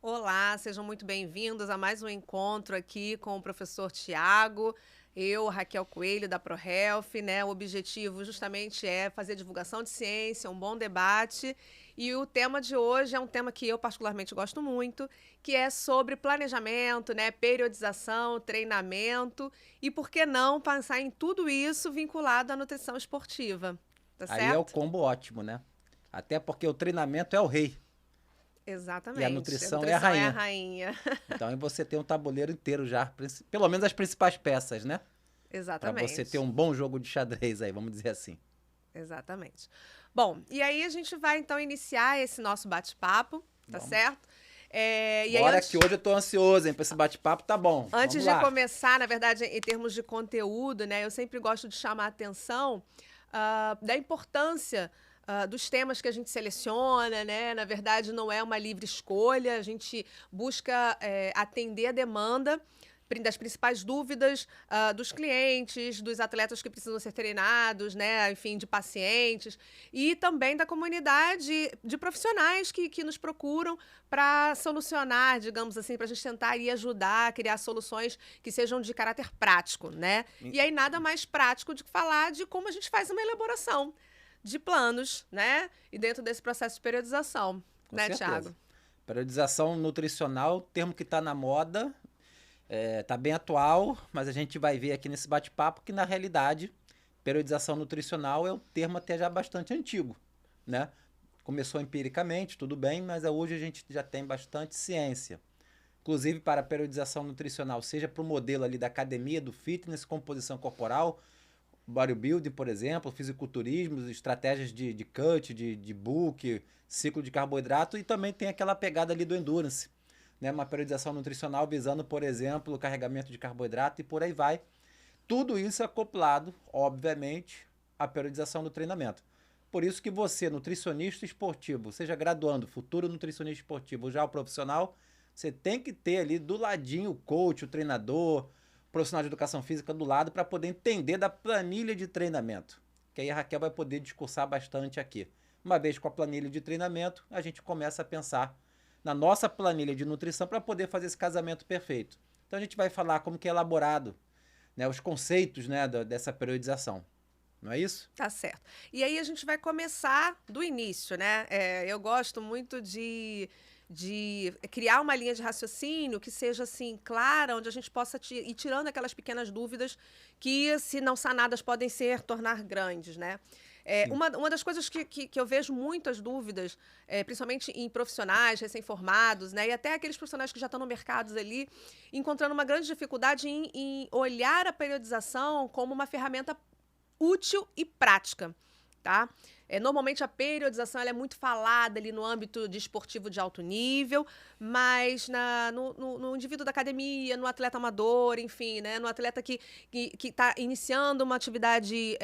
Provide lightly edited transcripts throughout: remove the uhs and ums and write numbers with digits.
Olá, sejam muito bem-vindos a mais um encontro aqui com o professor Tiago. Eu, Raquel Coelho, da ProHealth, né? O objetivo justamente é fazer divulgação de ciência, um bom debate. E o tema de hoje é um tema que eu particularmente gosto muito, que é sobre planejamento, né? Periodização, treinamento e, por que não, pensar em tudo isso vinculado à nutrição esportiva. Tá Aí é o certo? combo ótimo, né? Até porque o treinamento é o rei e a Exatamente. A nutrição é a nutrição é a rainha. rainha. Então aí você tem um tabuleiro inteiro já, pelo menos as principais peças, né? Para você ter Exatamente. um bom jogo de xadrez aí, vamos dizer assim. Exatamente. Bom, e aí a gente vai então iniciar esse nosso bate-papo, tá Vamos. certo? E aí, Bora que hoje eu tô ansioso, hein, para esse bate-papo, tá bom. antes Vamos de lá. começar, na verdade, em termos de conteúdo, né, eu sempre gosto de chamar a atenção da importância dos temas que a gente seleciona, né? Na verdade, não é uma livre escolha, a gente busca atender a demanda das principais dúvidas dos clientes, dos atletas que precisam ser treinados, né? Enfim, de pacientes e também da comunidade de profissionais que nos procuram para solucionar, digamos assim, para a gente tentar e ajudar a criar soluções que sejam de caráter prático, né? E aí nada mais prático do que falar de como a gente faz uma elaboração de planos, né? E dentro desse processo de periodização, Com né, certeza. Thiago? Periodização nutricional, termo que tá na moda, tá bem atual, mas a gente vai ver aqui nesse bate-papo que na realidade periodização nutricional é um termo até já bastante antigo, né? Começou empiricamente, tudo bem, mas hoje a gente já tem bastante ciência. Inclusive para a periodização nutricional, seja para o modelo ali da academia, do fitness, composição corporal, bodybuilding, por exemplo, fisiculturismo, estratégias de cut, de bulk, ciclo de carboidrato, e também tem aquela pegada ali do endurance, né? Uma periodização nutricional visando, por exemplo, o carregamento de carboidrato e por aí vai. Tudo isso acoplado, obviamente, à periodização do treinamento. Por isso que você, nutricionista esportivo, seja graduando, futuro nutricionista esportivo ou já o profissional, você tem que ter ali do ladinho o coach, o treinador, o profissional de educação física do lado para poder entender da planilha de treinamento. Que aí a Raquel vai poder discursar bastante aqui. Uma vez com a planilha de treinamento, a gente começa a pensar na nossa planilha de nutrição para poder fazer esse casamento perfeito. Então a gente vai falar como que é elaborado, né, os conceitos, né, dessa periodização. Não é isso? Tá certo. E aí a gente vai começar do início, né? Eu gosto muito de criar uma linha de raciocínio que seja assim clara, onde a gente possa ir tirando aquelas pequenas dúvidas que, se não sanadas, podem tornar grandes, né? Sim. Uma das coisas que eu vejo muitas dúvidas, principalmente em profissionais recém-formados, né? E até aqueles profissionais que já estão no mercado ali, encontrando uma grande dificuldade em olhar a periodização como uma ferramenta útil e prática, tá? Normalmente a periodização ela é muito falada ali no âmbito de esportivo de alto nível, mas no indivíduo da academia, no atleta amador, enfim, né? No atleta que está iniciando uma atividade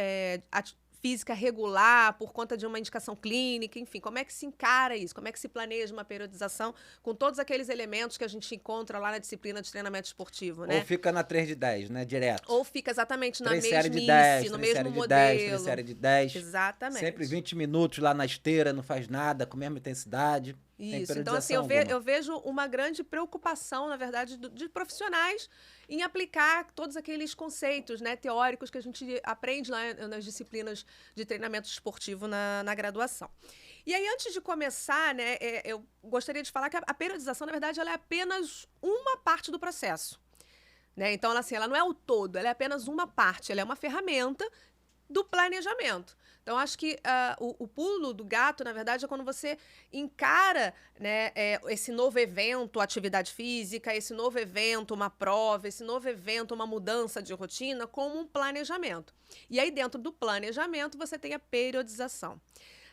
física regular por conta de uma indicação clínica, enfim, como é que se encara isso? Como é que se planeja uma periodização com todos aqueles elementos que a gente encontra lá na disciplina de treinamento esportivo, Ou né? fica na 3 de 10, né, direto. Ou fica exatamente na 3 série de mesmice, 10, no 3 mesmo série de 10, 3 modelo. série de 10. Sempre Exatamente. 20 minutos lá na esteira, não faz nada, com a mesma intensidade. Tem Isso. Então, assim, periodização alguma. eu vejo uma grande preocupação, na verdade, de profissionais em aplicar todos aqueles conceitos, né, teóricos que a gente aprende lá nas disciplinas de treinamento esportivo na graduação. E aí, antes de começar, né, eu gostaria de falar que a periodização, na verdade, ela é apenas uma parte do processo. Né? Então, assim, ela não é o todo, ela é apenas uma parte, ela é uma ferramenta do planejamento. Então, acho que o pulo do gato, na verdade, é quando você encara, né, esse novo evento, atividade física, esse novo evento, uma prova, esse novo evento, uma mudança de rotina, como um planejamento. E aí, dentro do planejamento, você tem a periodização.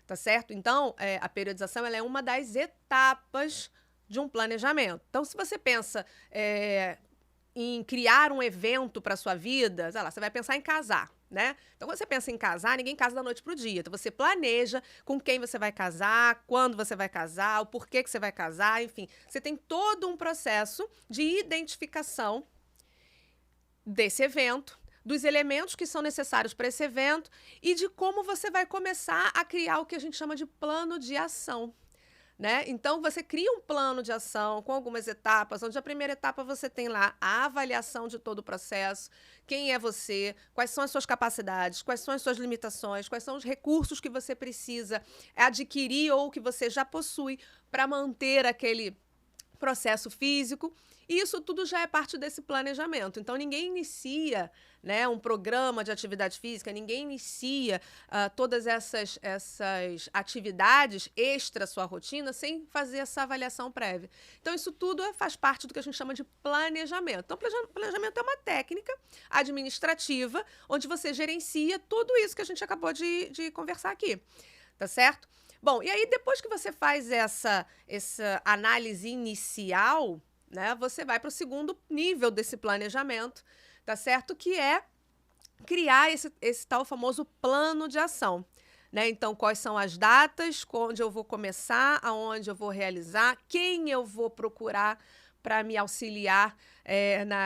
Tá certo? Então, a periodização ela é uma das etapas de um planejamento. Então, se você pensa em criar um evento para sua vida, sei lá, você vai pensar em casar, né? Então, quando você pensa em casar, ninguém casa da noite pro dia. Então, você planeja com quem você vai casar, quando você vai casar, o porquê que você vai casar, enfim. Você tem todo um processo de identificação desse evento, dos elementos que são necessários para esse evento e de como você vai começar a criar o que a gente chama de plano de ação. né? Então, você cria um plano de ação com algumas etapas, onde a primeira etapa você tem lá a avaliação de todo o processo, quem é você, quais são as suas capacidades, quais são as suas limitações, quais são os recursos que você precisa adquirir ou que você já possui para manter aquele processo físico. E isso tudo já é parte desse planejamento. Então, ninguém inicia, né, um programa de atividade física, ninguém inicia todas essas atividades extra à sua rotina sem fazer essa avaliação prévia. Então, isso tudo faz parte do que a gente chama de planejamento. Então, planejamento é uma técnica administrativa onde você gerencia tudo isso que a gente acabou de conversar aqui. Tá certo? Bom, e aí depois que você faz essa análise inicial, né, você vai para o segundo nível desse planejamento, tá certo? Que é criar esse tal famoso plano de ação, né? Então, quais são as datas, onde eu vou começar, aonde eu vou realizar, quem eu vou procurar para me auxiliar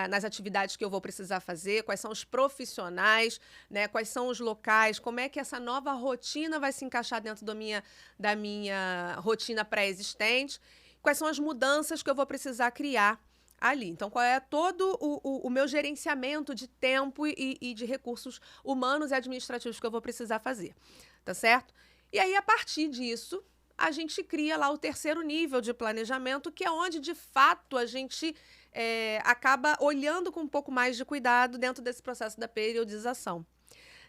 nas atividades que eu vou precisar fazer, quais são os profissionais, né, quais são os locais, como é que essa nova rotina vai se encaixar dentro da minha rotina pré-existente, quais são as mudanças que eu vou precisar criar ali. Então, qual é todo o meu gerenciamento de tempo e de recursos humanos e administrativos que eu vou precisar fazer, tá certo? E aí, a partir disso, a gente cria lá o terceiro nível de planejamento, que é onde, de fato, a gente acaba olhando com um pouco mais de cuidado dentro desse processo da periodização.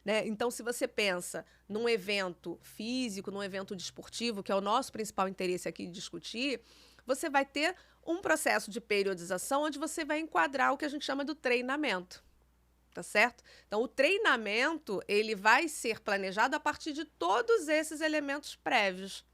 Né? Então, se você pensa num evento físico, num evento desportivo, que é o nosso principal interesse aqui de discutir, você vai ter um processo de periodização onde você vai enquadrar o que a gente chama do treinamento. Tá certo? Então, o treinamento ele vai ser planejado a partir de todos esses elementos prévios.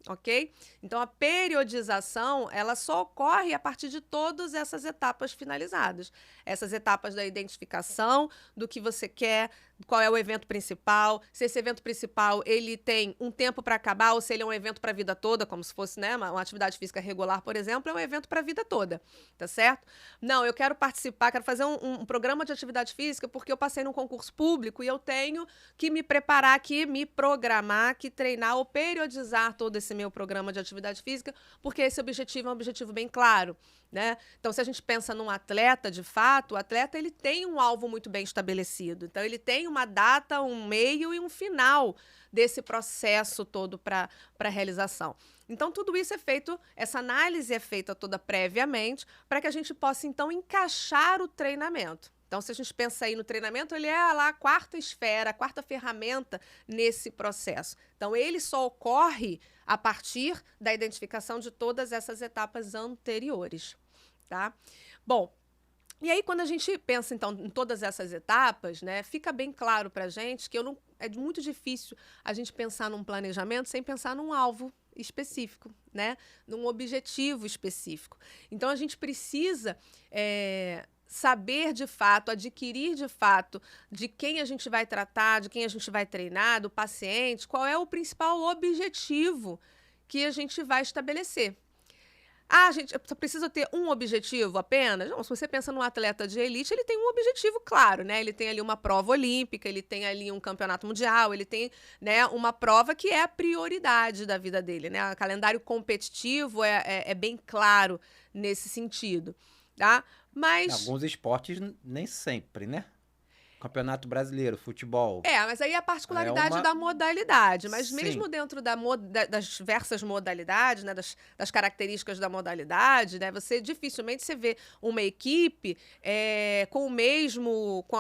Ok? Então, a periodização, ela só ocorre a partir de todas essas etapas finalizadas. Essas etapas da identificação do que você quer, qual é o evento principal, se esse evento principal ele tem um tempo para acabar ou se ele é um evento para a vida toda, como se fosse, né, uma atividade física regular, por exemplo, é um evento para a vida toda, tá certo? Não, eu quero participar, quero fazer um programa de atividade física porque eu passei num concurso público e eu tenho que me preparar aqui, me programar, que treinar ou periodizar todo esse meu programa de atividade física, porque esse objetivo é um objetivo bem claro, né? Então, se a gente pensa num atleta, de fato, o atleta ele tem um alvo muito bem estabelecido. Então, ele tem uma data, um meio e um final desse processo todo para a realização. Então, tudo isso é feito, essa análise é feita toda previamente para que a gente possa, então, encaixar o treinamento. Então, se a gente pensa aí no treinamento, ele é lá a quarta esfera, a quarta ferramenta nesse processo. Então, ele só ocorre a partir da identificação de todas essas etapas anteriores, tá? Bom, e aí quando a gente pensa, então, em todas essas etapas, né, fica bem claro pra gente que é muito difícil a gente pensar num planejamento sem pensar num alvo específico, né, num objetivo específico. Então, a gente precisa saber de fato, adquirir de fato de quem a gente vai tratar, de quem a gente vai treinar, do paciente, qual é o principal objetivo que a gente vai estabelecer. Ah, gente, eu preciso ter um objetivo apenas? Não, se você pensa num atleta de elite, ele tem um objetivo claro, né? Ele tem ali uma prova olímpica, ele tem ali um campeonato mundial, ele tem, né, uma prova que é a prioridade da vida dele, né? O calendário competitivo é bem claro nesse sentido, tá? Mas Alguns esportes nem sempre, né? Campeonato Brasileiro, futebol. mas aí é a particularidade da modalidade. Mas Sim. mesmo dentro das diversas modalidades, né, das características da modalidade, né, você dificilmente você vê uma equipe com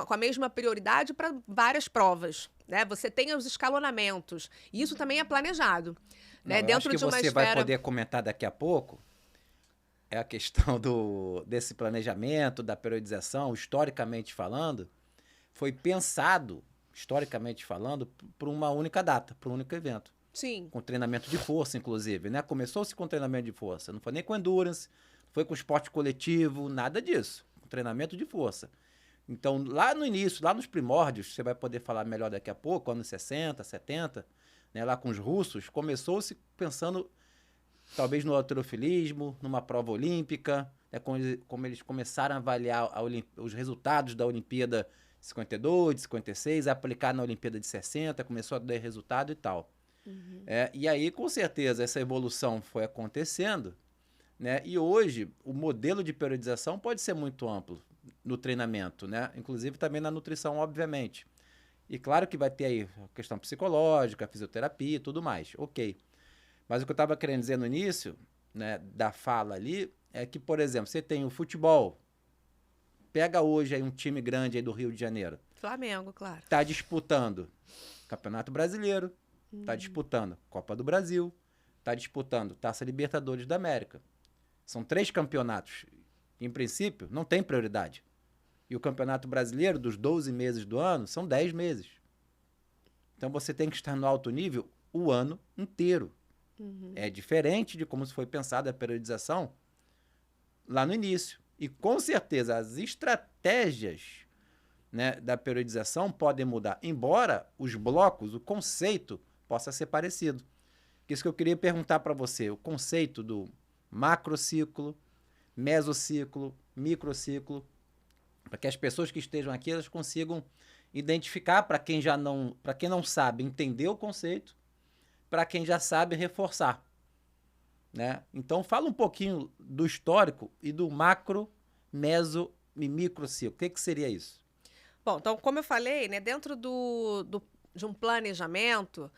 a mesma prioridade para várias provas. Né? Você tem os escalonamentos. E isso também é planejado. Não, né? Dentro de uma você esfera... vai poder comentar daqui a pouco é a questão desse planejamento, da periodização, historicamente falando, foi pensado, historicamente falando, por uma única data, por um único evento. Sim. Com treinamento de força, inclusive, né? Começou-se com treinamento de força, não foi nem com endurance, não foi com esporte coletivo, nada disso. Com treinamento de força. Então, lá no início, lá nos primórdios, você vai poder falar melhor daqui a pouco, anos 60, 70, né? Lá com os russos, começou-se pensando talvez no halterofilismo, numa prova olímpica, né? Como eles começaram a avaliar os resultados da Olimpíada de 52, de 56, aplicar na Olimpíada de 60, começou a dar resultado e tal. E aí, com certeza, essa evolução foi acontecendo, né? E hoje, o modelo de periodização pode ser muito amplo no treinamento, né? Inclusive também na nutrição, obviamente. E claro que vai ter aí a questão psicológica, fisioterapia e tudo mais. Ok. Mas o que eu estava querendo dizer no início, né, da fala ali, é que, por exemplo, você tem o futebol. Pega hoje aí um time grande aí do Rio de Janeiro. Flamengo, claro. Está disputando Campeonato Brasileiro, está disputando Copa do Brasil, está disputando Taça Libertadores da América. São 3 campeonatos. Em princípio, não tem prioridade. E o Campeonato Brasileiro, dos 12 meses do ano, são 10 meses. Então você tem que estar no alto nível o ano inteiro. É diferente de como foi pensada a periodização lá no início. E com certeza as estratégias, né, da periodização podem mudar, embora os blocos, o conceito possa ser parecido. Isso que eu queria perguntar para você, o conceito do macrociclo, mesociclo, microciclo, para que as pessoas que estejam aqui elas consigam identificar, para quem não sabe, entender o conceito, para quem já sabe, reforçar, né? Então, fala um pouquinho do histórico e do macro, meso e microciclo. O que seria isso? Bom, então, como eu falei, né, dentro de um planejamento,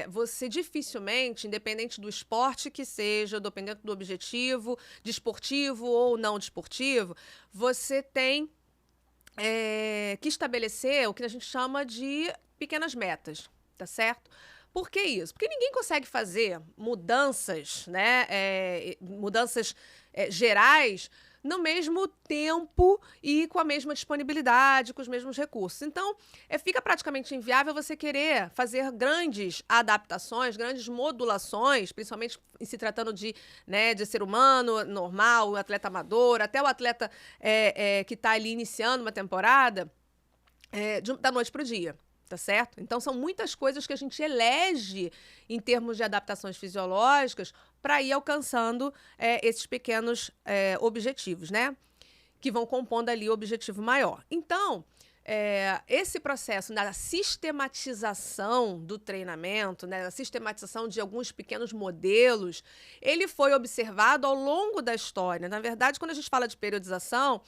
você dificilmente, independente do esporte que seja, dependendo do objetivo, desportivo ou não desportivo, você tem que estabelecer o que a gente chama de pequenas metas, tá certo? Por que isso? Porque ninguém consegue fazer mudanças, né, mudanças gerais no mesmo tempo e com a mesma disponibilidade, com os mesmos recursos. Então, fica praticamente inviável você querer fazer grandes adaptações, grandes modulações, principalmente em se tratando de ser humano normal, o atleta amador, até o atleta que está ali iniciando uma temporada, da noite para o dia. Tá certo? Então, são muitas coisas que a gente elege em termos de adaptações fisiológicas para ir alcançando esses pequenos objetivos, né? Que vão compondo ali o objetivo maior. Então, esse processo da sistematização do treinamento, né, da sistematização de alguns pequenos modelos, ele foi observado ao longo da história. Na verdade, quando a gente fala de periodização,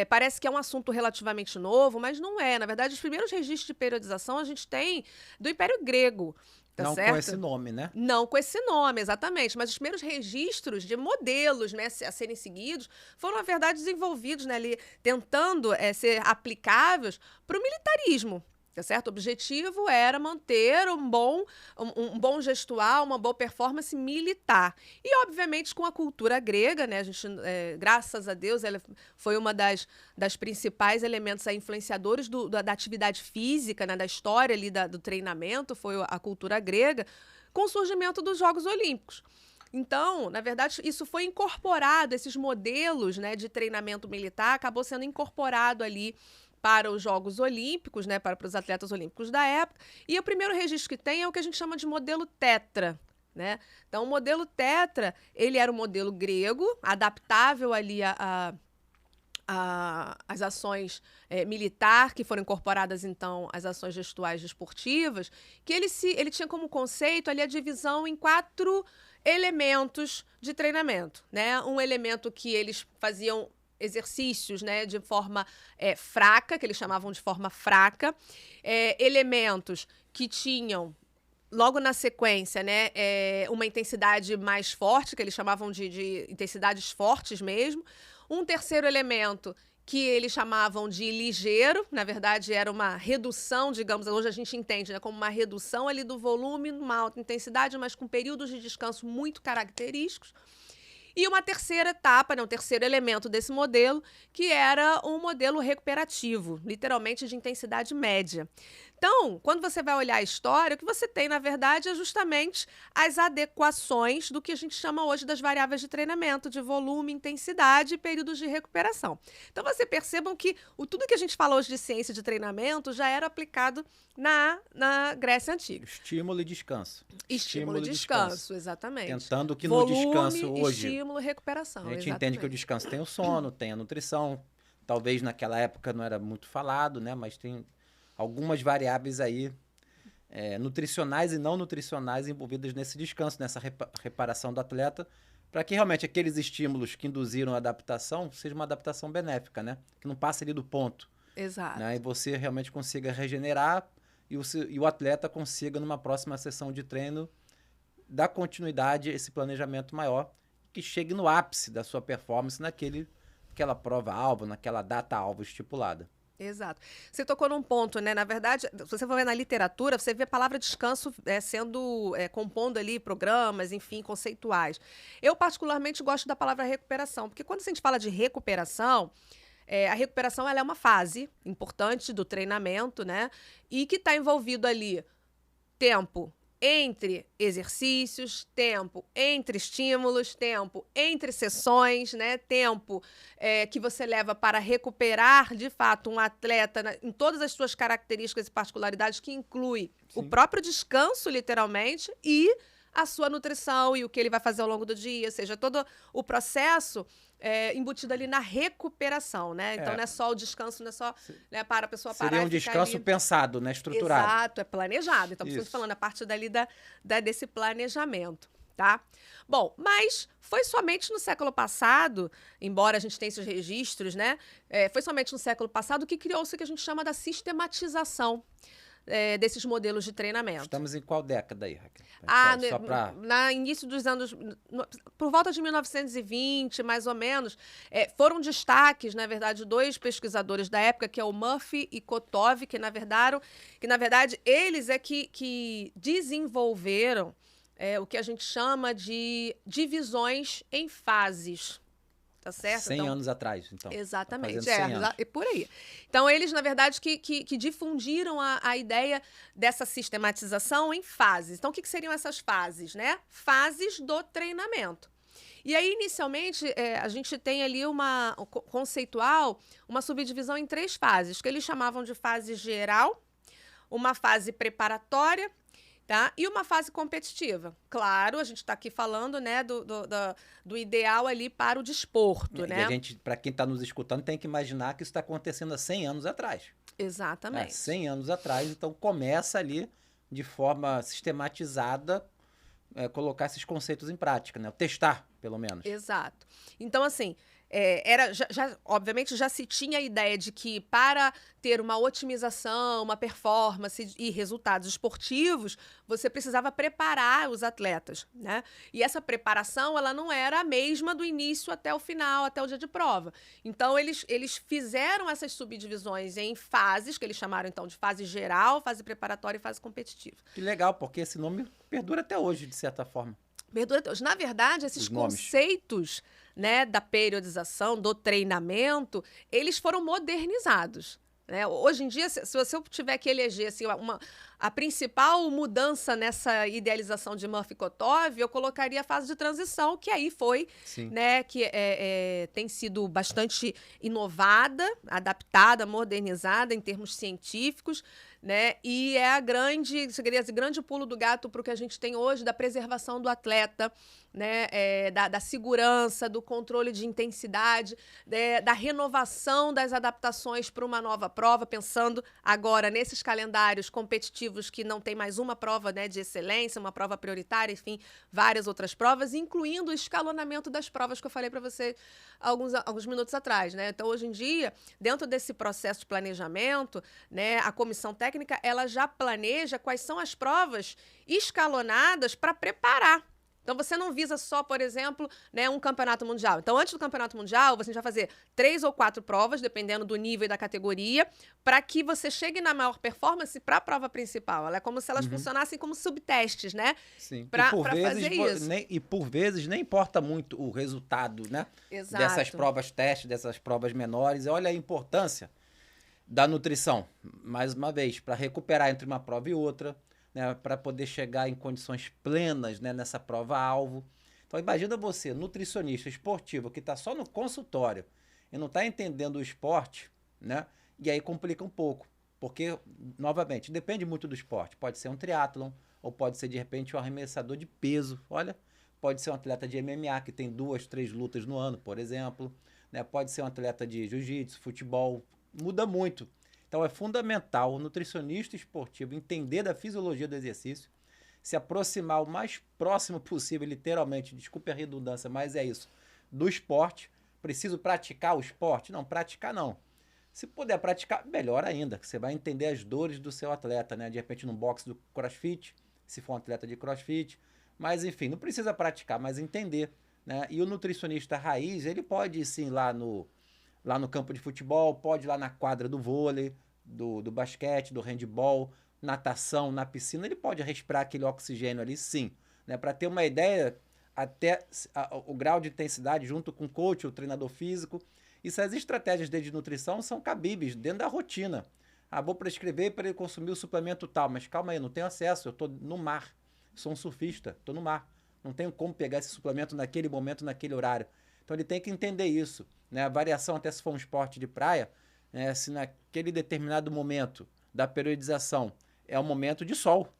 parece que é um assunto relativamente novo, mas não é. Na verdade, os primeiros registros de periodização a gente tem do Império Grego. Tá não certo? Com esse nome, né? Não com esse nome, exatamente. Mas os primeiros registros de modelos, né, a serem seguidos foram, na verdade, desenvolvidos, né, ali, tentando ser aplicáveis para o militarismo. Tá certo? O objetivo era manter um bom gestual, uma boa performance militar. E, obviamente, com a cultura grega, né? A gente, graças a Deus, ela foi uma das principais elementos influenciadores da atividade física, né? Da história ali do treinamento, foi a cultura grega, com o surgimento dos Jogos Olímpicos. Então, na verdade, isso foi incorporado, esses modelos, né, de treinamento militar, acabou sendo incorporado ali para os Jogos Olímpicos, né, para os atletas olímpicos da época. E o primeiro registro que tem é o que a gente chama de modelo Tetra, né? Então, o modelo Tetra, ele era um modelo grego, adaptável ali às ações militar, que foram incorporadas, então, às ações gestuais desportivas, que ele tinha como conceito ali a divisão em 4 elementos de treinamento, né? Um elemento que eles faziam exercícios, né, de forma fraca, que eles chamavam de forma fraca, elementos que tinham, logo na sequência, né, uma intensidade mais forte, que eles chamavam de intensidades fortes mesmo, um terceiro elemento que eles chamavam de ligeiro, na verdade era uma redução, digamos, hoje a gente entende, né, como uma redução ali do volume, numa alta intensidade, mas com períodos de descanso muito característicos. E uma terceira etapa, né, um terceiro elemento desse modelo, que era um modelo recuperativo, literalmente de intensidade média. Então, quando você vai olhar a história, o que você tem, na verdade, é justamente as adequações do que a gente chama hoje das variáveis de treinamento, de volume, intensidade e períodos de recuperação. Então, você percebam que tudo que a gente fala hoje de ciência de treinamento já era aplicado na Grécia Antiga. Estímulo e descanso. Estímulo e descanso, exatamente. Tentando que volume, no descanso hoje... estímulo e recuperação, a gente exatamente. entende que o descanso tem o sono, tem a nutrição. Talvez naquela época não era muito falado, né? Mas tem algumas variáveis aí nutricionais e não nutricionais envolvidas nesse descanso, nessa reparação do atleta, para que realmente aqueles estímulos que induziram a adaptação seja uma adaptação benéfica, né? Que não passe ali do ponto. Exato. Né? E você realmente consiga regenerar e o atleta consiga, numa próxima sessão de treino, dar continuidade a esse planejamento maior, que chegue no ápice da sua performance naquela prova-alvo, naquela data-alvo estipulada. Exato. Você tocou num ponto, né? Na verdade, se você for ver na literatura, você vê a palavra descanso compondo ali programas, enfim, conceituais. Eu, particularmente, gosto da palavra recuperação, porque quando a gente fala de recuperação, a recuperação ela é uma fase importante do treinamento, né? E que está envolvido ali tempo entre exercícios, tempo entre estímulos, tempo entre sessões, né? Tempo que você leva para recuperar, de fato, um atleta em todas as suas características e particularidades, que inclui o próprio descanso, literalmente, e a sua nutrição e o que ele vai fazer ao longo do dia, ou seja, todo o processo embutido ali na recuperação, né? Então não é só o descanso, não é só para a pessoa parar. Seria um descanso ali pensado, né? Estruturado. Exato, é planejado. Então, estamos falando a partir dali desse planejamento, tá? Bom, mas foi somente no século passado, embora a gente tenha esses registros, né? Foi somente no século passado que criou-se o que a gente chama da sistematização desses modelos de treinamento. Estamos em qual década aí, Raquel? Início dos anos... Por volta de 1920, mais ou menos, foram destaques, na verdade, 2 pesquisadores da época, que é o Murphy e Kotov, que, na verdade, eles que desenvolveram o que a gente chama de divisões em fases. Tá certo? 100 anos atrás, então. Exatamente, tá por aí. Então, eles, na verdade, que difundiram a ideia dessa sistematização em fases. Então, o que seriam essas fases, né? Fases do treinamento. E aí, inicialmente, a gente tem ali conceitual, uma subdivisão em 3 fases, que eles chamavam de fase geral, uma fase preparatória, tá? E uma fase competitiva. Claro, a gente está aqui falando, né, do ideal ali para o desporto, né? E a gente, para quem está nos escutando, tem que imaginar que isso está acontecendo há 100 anos atrás. Exatamente. 100 anos atrás, então começa ali de forma sistematizada colocar esses conceitos em prática, né? Testar, pelo menos. Exato. Então, assim, obviamente já se tinha a ideia de que para ter uma otimização, uma performance e resultados esportivos, você precisava preparar os atletas, né? E essa preparação, ela não era a mesma do início até o final, até o dia de prova. Então, eles fizeram essas subdivisões em fases, que eles chamaram, então, de fase geral, fase preparatória e fase competitiva. Que legal, porque esse nome perdura até hoje, de certa forma. Perdura até hoje. Na verdade, esses conceitos, né, da periodização, do treinamento, eles foram modernizados. Né? Hoje em dia, se eu tiver que eleger assim, a principal mudança nessa idealização de Murphy e Kotov, eu colocaria a fase de transição, que aí foi, né, que tem sido bastante inovada, adaptada, modernizada em termos científicos, né? E é grande pulo do gato para o que a gente tem hoje da preservação do atleta, né? Da segurança, do controle de intensidade, da renovação das adaptações para uma nova prova, pensando agora nesses calendários competitivos que não tem mais uma prova, né, de excelência, uma prova prioritária, enfim, várias outras provas, incluindo o escalonamento das provas que eu falei para você alguns minutos atrás, né? Então, hoje em dia, dentro desse processo de planejamento, né, a comissão técnica, ela já planeja quais são as provas escalonadas para preparar. Então, você não visa só, por exemplo, né, um campeonato mundial. Então, antes do campeonato mundial, você já vai fazer 3 ou 4 provas, dependendo do nível e da categoria, para que você chegue na maior performance para a prova principal. Ela é como se elas funcionassem como subtestes, né? Sim. Para fazer isso. E por vezes nem importa muito o resultado, né? Exato. Dessas provas testes, dessas provas menores. Olha a importância da nutrição, mais uma vez, para recuperar entre uma prova e outra, né, para poder chegar em condições plenas, né, nessa prova-alvo. Então, imagina você, nutricionista esportivo, que está só no consultório e não está entendendo o esporte, né? E aí complica um pouco, porque, novamente, depende muito do esporte. Pode ser um triatlon, ou pode ser, de repente, um arremessador de peso. Olha, pode ser um atleta de MMA, que tem 2, 3 lutas no ano, por exemplo. Né? Pode ser um atleta de jiu-jitsu, futebol. Muda muito. Então, é fundamental o nutricionista esportivo entender da fisiologia do exercício, se aproximar o mais próximo possível, literalmente, desculpe a redundância, mas é isso, do esporte. Preciso praticar o esporte? Não, praticar não. Se puder praticar, melhor ainda, que você vai entender as dores do seu atleta, né? De repente, no box do CrossFit, se for um atleta de CrossFit. Mas, enfim, não precisa praticar, mas entender, né? E o nutricionista raiz, ele pode ir, sim, lá no campo de futebol, pode ir lá na quadra do vôlei, do basquete, do handball, natação, na piscina, ele pode respirar aquele oxigênio ali, sim. Né? Para ter uma ideia, até o grau de intensidade junto com o coach, o treinador físico. E essas estratégias de nutrição são cabíveis dentro da rotina. Vou prescrever para ele consumir o suplemento tal, mas calma aí, não tenho acesso, eu estou no mar, sou um surfista, estou no mar. Não tenho como pegar esse suplemento naquele momento, naquele horário. Então ele tem que entender isso. Né? A variação, até se for um esporte de praia, né? Se naquele determinado momento da periodização é um momento de sol,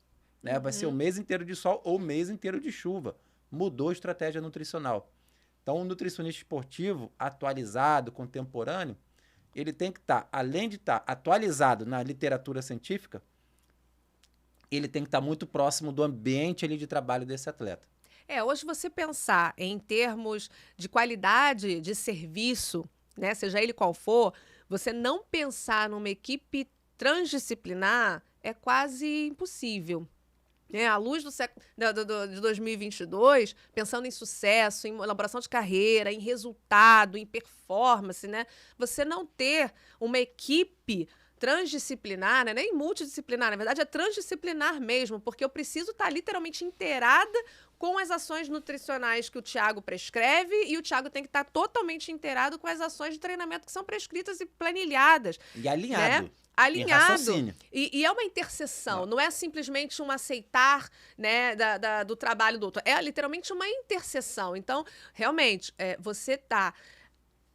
né? Vai ser o mês inteiro de sol ou o mês inteiro de chuva. Mudou a estratégia nutricional. Então, o nutricionista esportivo atualizado, contemporâneo, ele tem que estar, além de estar atualizado na literatura científica, ele tem que estar muito próximo do ambiente ali de trabalho desse atleta. Hoje você pensar em termos de qualidade de serviço, né, seja ele qual for, você não pensar numa equipe transdisciplinar é quase impossível. À luz de 2022, pensando em sucesso, em elaboração de carreira, em resultado, em performance, né? Você não ter uma equipe transdisciplinar, né? Nem multidisciplinar, na verdade é transdisciplinar mesmo, porque eu preciso estar literalmente inteirada com as ações nutricionais que o Thiago prescreve e o Thiago tem que estar totalmente inteirado com as ações de treinamento que são prescritas e planilhadas. E alinhado. Né? Alinhado. E é uma interseção, não é simplesmente um aceitar, né, do trabalho do outro. É literalmente uma interseção. Então, realmente, você está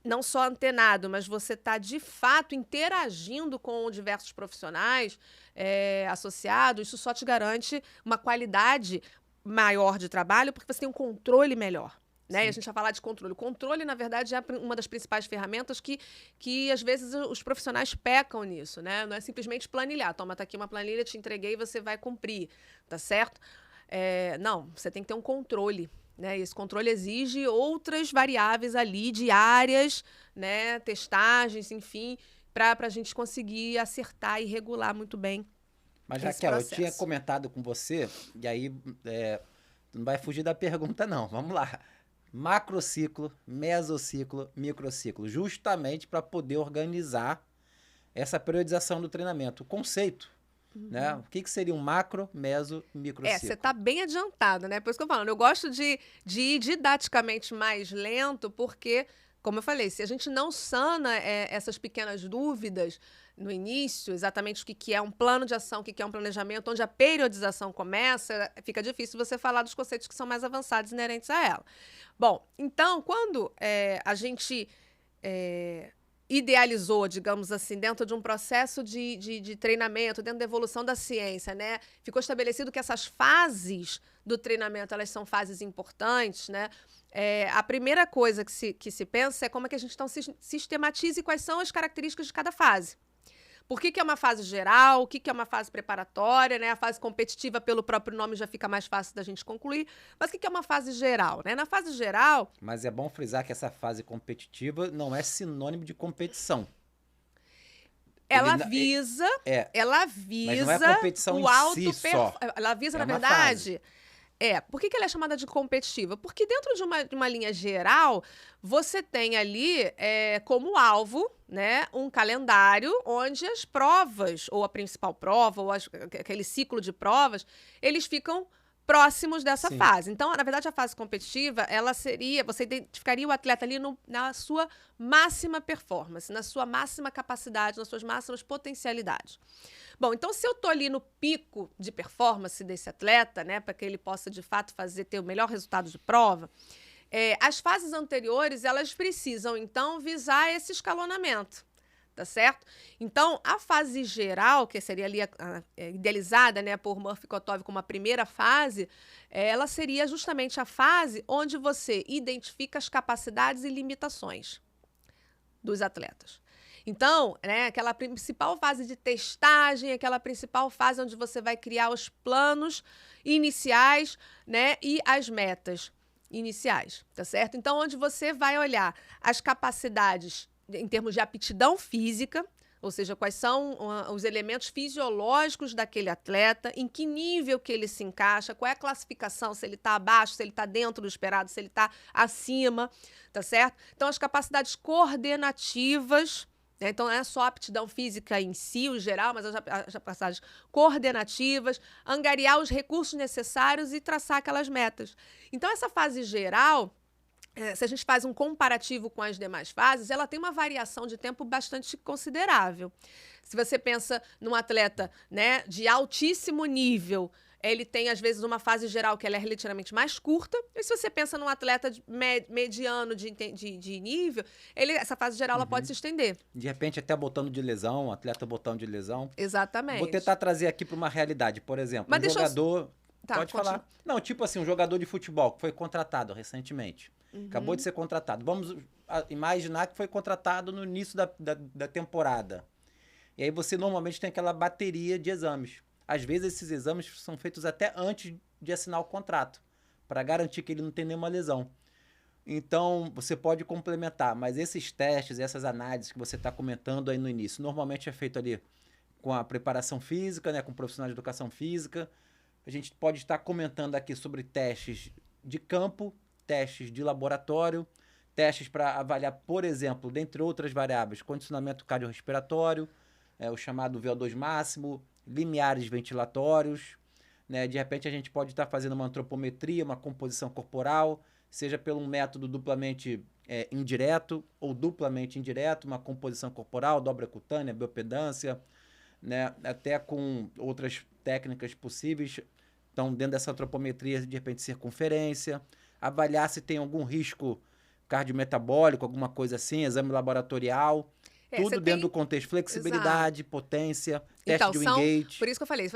não só antenado, mas você está, de fato, interagindo com diversos profissionais associados. Isso só te garante uma qualidade maior de trabalho, porque você tem um controle melhor. Né? E a gente vai falar de controle. O controle, na verdade, é uma das principais ferramentas que às vezes, os profissionais pecam nisso. Né? Não é simplesmente planilhar. Toma, tá aqui uma planilha, te entreguei e você vai cumprir. Tá certo? Não, você tem que ter um controle. Né? E esse controle exige outras variáveis ali, diárias, né? Testagens, enfim, para a gente conseguir acertar e regular muito bem. Mas, Raquel, eu tinha comentado com você, e aí não vai fugir da pergunta, não. Vamos lá. Macrociclo, mesociclo, microciclo, justamente para poder organizar essa periodização do treinamento. O conceito, né? O que seria um macro, meso, microciclo? Você está bem adiantado, né? Por isso que eu falo, eu gosto de ir didaticamente mais lento, porque, como eu falei, se a gente não sana essas pequenas dúvidas no início, exatamente o que é um plano de ação, o que é um planejamento, onde a periodização começa, fica difícil você falar dos conceitos que são mais avançados inerentes a ela. Bom, então, quando a gente idealizou, digamos assim, dentro de um processo de treinamento, dentro da evolução da ciência, né? Ficou estabelecido que essas fases do treinamento, elas são fases importantes, né? A primeira coisa que se pensa é como é que a gente então sistematiza e quais são as características de cada fase. Por que é uma fase geral? O que é uma fase preparatória? Né? A fase competitiva, pelo próprio nome, já fica mais fácil da gente concluir. Mas o que é uma fase geral? Né? Na fase geral... Mas é bom frisar que essa fase competitiva não é sinônimo de competição. Ela visa mas não é a competição o alto em si só. Ela visa, na verdade... Por que ela é chamada de competitiva? Porque dentro de uma linha geral, você tem ali como alvo, né, um calendário onde as provas, ou a principal prova, ou aquele ciclo de provas, eles ficam próximos dessa fase. Então, na verdade, a fase competitiva, você identificaria o atleta ali na sua máxima performance, na sua máxima capacidade, nas suas máximas potencialidades. Bom, então se eu estou ali no pico de performance desse atleta, né, para que ele possa, de fato, ter o melhor resultado de prova, as fases anteriores, elas precisam, então, visar esse escalonamento. Tá certo? Então, a fase geral, que seria ali idealizada, né, por Murphy-Kotov como a primeira fase, ela seria justamente a fase onde você identifica as capacidades e limitações dos atletas. Então, né, aquela principal fase de testagem, aquela principal fase onde você vai criar os planos iniciais, né, e as metas iniciais, tá certo? Então, onde você vai olhar as capacidades em termos de aptidão física, ou seja, quais são os elementos fisiológicos daquele atleta, em que nível que ele se encaixa, qual é a classificação, se ele está abaixo, se ele está dentro do esperado, se ele está acima, tá certo? Então, as capacidades coordenativas, né? Então, não é só a aptidão física em si, o geral, mas as capacidades coordenativas, angariar os recursos necessários e traçar aquelas metas. Então, essa fase geral, se a gente faz um comparativo com as demais fases, ela tem uma variação de tempo bastante considerável. Se você pensa num atleta, né, de altíssimo nível, ele tem, às vezes, uma fase geral que ela é relativamente mais curta. E se você pensa num atleta mediano de nível, essa fase geral ela pode se estender. De repente, até botando de lesão, atleta botando de lesão. Exatamente. Vou tentar trazer aqui para uma realidade. Por exemplo, mas um jogador... Tá, pode falar. Não, tipo assim, um jogador de futebol que foi contratado recentemente. Acabou de ser contratado. Vamos imaginar que foi contratado no início da temporada. E aí você normalmente tem aquela bateria de exames. Às vezes esses exames são feitos até antes de assinar o contrato, para garantir que ele não tem nenhuma lesão. Então, você pode complementar, mas esses testes, essas análises que você está comentando aí no início, normalmente é feito ali com a preparação física, né, com profissionais de educação física. A gente pode estar comentando aqui sobre testes de campo, testes de laboratório, testes para avaliar, por exemplo, dentre outras variáveis, condicionamento cardiorrespiratório, o chamado VO2 máximo, limiares ventilatórios, né? De repente a gente pode estar fazendo uma antropometria, uma composição corporal, seja pelo um método duplamente indireto ou duplamente indireto, uma composição corporal, dobra cutânea, biopedância, né? Até com outras técnicas possíveis. Então, dentro dessa antropometria, de repente, circunferência, avaliar se tem algum risco cardiometabólico, alguma coisa assim, exame laboratorial, tudo dentro do contexto, flexibilidade, exato, potência, teste de Wingate. Por isso que eu falei,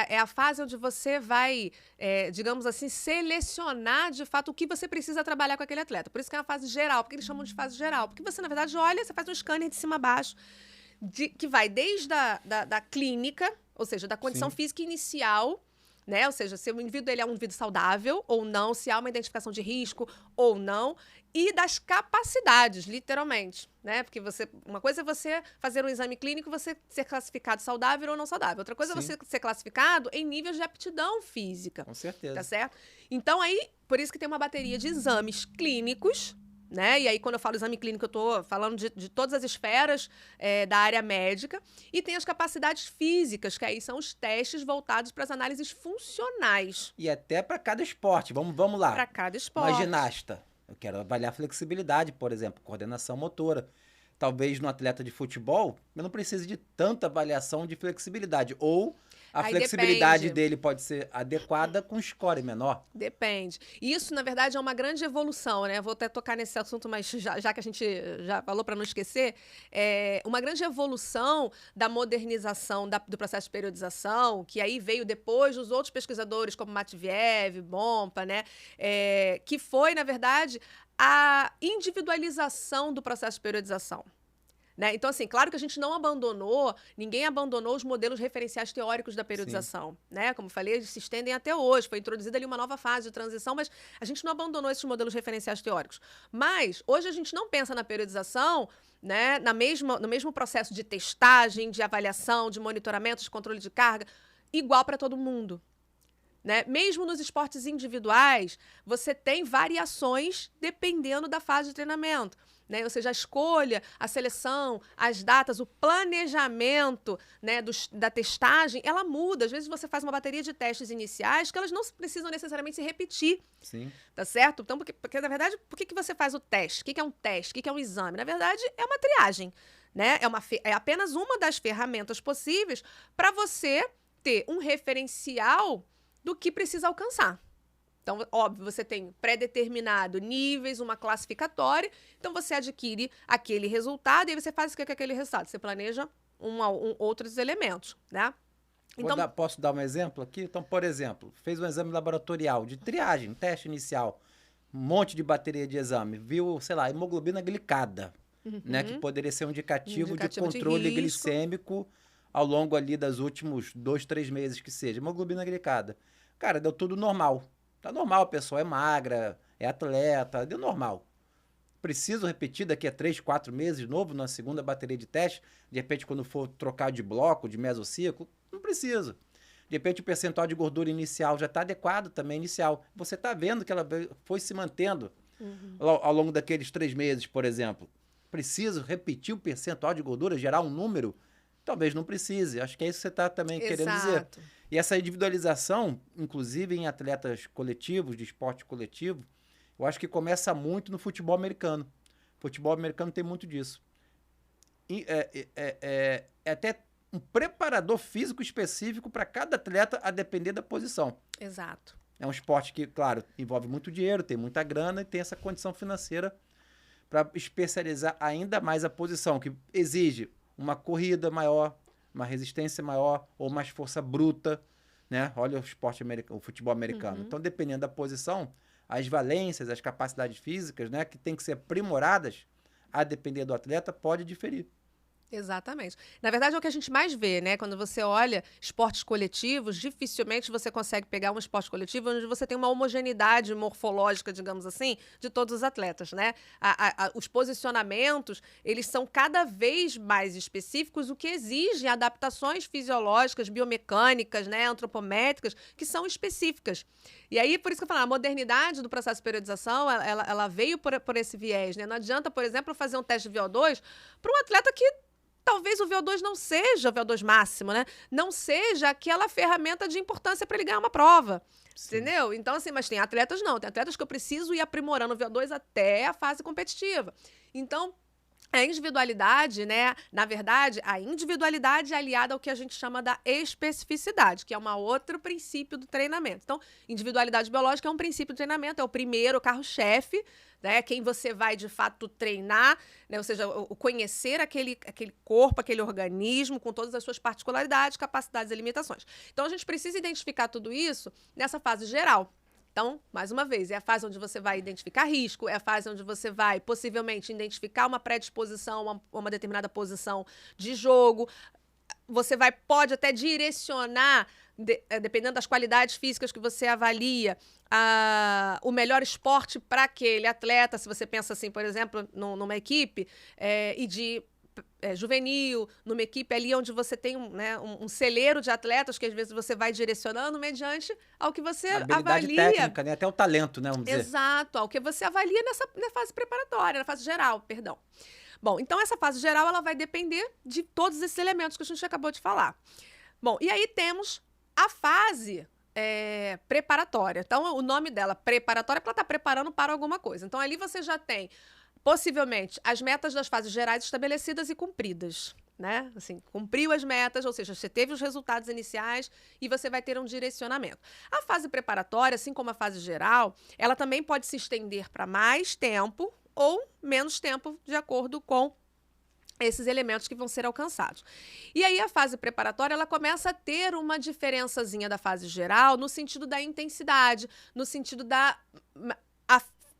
é a fase onde você vai, digamos assim, selecionar de fato o que você precisa trabalhar com aquele atleta. Por isso que é uma fase geral, porque eles chamam de fase geral. Porque você, na verdade, olha, você faz um scanner de cima a baixo, que vai desde da clínica, ou seja, da condição Sim. física inicial, né? Ou seja, se o indivíduo ele é um indivíduo saudável ou não, se há uma identificação de risco ou não, e das capacidades, literalmente, né? Porque uma coisa é você fazer um exame clínico, você ser classificado saudável ou não saudável. Outra coisa Sim. é você ser classificado em níveis de aptidão física. Com certeza. Tá certo? Então aí, por isso que tem uma bateria de exames clínicos, né? E aí, quando eu falo exame clínico, eu estou falando de todas as esferas da área médica. E tem as capacidades físicas, que aí são os testes voltados para as análises funcionais. E até para cada esporte. Vamos lá. Para cada esporte. Uma ginasta. Eu quero avaliar flexibilidade, por exemplo, coordenação motora. Talvez no atleta de futebol, eu não precise de tanta avaliação de flexibilidade. Ou a flexibilidade dele pode ser adequada com score menor. Depende. Isso, na verdade, é uma grande evolução, né? Vou até tocar nesse assunto, mas já que a gente já falou para não esquecer, uma grande evolução da modernização do processo de periodização, que aí veio depois dos outros pesquisadores, como Matviev, Bompa, né? Que foi, na verdade, a individualização do processo de periodização. Né? Então, assim, claro que a gente não abandonou, ninguém abandonou os modelos referenciais teóricos da periodização, né? Como eu falei, eles se estendem até hoje, foi introduzida ali uma nova fase de transição, mas a gente não abandonou esses modelos referenciais teóricos. Mas, hoje a gente não pensa na periodização, né, no mesmo processo de testagem, de avaliação, de monitoramento, de controle de carga, igual para todo mundo. Né? Mesmo nos esportes individuais, você tem variações dependendo da fase de treinamento. Né? Ou seja, a escolha, a seleção, as datas, o planejamento, né, da testagem, ela muda. Às vezes você faz uma bateria de testes iniciais que elas não precisam necessariamente se repetir. Sim. Tá certo? Então, porque na verdade, por que você faz o teste? O que é um teste? O que é um exame? Na verdade, é uma triagem. Né? É apenas uma das ferramentas possíveis para você ter um referencial do que precisa alcançar. Então, óbvio, você tem pré-determinado níveis, uma classificatória, então você adquire aquele resultado e aí você faz o que é aquele resultado? Você planeja outros elementos, né? Então, posso dar um exemplo aqui? Então, por exemplo, fez um exame laboratorial de triagem, teste inicial, um monte de bateria de exame, viu, sei lá, hemoglobina glicada. né, que poderia ser um indicativo de Indicativo de controle risco. glicêmico ao longo ali dos últimos 2, 3 meses que seja. Hemoglobina glicada. Cara, deu tudo normal. Tá normal, a pessoa é magra, é atleta, deu normal. Preciso repetir daqui a 3, 4 meses de novo, na segunda bateria de teste, de repente quando for trocar de bloco, de mesociclo, não precisa. De repente o percentual de gordura inicial já está adequado também, inicial. Você está vendo que ela foi se mantendo ao longo daqueles 3 meses, por exemplo. Preciso repetir o percentual de gordura, gerar um número? Talvez não precise. Acho que é isso que você está também querendo dizer. Exato. E essa individualização, inclusive em atletas coletivos, de esporte coletivo, eu acho que começa muito no futebol americano. O futebol americano tem muito disso. E é até um preparador físico específico para cada atleta, a depender da posição. Exato. É um esporte que, claro, envolve muito dinheiro, tem muita grana e tem essa condição financeira para especializar ainda mais a posição, que exige uma corrida maior, uma resistência maior ou mais força bruta, né? Olha o esporte americano, o futebol americano. Então, dependendo da posição, as valências, as capacidades físicas, né, que tem que ser aprimoradas, a depender do atleta, pode diferir. Exatamente. Na verdade, é o que a gente mais vê, né? Quando você olha esportes coletivos, dificilmente você consegue pegar um esporte coletivo onde você tem uma homogeneidade morfológica, digamos assim, de todos os atletas, né? Os posicionamentos, eles são cada vez mais específicos, o que exige adaptações fisiológicas, biomecânicas, né? Antropométricas, que são específicas. E aí, por isso que eu falo, a modernidade do processo de periodização, ela veio por esse viés, né? Não adianta, por exemplo, fazer um teste de VO2 para um atleta que talvez o VO2 não seja o VO2 máximo, né? Não seja aquela ferramenta de importância para ele ganhar uma prova. Sim. Entendeu? Então, assim, mas tem atletas não. Tem atletas que eu preciso ir aprimorando o VO2 até a fase competitiva. Então, a individualidade, né? Na verdade, a individualidade é aliada ao que a gente chama da especificidade, que é um outro princípio do treinamento. Então, individualidade biológica é um princípio do treinamento, é o primeiro carro-chefe, né? Quem você vai, de fato, treinar, né? Ou seja, o conhecer aquele corpo, aquele organismo, com todas as suas particularidades, capacidades e limitações. Então, a gente precisa identificar tudo isso nessa fase geral. Então, mais uma vez, é a fase onde você vai identificar risco, é a fase onde você vai, possivelmente, identificar uma predisposição a uma determinada posição de jogo. Você pode até direcionar, dependendo das qualidades físicas que você avalia, o melhor esporte para aquele atleta. Se você pensa assim, por exemplo, numa equipe e de juvenil, numa equipe ali onde você tem um celeiro de atletas que às vezes você vai direcionando mediante ao que você habilidade avalia. Técnica, né? Até o talento, né? Vamos dizer. Exato, ao que você avalia na fase preparatória, na fase geral, perdão. Bom, então essa fase geral ela vai depender de todos esses elementos que a gente acabou de falar. Bom, e aí temos a fase preparatória. Então, o nome dela, preparatória, é porque ela está preparando para alguma coisa. Então, ali você já tem, possivelmente, as metas das fases gerais estabelecidas e cumpridas, né? Assim, cumpriu as metas, ou seja, você teve os resultados iniciais e você vai ter um direcionamento. A fase preparatória, assim como a fase geral, ela também pode se estender para mais tempo ou menos tempo, de acordo com esses elementos que vão ser alcançados. E aí a fase preparatória, ela começa a ter uma diferençazinha da fase geral no sentido da intensidade, no sentido da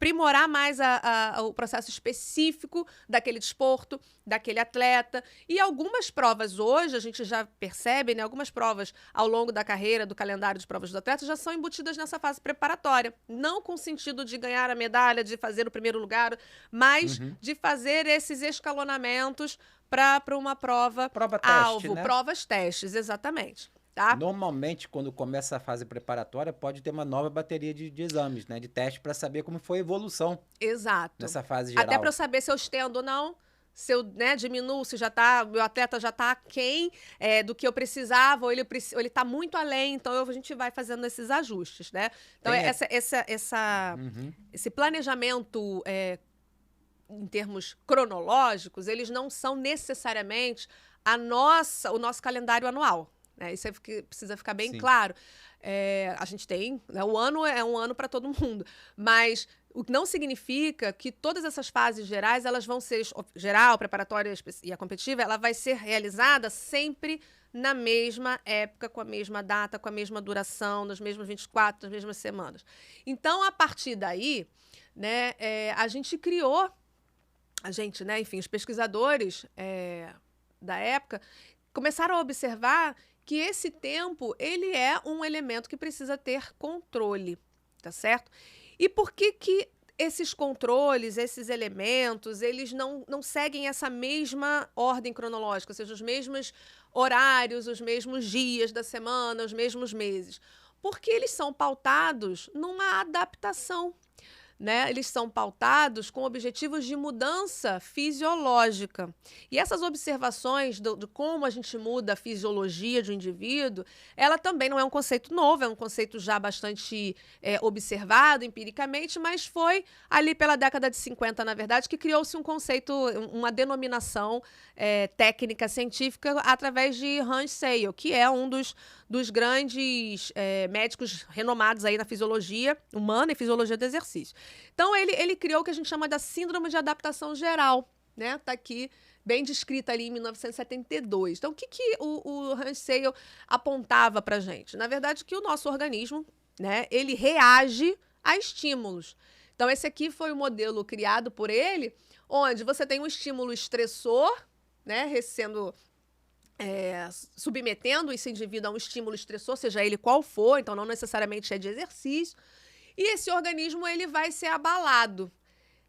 aprimorar mais o processo específico daquele desporto, daquele atleta. E algumas provas hoje, a gente já percebe, né? Algumas provas ao longo da carreira, do calendário de provas do atleta, já são embutidas nessa fase preparatória. Não com o sentido de ganhar a medalha, de fazer o primeiro lugar, mas de fazer esses escalonamentos para uma prova alvo, né? Provas testes, exatamente. Tá? Normalmente, quando começa a fase preparatória, pode ter uma nova bateria de exames, né? De teste para saber como foi a evolução. Exato. Nessa fase geral. Até para eu saber se eu estendo ou não, se eu diminuo, se meu atleta já está aquém do que eu precisava, ou ele está muito além, então a gente vai fazendo esses ajustes, né? Então, esse planejamento em termos cronológicos, eles não são necessariamente o nosso calendário anual. Isso precisa ficar bem claro. A gente tem, né, o ano é um ano para todo mundo, mas o que não significa que todas essas fases gerais, elas vão ser, geral, preparatória e a competitiva, ela vai ser realizada sempre na mesma época, com a mesma data, com a mesma duração, nos mesmos 24, nas mesmas semanas. Então, a partir daí, né, a gente criou a gente, né, enfim, os pesquisadores da época começaram a observar que esse tempo, ele é um elemento que precisa ter controle, tá certo? E por que que esses controles, esses elementos, eles não seguem essa mesma ordem cronológica, ou seja, os mesmos horários, os mesmos dias da semana, os mesmos meses? Porque eles são pautados numa adaptação, né? Eles são pautados com objetivos de mudança fisiológica. E essas observações de como a gente muda a fisiologia de um indivíduo, ela também não é um conceito novo, é um conceito já bastante observado empiricamente, mas foi ali pela década de 50, na verdade, que criou-se um conceito, uma denominação técnica científica através de Hans Sale, que é um dos grandes médicos renomados aí na fisiologia humana e fisiologia do exercício. Então, ele criou o que a gente chama da síndrome de adaptação geral, né? Está aqui bem descrita ali em 1972. Então, o que o Hans Sale apontava para a gente? Na verdade, que o nosso organismo, né, ele reage a estímulos. Então, esse aqui foi o modelo criado por ele, onde você tem um estímulo estressor, né, sendo submetendo esse indivíduo a um estímulo estressor, seja ele qual for, então não necessariamente é de exercício, e esse organismo ele vai ser abalado,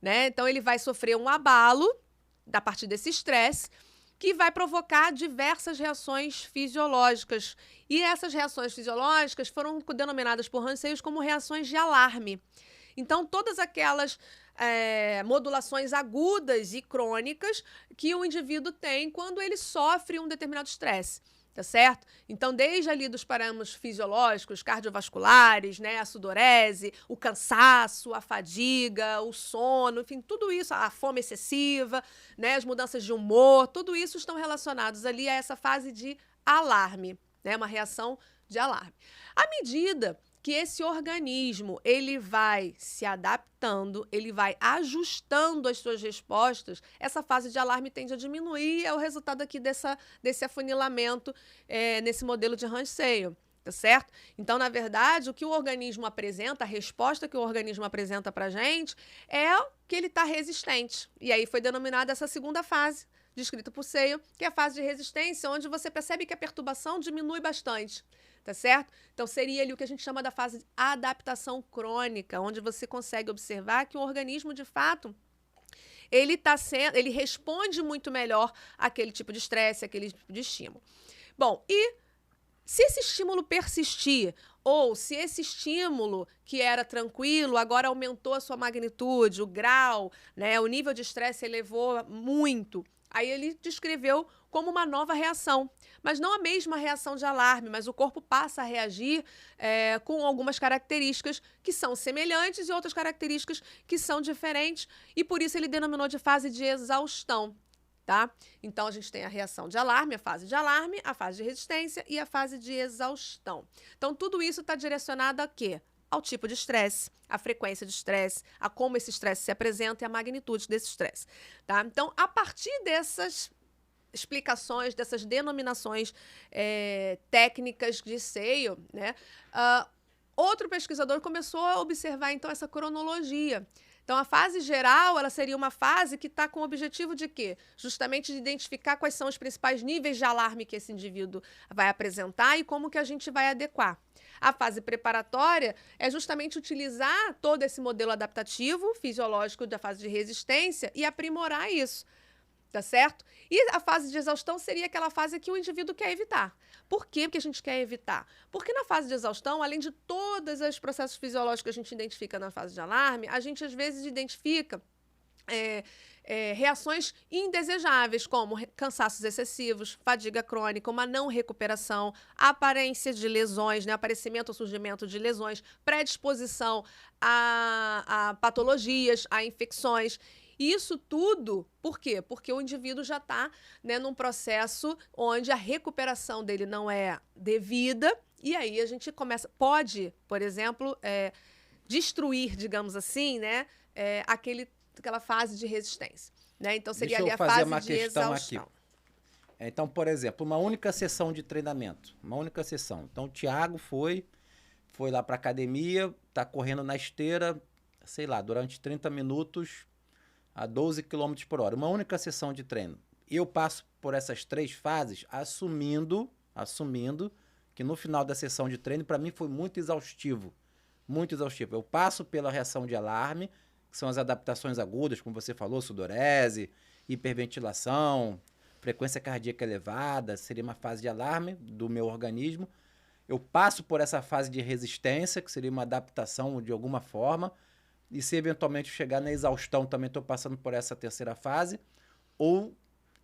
né? Então ele vai sofrer um abalo a partir desse estresse, que vai provocar diversas reações fisiológicas. E essas reações fisiológicas foram denominadas por Hans Sale como reações de alarme. Então, todas aquelas modulações agudas e crônicas que o indivíduo tem quando ele sofre um determinado estresse, tá certo? Então, desde ali dos parâmetros fisiológicos, cardiovasculares, né, a sudorese, o cansaço, a fadiga, o sono, enfim, tudo isso, a fome excessiva, né, as mudanças de humor, tudo isso estão relacionados ali a essa fase de alarme, né, uma reação de alarme. À medida que esse organismo ele vai se adaptando, ele vai ajustando as suas respostas, essa fase de alarme tende a diminuir, é o resultado aqui desse afunilamento nesse modelo de Hans Sale, tá certo? Então, na verdade, o que o organismo apresenta, a resposta que o organismo apresenta para a gente é que ele está resistente. E aí foi denominada essa segunda fase, descrita por Sale, que é a fase de resistência, onde você percebe que a perturbação diminui bastante. Tá certo? Então, seria ali o que a gente chama da fase de adaptação crônica, onde você consegue observar que o organismo, de fato, ele responde muito melhor àquele tipo de estresse, àquele tipo de estímulo. Bom, e se esse estímulo persistir, ou se esse estímulo que era tranquilo agora aumentou a sua magnitude, o grau, né, o nível de estresse elevou muito, aí ele descreveu como uma nova reação. Mas não a mesma reação de alarme, mas o corpo passa a reagir com algumas características que são semelhantes e outras características que são diferentes, e por isso ele denominou de fase de exaustão. Tá? Então, a gente tem a reação de alarme, a fase de resistência e a fase de exaustão. Então, tudo isso está direcionado a quê? Ao tipo de estresse, à frequência de estresse, a como esse estresse se apresenta e a magnitude desse estresse. Tá? Então, a partir dessas explicações, dessas denominações técnicas de Sale, né, outro pesquisador começou a observar, então, essa cronologia. Então, a fase geral, ela seria uma fase que está com o objetivo de quê? Justamente de identificar quais são os principais níveis de alarme que esse indivíduo vai apresentar e como que a gente vai adequar. A fase preparatória é justamente utilizar todo esse modelo adaptativo, fisiológico da fase de resistência e aprimorar isso. Tá certo? E a fase de exaustão seria aquela fase que o indivíduo quer evitar. Por que que a gente quer evitar? Porque na fase de exaustão, além de todos os processos fisiológicos que a gente identifica na fase de alarme, a gente às vezes identifica reações indesejáveis, como cansaços excessivos, fadiga crônica, uma não recuperação, aparência de lesões, né, aparecimento ou surgimento de lesões, predisposição a patologias, a infecções. Isso tudo, por quê? Porque o indivíduo já está, né, num processo onde a recuperação dele não é devida, e aí a gente pode, por exemplo, destruir, digamos assim, né, aquela fase de resistência. Né? Então, seria ali a fase de exaustão. Aqui. Então, por exemplo, uma única sessão de treinamento, uma única sessão. Então, o Thiago foi lá para a academia, está correndo na esteira, sei lá, durante 30 minutos, a 12 km por hora. Uma única sessão de treino. Eu passo por essas 3 fases assumindo que no final da sessão de treino, para mim, foi muito exaustivo. Muito exaustivo. Eu passo pela reação de alarme, que são as adaptações agudas, como você falou, sudorese, hiperventilação, frequência cardíaca elevada, seria uma fase de alarme do meu organismo. Eu passo por essa fase de resistência, que seria uma adaptação de alguma forma, e se eventualmente chegar na exaustão, também estou passando por essa terceira fase, ou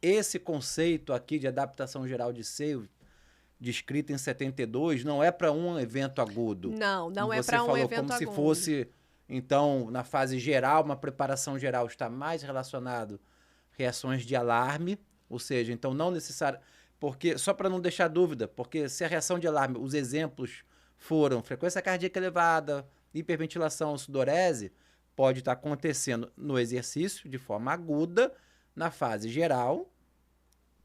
esse conceito aqui de adaptação geral de seio, descrito em 72, não é para um evento agudo. Não é para um evento agudo. Como se fosse, então, na fase geral, uma preparação geral está mais relacionado a reações de alarme, ou seja, então não necessário, porque só para não deixar dúvida, porque se a reação de alarme, os exemplos foram frequência cardíaca elevada, hiperventilação, sudorese, pode estar acontecendo no exercício de forma aguda, na fase geral,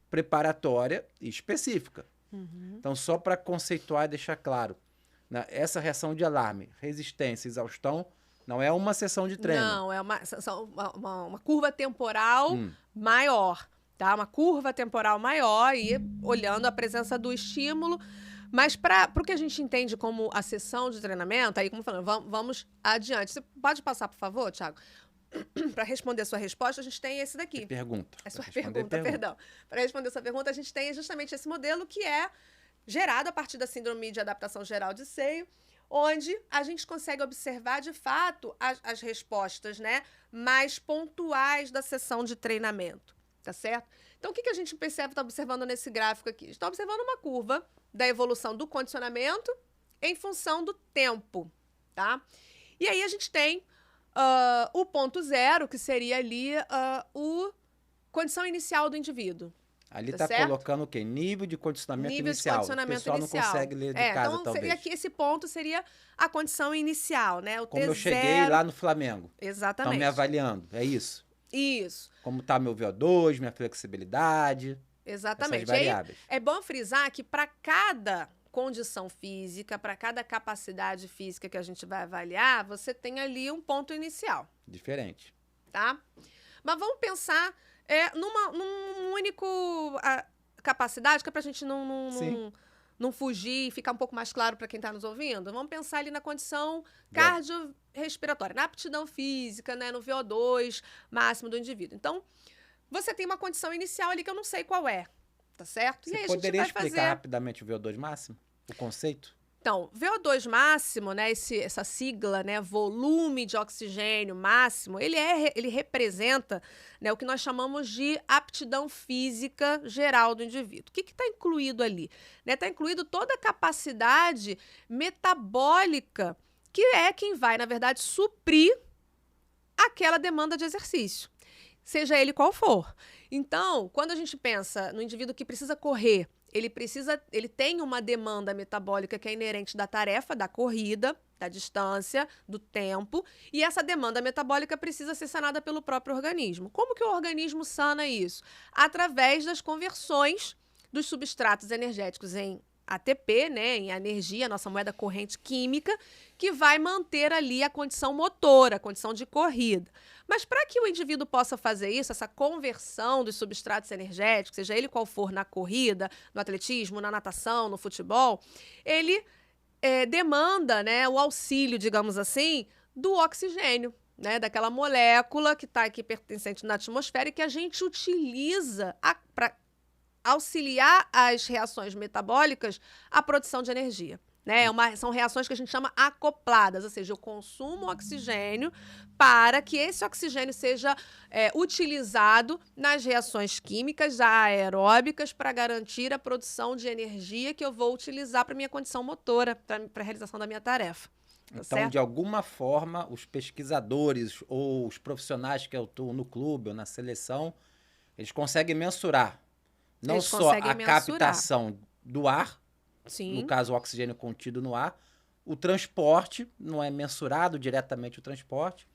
preparatória e específica. Então, só para conceituar e deixar claro, né, essa reação de alarme, resistência, exaustão, não é uma sessão de treino. Não, é uma curva temporal maior, tá? Uma curva temporal maior e olhando a presença do estímulo. Mas para o que a gente entende como a sessão de treinamento, aí como falando, vamos adiante. Você pode passar, por favor, Thiago? Para responder sua resposta, a gente tem esse daqui. Pergunta. É sua pergunta, perdão. Para responder sua pergunta, a gente tem justamente esse modelo que é gerado a partir da síndrome de adaptação geral de seio, onde a gente consegue observar, de fato, as respostas, né, mais pontuais da sessão de treinamento, tá certo? Então, o que a gente percebe, está observando nesse gráfico aqui? Está observando uma curva da evolução do condicionamento em função do tempo, tá? E aí a gente tem o ponto zero, que seria ali o condição inicial do indivíduo. Ali está colocando o quê? Nível de condicionamento inicial. O pessoal não consegue ler de casa, então, talvez. Seria que esse ponto seria a condição inicial, né? O Como T0. eu cheguei lá no Flamengo. Exatamente. Estão me avaliando, é isso? Isso. Como está meu VO2, minha flexibilidade. Exatamente. Essas variáveis. É bom frisar que para cada condição física, para cada capacidade física que a gente vai avaliar, você tem ali um ponto inicial. Diferente. Tá? Mas vamos pensar num único capacidade, que é para a gente não fugir e ficar um pouco mais claro para quem está nos ouvindo. Vamos pensar ali na condição cardiorrespiratória, na aptidão física, né, no VO2 máximo do indivíduo. Então, você tem uma condição inicial ali que eu não sei qual é, tá certo? Você e aí poderia a gente vai explicar rapidamente o VO2 máximo? O conceito? Então, VO2 máximo, né, essa sigla, né, volume de oxigênio máximo, ele representa, né, o que nós chamamos de aptidão física geral do indivíduo. O que está incluído ali? Está incluído toda a capacidade metabólica, que é quem vai, na verdade, suprir aquela demanda de exercício, seja ele qual for. Então, quando a gente pensa no indivíduo que precisa correr, ele tem uma demanda metabólica que é inerente da tarefa, da corrida, da distância, do tempo, e essa demanda metabólica precisa ser sanada pelo próprio organismo. Como que o organismo sana isso? Através das conversões dos substratos energéticos em ATP, né, em energia, nossa moeda corrente química, que vai manter ali a condição motora, a condição de corrida. Mas para que o indivíduo possa fazer isso, essa conversão dos substratos energéticos, seja ele qual for na corrida, no atletismo, na natação, no futebol, ele demanda, né, o auxílio, digamos assim, do oxigênio, né, daquela molécula que está aqui pertencente na atmosfera e que a gente utiliza para auxiliar as reações metabólicas à produção de energia. Né? São reações que a gente chama acopladas, ou seja, eu consumo oxigênio para que esse oxigênio seja utilizado nas reações químicas aeróbicas para garantir a produção de energia que eu vou utilizar para minha condição motora, para a realização da minha tarefa. Então, certo? De alguma forma, os pesquisadores ou os profissionais que eu estou no clube ou na seleção, eles conseguem mensurar não só a captação do ar, Sim. no caso o oxigênio contido no ar, o transporte, não é mensurado diretamente o transporte,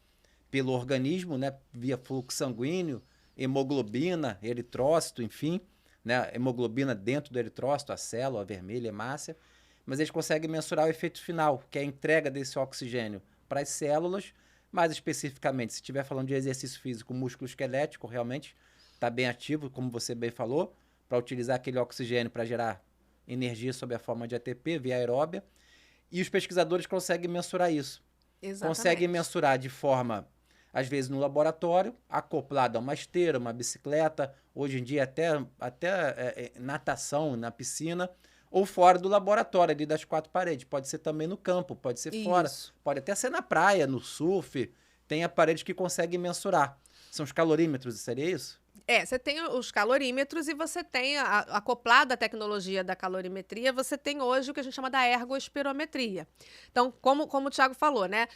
pelo organismo, né, via fluxo sanguíneo, hemoglobina, eritrócito, enfim, né, hemoglobina dentro do eritrócito, a célula, a vermelha, a hemácia, mas eles conseguem mensurar o efeito final, que é a entrega desse oxigênio para as células, Mais especificamente, se estiver falando de exercício físico, músculo esquelético, realmente está bem ativo, como você bem falou, para utilizar aquele oxigênio para gerar energia sob a forma de ATP, via aeróbia. E os pesquisadores conseguem mensurar isso. Conseguem Exatamente. mensurar de forma, às vezes, no laboratório, acoplado a uma esteira, uma bicicleta, hoje em dia até natação na piscina, ou fora do laboratório, ali das 4 paredes. Pode ser também no campo, pode ser fora, Isso. pode até ser na praia, no surf. Tem aparelhos que conseguem mensurar. São os calorímetros, seria isso? Você tem os calorímetros e você tem, acoplado à tecnologia da calorimetria, você tem hoje o que a gente chama da ergospirometria. Então, como o Thiago falou, né?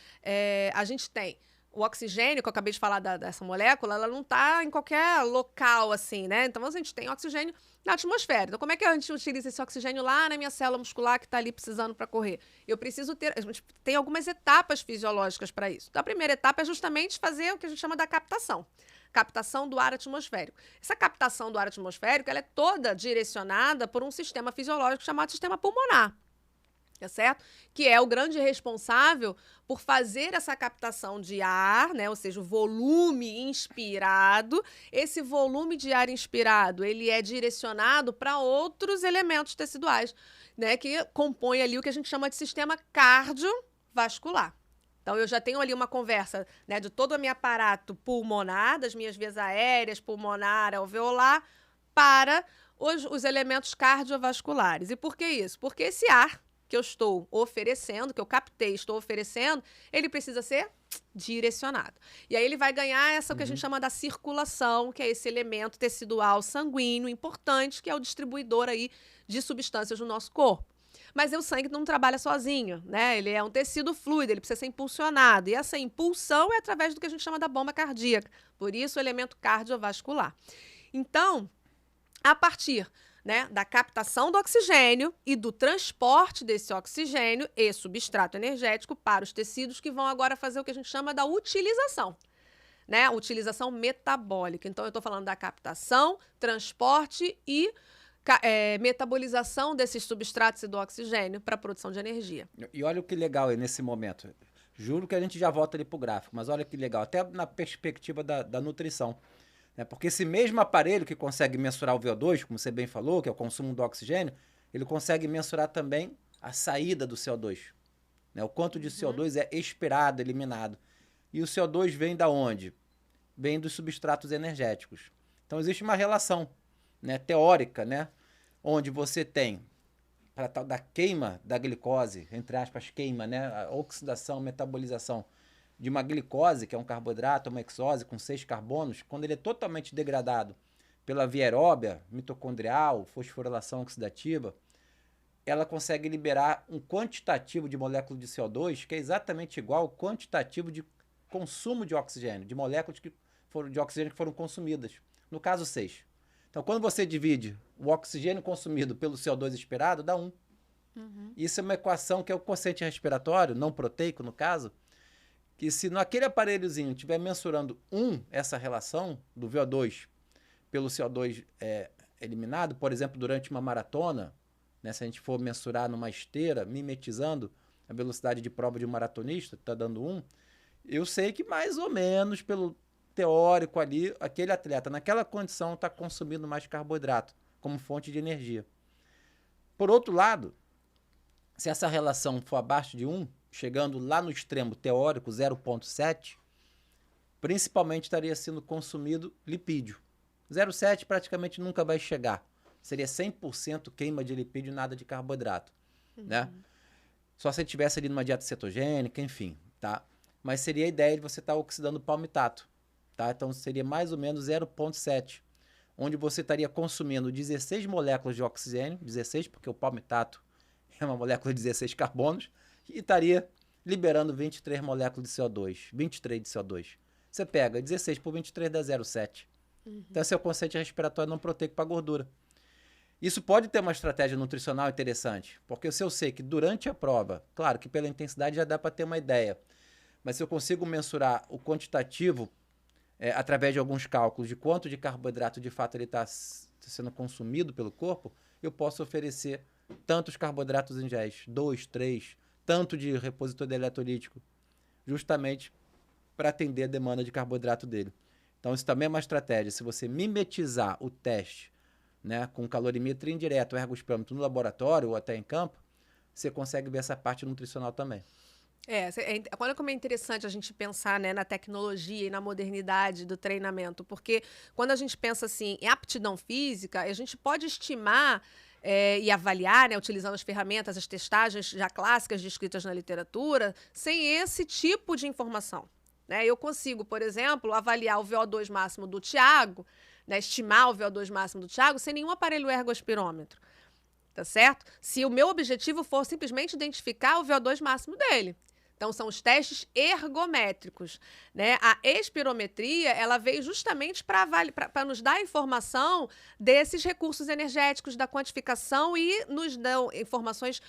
A gente tem o oxigênio, que eu acabei de falar dessa molécula, ela não está em qualquer local assim, né? Então, a gente tem oxigênio na atmosfera. Então, como é que a gente utiliza esse oxigênio lá na minha célula muscular que está ali precisando para correr? Eu preciso ter. A gente tem algumas etapas fisiológicas para isso. Então, a primeira etapa é justamente fazer o que a gente chama da captação do ar atmosférico. Essa captação do ar atmosférico, ela é toda direcionada por um sistema fisiológico chamado sistema pulmonar, tá certo? Que é o grande responsável por fazer essa captação de ar, né? Ou seja, o volume inspirado. Esse volume de ar inspirado, ele é direcionado para outros elementos teciduais, né? Que compõem ali o que a gente chama de sistema cardiovascular. Então, eu já tenho ali uma conversa, né, de todo o meu aparato pulmonar, das minhas vias aéreas, pulmonar, alveolar, para os elementos cardiovasculares. E por que isso? Porque esse ar que eu estou oferecendo, que eu captei, estou oferecendo, ele precisa ser direcionado. E aí ele vai ganhar essa, o que a gente chama da circulação, que é esse elemento tecidual sanguíneo importante, que é o distribuidor aí de substâncias no nosso corpo. Mas o sangue não trabalha sozinho, né? Ele é um tecido fluido, ele precisa ser impulsionado. E essa impulsão é através do que a gente chama da bomba cardíaca. Por isso, o elemento cardiovascular. Então, a partir, né, da captação do oxigênio e do transporte desse oxigênio e substrato energético para os tecidos que vão agora fazer o que a gente chama da utilização. Né? Utilização metabólica. Então, eu estou falando da captação, transporte e metabolização desses substratos e do oxigênio para a produção de energia. E olha o que legal aí nesse momento. Juro que a gente já volta ali pro gráfico, mas olha que legal, até na perspectiva da nutrição. Né? Porque esse mesmo aparelho que consegue mensurar o VO2, como você bem falou, que é o consumo do oxigênio, ele consegue mensurar também a saída do CO2. Né? O quanto de CO2 é expirado, eliminado. E o CO2 vem da onde? Vem dos substratos energéticos. Então existe uma relação, né, teórica, né, onde você tem, para tal da queima da glicose, entre aspas, queima, né, a oxidação, metabolização de uma glicose, que é um carboidrato, uma hexose com 6 carbonos, quando ele é totalmente degradado pela via aeróbia, mitocondrial, fosforilação oxidativa, ela consegue liberar um quantitativo de molécula de CO2 que é exatamente igual ao quantitativo de consumo de oxigênio, de moléculas de oxigênio que foram consumidas. No caso, 6. Então, quando você divide o oxigênio consumido pelo CO2 expirado, dá 1. Isso é uma equação que é o quociente respiratório, não proteico, no caso, que se naquele aparelhozinho estiver mensurando 1, essa relação do VO2 pelo CO2 eliminado, por exemplo, durante uma maratona, né, se a gente for mensurar numa esteira, mimetizando a velocidade de prova de um maratonista, está dando 1, eu sei que mais ou menos pelo teórico ali, aquele atleta naquela condição está consumindo mais carboidrato como fonte de energia. Por outro lado, se essa relação for abaixo de 1, chegando lá no extremo teórico, 0,7, principalmente estaria sendo consumido lipídio. 0,7 praticamente nunca vai chegar. Seria 100% queima de lipídio e nada de carboidrato. Né? Só se ele estivesse ali numa dieta cetogênica, enfim. Tá? Mas seria a ideia de você estar oxidando o palmitato. Tá? Então seria mais ou menos 0,7, onde você estaria consumindo 16 moléculas de oxigênio, 16 porque o palmitato é uma molécula de 16 carbonos, e estaria liberando 23 moléculas de CO2, 23 de CO2. Você pega 16 por 23 dá 0,7. Então esse é o conceito respiratório não proteico para gordura. Isso pode ter uma estratégia nutricional interessante, porque se eu sei que durante a prova, claro que pela intensidade já dá para ter uma ideia, mas se eu consigo mensurar o quantitativo através de alguns cálculos de quanto de carboidrato de fato ele está sendo consumido pelo corpo, eu posso oferecer tantos carboidratos em géis, 2, 3, tanto de repositor de eletrolítico, justamente para atender a demanda de carboidrato dele. Então, isso também é uma estratégia. Se você mimetizar o teste, né, com calorimetria indireta, o ergospirômetro no laboratório ou até em campo, você consegue ver essa parte nutricional também. Olha como é interessante a gente pensar, né, na tecnologia e na modernidade do treinamento, porque quando a gente pensa assim em aptidão física, a gente pode estimar e avaliar, né, utilizando as ferramentas, as testagens já clássicas descritas na literatura, sem esse tipo de informação. Né? Eu consigo, por exemplo, avaliar o VO2 máximo do Thiago, né, estimar o VO2 máximo do Thiago sem nenhum aparelho ergospirômetro. Tá certo? Se o meu objetivo for simplesmente identificar o VO2 máximo dele. Então, são os testes ergométricos, né? A espirometria, ela veio justamente para nos dar a informação desses recursos energéticos, da quantificação e nos dão informações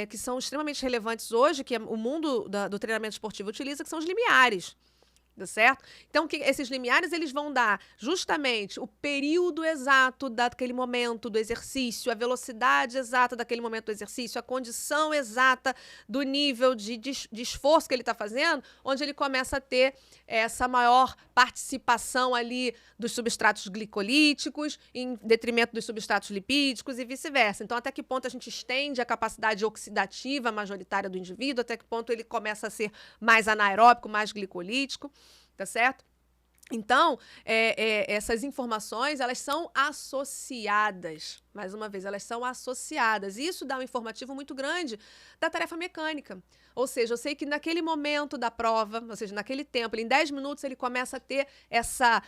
que são extremamente relevantes hoje, que o mundo do treinamento esportivo utiliza, que são os limiares. Tá certo? Então, esses limiares, eles vão dar justamente o período exato daquele momento do exercício, a velocidade exata daquele momento do exercício, a condição exata do nível de esforço que ele está fazendo, onde ele começa a ter essa maior participação ali dos substratos glicolíticos em detrimento dos substratos lipídicos e vice-versa. Então, até que ponto a gente estende a capacidade oxidativa majoritária do indivíduo, até que ponto ele começa a ser mais anaeróbico, mais glicolítico. Tá certo? Então, essas informações, elas são associadas. Mais uma vez, elas são associadas. E isso dá um informativo muito grande da tarefa mecânica. Ou seja, eu sei que naquele momento da prova, ou seja, naquele tempo, em 10 minutos, ele começa a ter essa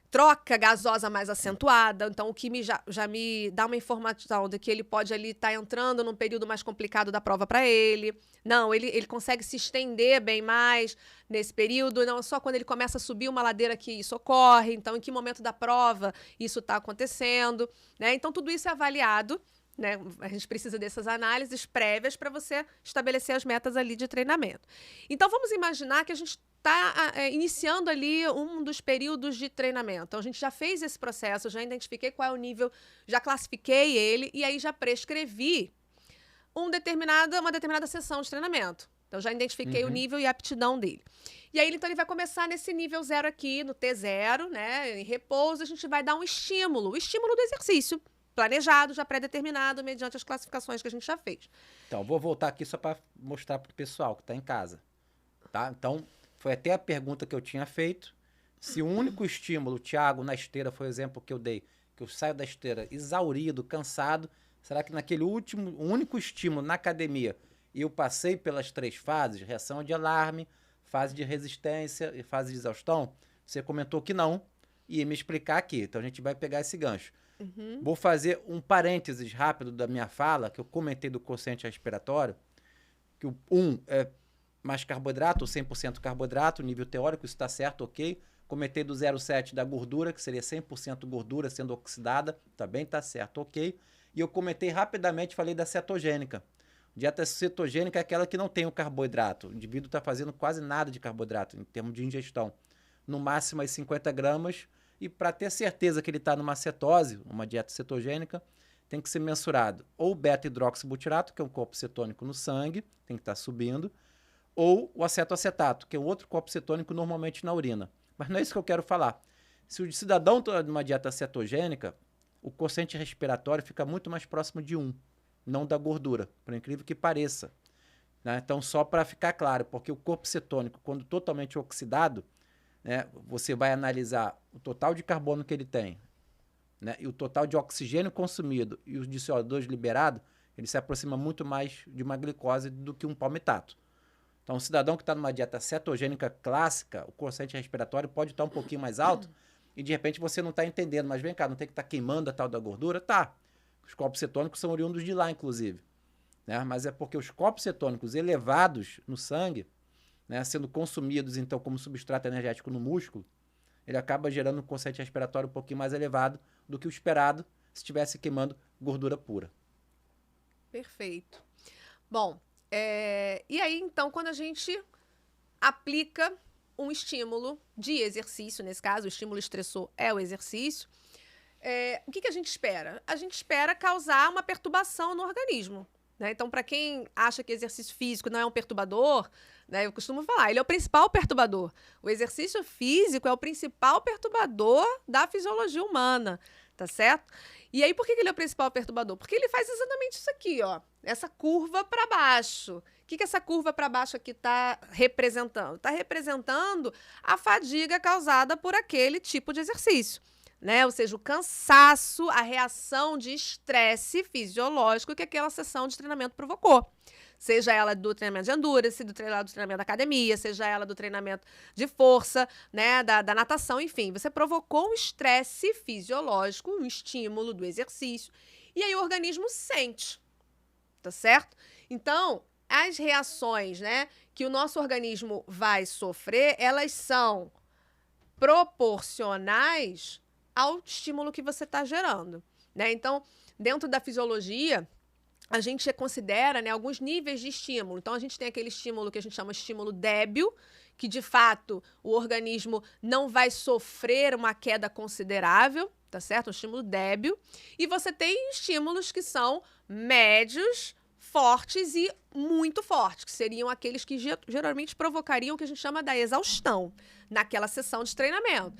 troca gasosa mais acentuada, então o que já me dá uma informação de que ele pode ali estar entrando num período mais complicado da prova para ele. Não, ele consegue se estender bem mais nesse período, não só quando ele começa a subir uma ladeira que isso ocorre, então em que momento da prova isso está acontecendo, né? Então tudo isso é avaliado, né? A gente precisa dessas análises prévias para você estabelecer as metas ali de treinamento. Então vamos imaginar que a gente está iniciando ali um dos períodos de treinamento. Então, a gente já fez esse processo, já identifiquei qual é o nível, já classifiquei ele e aí já prescrevi uma determinada sessão de treinamento. Então, já identifiquei o nível e a aptidão dele. E aí, então, ele vai começar nesse nível 0 aqui, no T0, né? Em repouso, a gente vai dar um estímulo, o estímulo do exercício, planejado, já pré-determinado, mediante as classificações que a gente já fez. Então, vou voltar aqui só para mostrar para o pessoal que está em casa. Tá? Então, foi até a pergunta que eu tinha feito. Se o único estímulo, Thiago, na esteira, foi o exemplo que eu dei, que eu saio da esteira exaurido, cansado, será que naquele único estímulo na academia eu passei pelas 3 fases, reação de alarme, fase de resistência e fase de exaustão? Você comentou que não, e ia me explicar aqui. Então a gente vai pegar esse gancho. Vou fazer um parênteses rápido da minha fala, que eu comentei do quociente respiratório, que o 1 é mais carboidrato, 100% carboidrato, nível teórico, isso está certo, ok. Comentei do 0,7 da gordura, que seria 100% gordura sendo oxidada, também está certo, ok. E eu comentei rapidamente, falei da cetogênica. Dieta cetogênica é aquela que não tem o carboidrato. O indivíduo está fazendo quase nada de carboidrato em termos de ingestão. No máximo, as 50 gramas. E para ter certeza que ele está numa cetose, uma dieta cetogênica, tem que ser mensurado ou beta-hidroxibutirato, que é um corpo cetônico no sangue, tem que estar subindo, ou o acetoacetato, que é outro corpo cetônico normalmente na urina. Mas não é isso que eu quero falar. Se o cidadão está numa dieta cetogênica, o quociente respiratório fica muito mais próximo de 1, não da gordura, por incrível que pareça. Né? Então, só para ficar claro, porque o corpo cetônico, quando totalmente oxidado, né, você vai analisar o total de carbono que ele tem, né, e o total de oxigênio consumido e o de CO2 liberado, ele se aproxima muito mais de uma glicose do que um palmitato. Então, um cidadão que está numa dieta cetogênica clássica, o quociente respiratório pode estar um pouquinho mais alto e, de repente, você não está entendendo. Mas vem cá, não tem que estar queimando a tal da gordura? Tá. Os corpos cetônicos são oriundos de lá, inclusive. Né? Mas é porque os corpos cetônicos elevados no sangue, né, sendo consumidos, então, como substrato energético no músculo, ele acaba gerando um quociente respiratório um pouquinho mais elevado do que o esperado se estivesse queimando gordura pura. Perfeito. Bom, e aí, então, quando a gente aplica um estímulo de exercício, nesse caso, o estímulo estressor é o exercício, o que a gente espera? A gente espera causar uma perturbação no organismo, né? Então, para quem acha que exercício físico não é um perturbador, né, eu costumo falar, ele é o principal perturbador. O exercício físico é o principal perturbador da fisiologia humana, tá certo? E aí, por que ele é o principal perturbador? Porque ele faz exatamente isso aqui, ó, essa curva para baixo. O que essa curva para baixo aqui está representando? Está representando a fadiga causada por aquele tipo de exercício, né? Ou seja, o cansaço, a reação de estresse fisiológico que aquela sessão de treinamento provocou. Seja ela do treinamento de endurance, do treinamento da academia, seja ela do treinamento de força, né, da natação, enfim. Você provocou um estresse fisiológico, um estímulo do exercício, e aí o organismo sente, tá certo? Então, as reações, né, que o nosso organismo vai sofrer, elas são proporcionais ao estímulo que você está gerando, né? Então, dentro da fisiologia, a gente considera, né, alguns níveis de estímulo. Então, a gente tem aquele estímulo que a gente chama de estímulo débil, que, de fato, o organismo não vai sofrer uma queda considerável, tá certo? Um estímulo débil. E você tem estímulos que são médios, fortes e muito fortes, que seriam aqueles que geralmente provocariam o que a gente chama da exaustão naquela sessão de treinamento,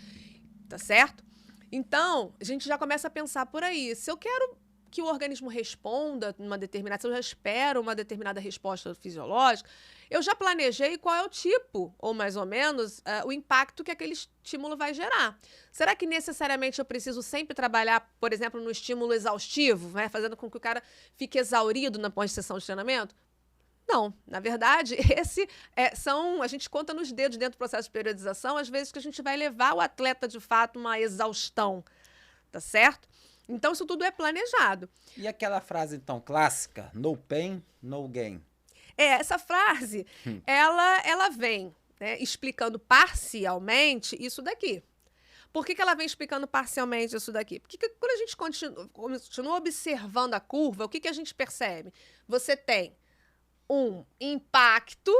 tá certo? Então, a gente já começa a pensar por aí. Se eu quero que o organismo responda numa determinada, se eu já espero uma determinada resposta fisiológica, eu já planejei qual é o tipo, ou mais ou menos, o impacto que aquele estímulo vai gerar. Será que necessariamente eu preciso sempre trabalhar, por exemplo, no estímulo exaustivo, né, fazendo com que o cara fique exaurido na pós-sessão de treinamento? Não, na verdade, a gente conta nos dedos dentro do processo de periodização, às vezes que a gente vai levar o atleta, de fato, uma exaustão, tá certo? Então, isso tudo é planejado. E aquela frase, então, clássica, no pain, no gain. Essa frase, ela vem, né, explicando parcialmente isso daqui. Por que ela vem explicando parcialmente isso daqui? Porque quando a gente continua observando a curva, o que a gente percebe? Você tem um impacto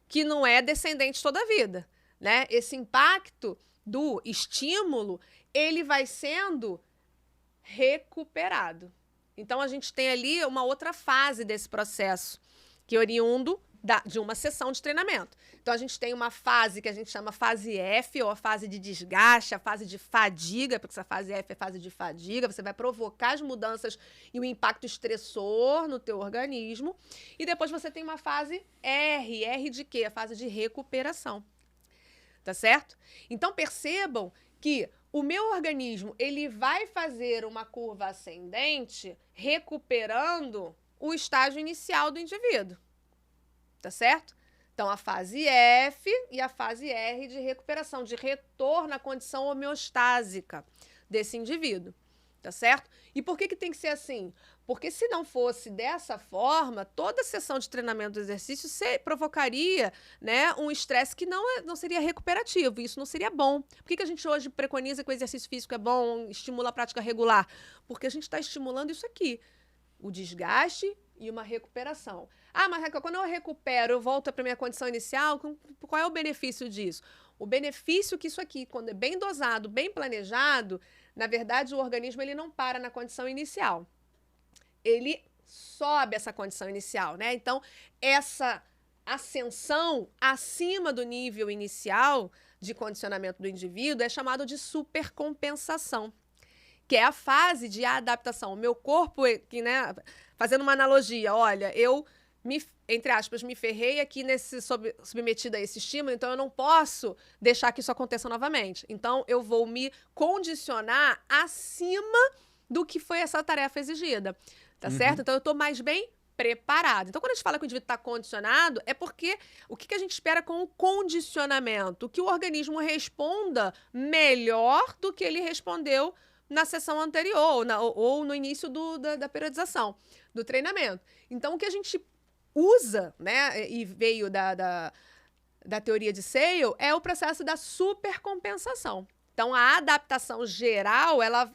que não é descendente toda a vida, né? Esse impacto do estímulo, ele vai sendo recuperado. Então, a gente tem ali uma outra fase desse processo, que é oriundo de uma sessão de treinamento. Então, a gente tem uma fase que a gente chama fase F, ou a fase de desgaste, a fase de fadiga, porque essa fase F é fase de fadiga, você vai provocar as mudanças e o impacto estressor no teu organismo. E depois você tem uma fase R de quê? A fase de recuperação. Tá certo? Então, percebam que o meu organismo, ele vai fazer uma curva ascendente recuperando o estágio inicial do indivíduo. Tá certo? Então, a fase F e a fase R de recuperação, de retorno à condição homeostásica desse indivíduo. Tá certo? E por que tem que ser assim? Porque se não fosse dessa forma, toda sessão de treinamento do exercício provocaria, né, um estresse que não seria recuperativo, e isso não seria bom. Por que a gente hoje preconiza que o exercício físico é bom, estimula a prática regular? Porque a gente está estimulando isso aqui, o desgaste e uma recuperação. Ah, mas Raquel, quando eu recupero, eu volto para a minha condição inicial, qual é o benefício disso? O benefício que isso aqui, quando é bem dosado, bem planejado, na verdade, o organismo ele não para na condição inicial. Ele sobe essa condição inicial, né? Então, essa ascensão acima do nível inicial de condicionamento do indivíduo é chamado de supercompensação, que é a fase de adaptação. O meu corpo, né, fazendo uma analogia, olha, eu entre aspas, me ferrei aqui submetida a esse estímulo, então eu não posso deixar que isso aconteça novamente. Então, eu vou me condicionar acima do que foi essa tarefa exigida, tá certo? Então, eu estou mais bem preparado. Então, quando a gente fala que o indivíduo está condicionado, é porque o que a gente espera com o condicionamento? Que o organismo responda melhor do que ele respondeu na sessão anterior, ou no início da periodização, do treinamento. Então, o que a gente usa, né, e veio da teoria de Sale, é o processo da supercompensação. Então, a adaptação geral, ela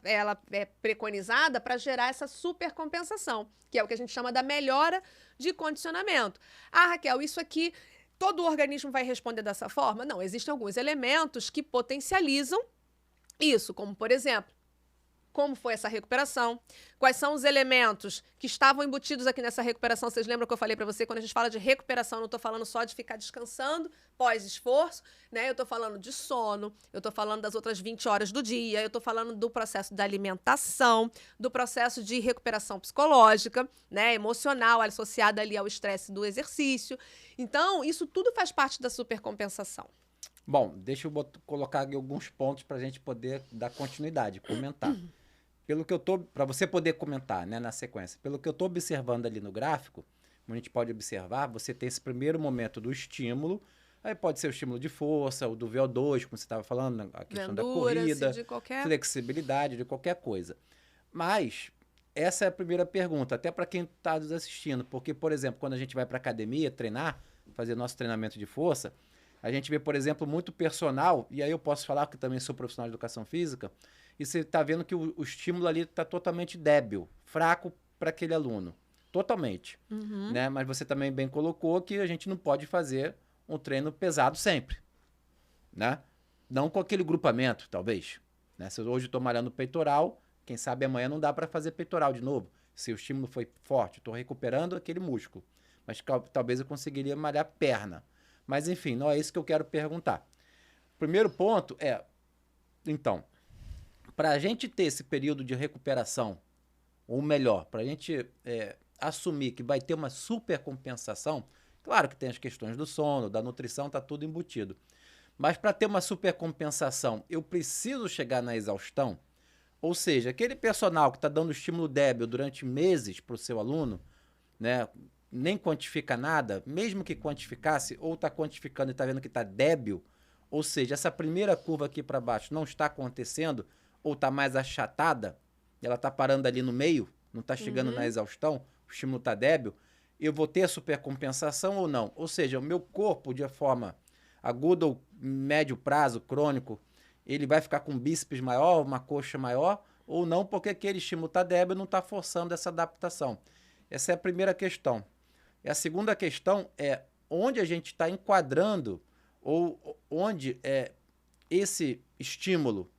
é preconizada para gerar essa supercompensação, que é o que a gente chama da melhora de condicionamento. Ah, Raquel, isso aqui, todo o organismo vai responder dessa forma? Não, existem alguns elementos que potencializam isso, como, por exemplo, como foi essa recuperação, quais são os elementos que estavam embutidos aqui nessa recuperação. Vocês lembram que eu falei para você, quando a gente fala de recuperação, eu não estou falando só de ficar descansando pós-esforço, né? Eu estou falando de sono, eu estou falando das outras 20 horas do dia, eu estou falando do processo da alimentação, do processo de recuperação psicológica, né? Emocional, associada ali ao estresse do exercício. Então, isso tudo faz parte da supercompensação. Bom, deixa eu colocar aqui alguns pontos para a gente poder dar continuidade, comentar. Pelo que eu tô, para você poder comentar, né, na sequência, pelo que eu estou observando ali no gráfico, como a gente pode observar, você tem esse primeiro momento do estímulo, aí pode ser o estímulo de força, o do VO2, como você estava falando, a questão da corrida, de qualquer... flexibilidade, de qualquer coisa. Mas essa é a primeira pergunta, até para quem está nos assistindo, porque, por exemplo, quando a gente vai para a academia treinar, fazer nosso treinamento de força, a gente vê, por exemplo, muito personal, e aí eu posso falar que também sou profissional de educação física, e você está vendo que o estímulo ali está totalmente débil, fraco para aquele aluno. Totalmente. Né? Mas você também bem colocou que a gente não pode fazer um treino pesado sempre. Né? Não com aquele grupamento, talvez. Né? Se eu hoje estou malhando peitoral, quem sabe amanhã não dá para fazer peitoral de novo. Se o estímulo foi forte, estou recuperando aquele músculo. Mas talvez eu conseguiria malhar perna. Mas, enfim, não é isso que eu quero perguntar. Primeiro ponto é, então, para a gente ter esse período de recuperação, ou melhor, para a gente assumir que vai ter uma supercompensação, claro que tem as questões do sono, da nutrição, está tudo embutido. Mas para ter uma supercompensação, eu preciso chegar na exaustão? Ou seja, aquele personal que está dando estímulo débil durante meses para o seu aluno, né, nem quantifica nada, mesmo que quantificasse, ou está quantificando e está vendo que está débil, ou seja, essa primeira curva aqui para baixo não está acontecendo, ou está mais achatada, ela está parando ali no meio, não está chegando na exaustão, o estímulo está débil, eu vou ter a supercompensação ou não? Ou seja, o meu corpo, de forma aguda ou médio prazo, crônico, ele vai ficar com um bíceps maior, uma coxa maior, ou não, porque aquele estímulo está débil e não está forçando essa adaptação. Essa é a primeira questão. E a segunda questão é onde a gente está enquadrando ou onde esse estímulo,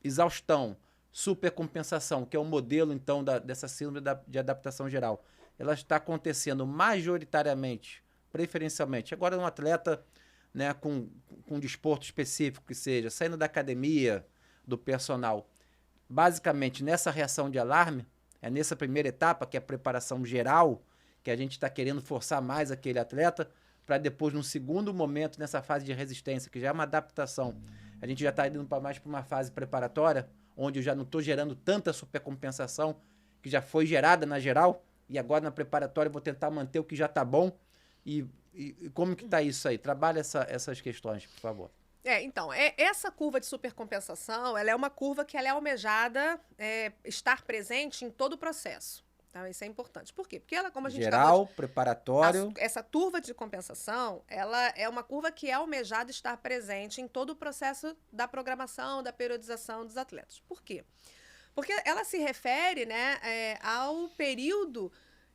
exaustão, supercompensação, que é o modelo, então, dessa síndrome de adaptação geral, ela está acontecendo majoritariamente, preferencialmente, agora um atleta, né, com desporto específico que seja, saindo da academia, do personal, basicamente nessa reação de alarme, é nessa primeira etapa, que é a preparação geral, que a gente está querendo forçar mais aquele atleta, para depois, num segundo momento, nessa fase de resistência, que já é uma adaptação, a gente já está indo mais para uma fase preparatória, onde eu já não estou gerando tanta supercompensação, que já foi gerada na geral, e agora na preparatória eu vou tentar manter o que já está bom. E como que está isso aí? Trabalha essas questões, por favor. Então, essa curva de supercompensação, ela é uma curva que ela é almejada estar presente em todo o processo. Tá? Isso é importante. Por quê? Porque ela, como a gente geral, preparatório... Essa curva de compensação, ela é uma curva que é almejada estar presente em todo o processo da programação, da periodização dos atletas. Por quê? Porque ela se refere, né, ao período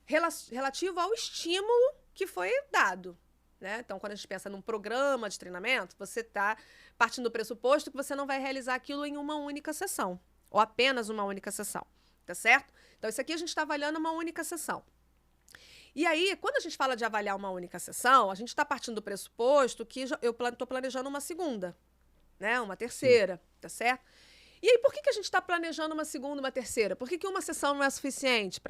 relativo ao estímulo que foi dado. Né? Então, quando a gente pensa num programa de treinamento, você está partindo do pressuposto que você não vai realizar aquilo em uma única sessão, ou apenas uma única sessão, tá certo? Então, isso aqui a gente está avaliando uma única sessão. E aí, quando a gente fala de avaliar uma única sessão, a gente está partindo do pressuposto que eu estou planejando uma segunda, né? Uma terceira, tá certo? E aí, por que a gente está planejando uma segunda, uma terceira? Por que uma sessão não é suficiente,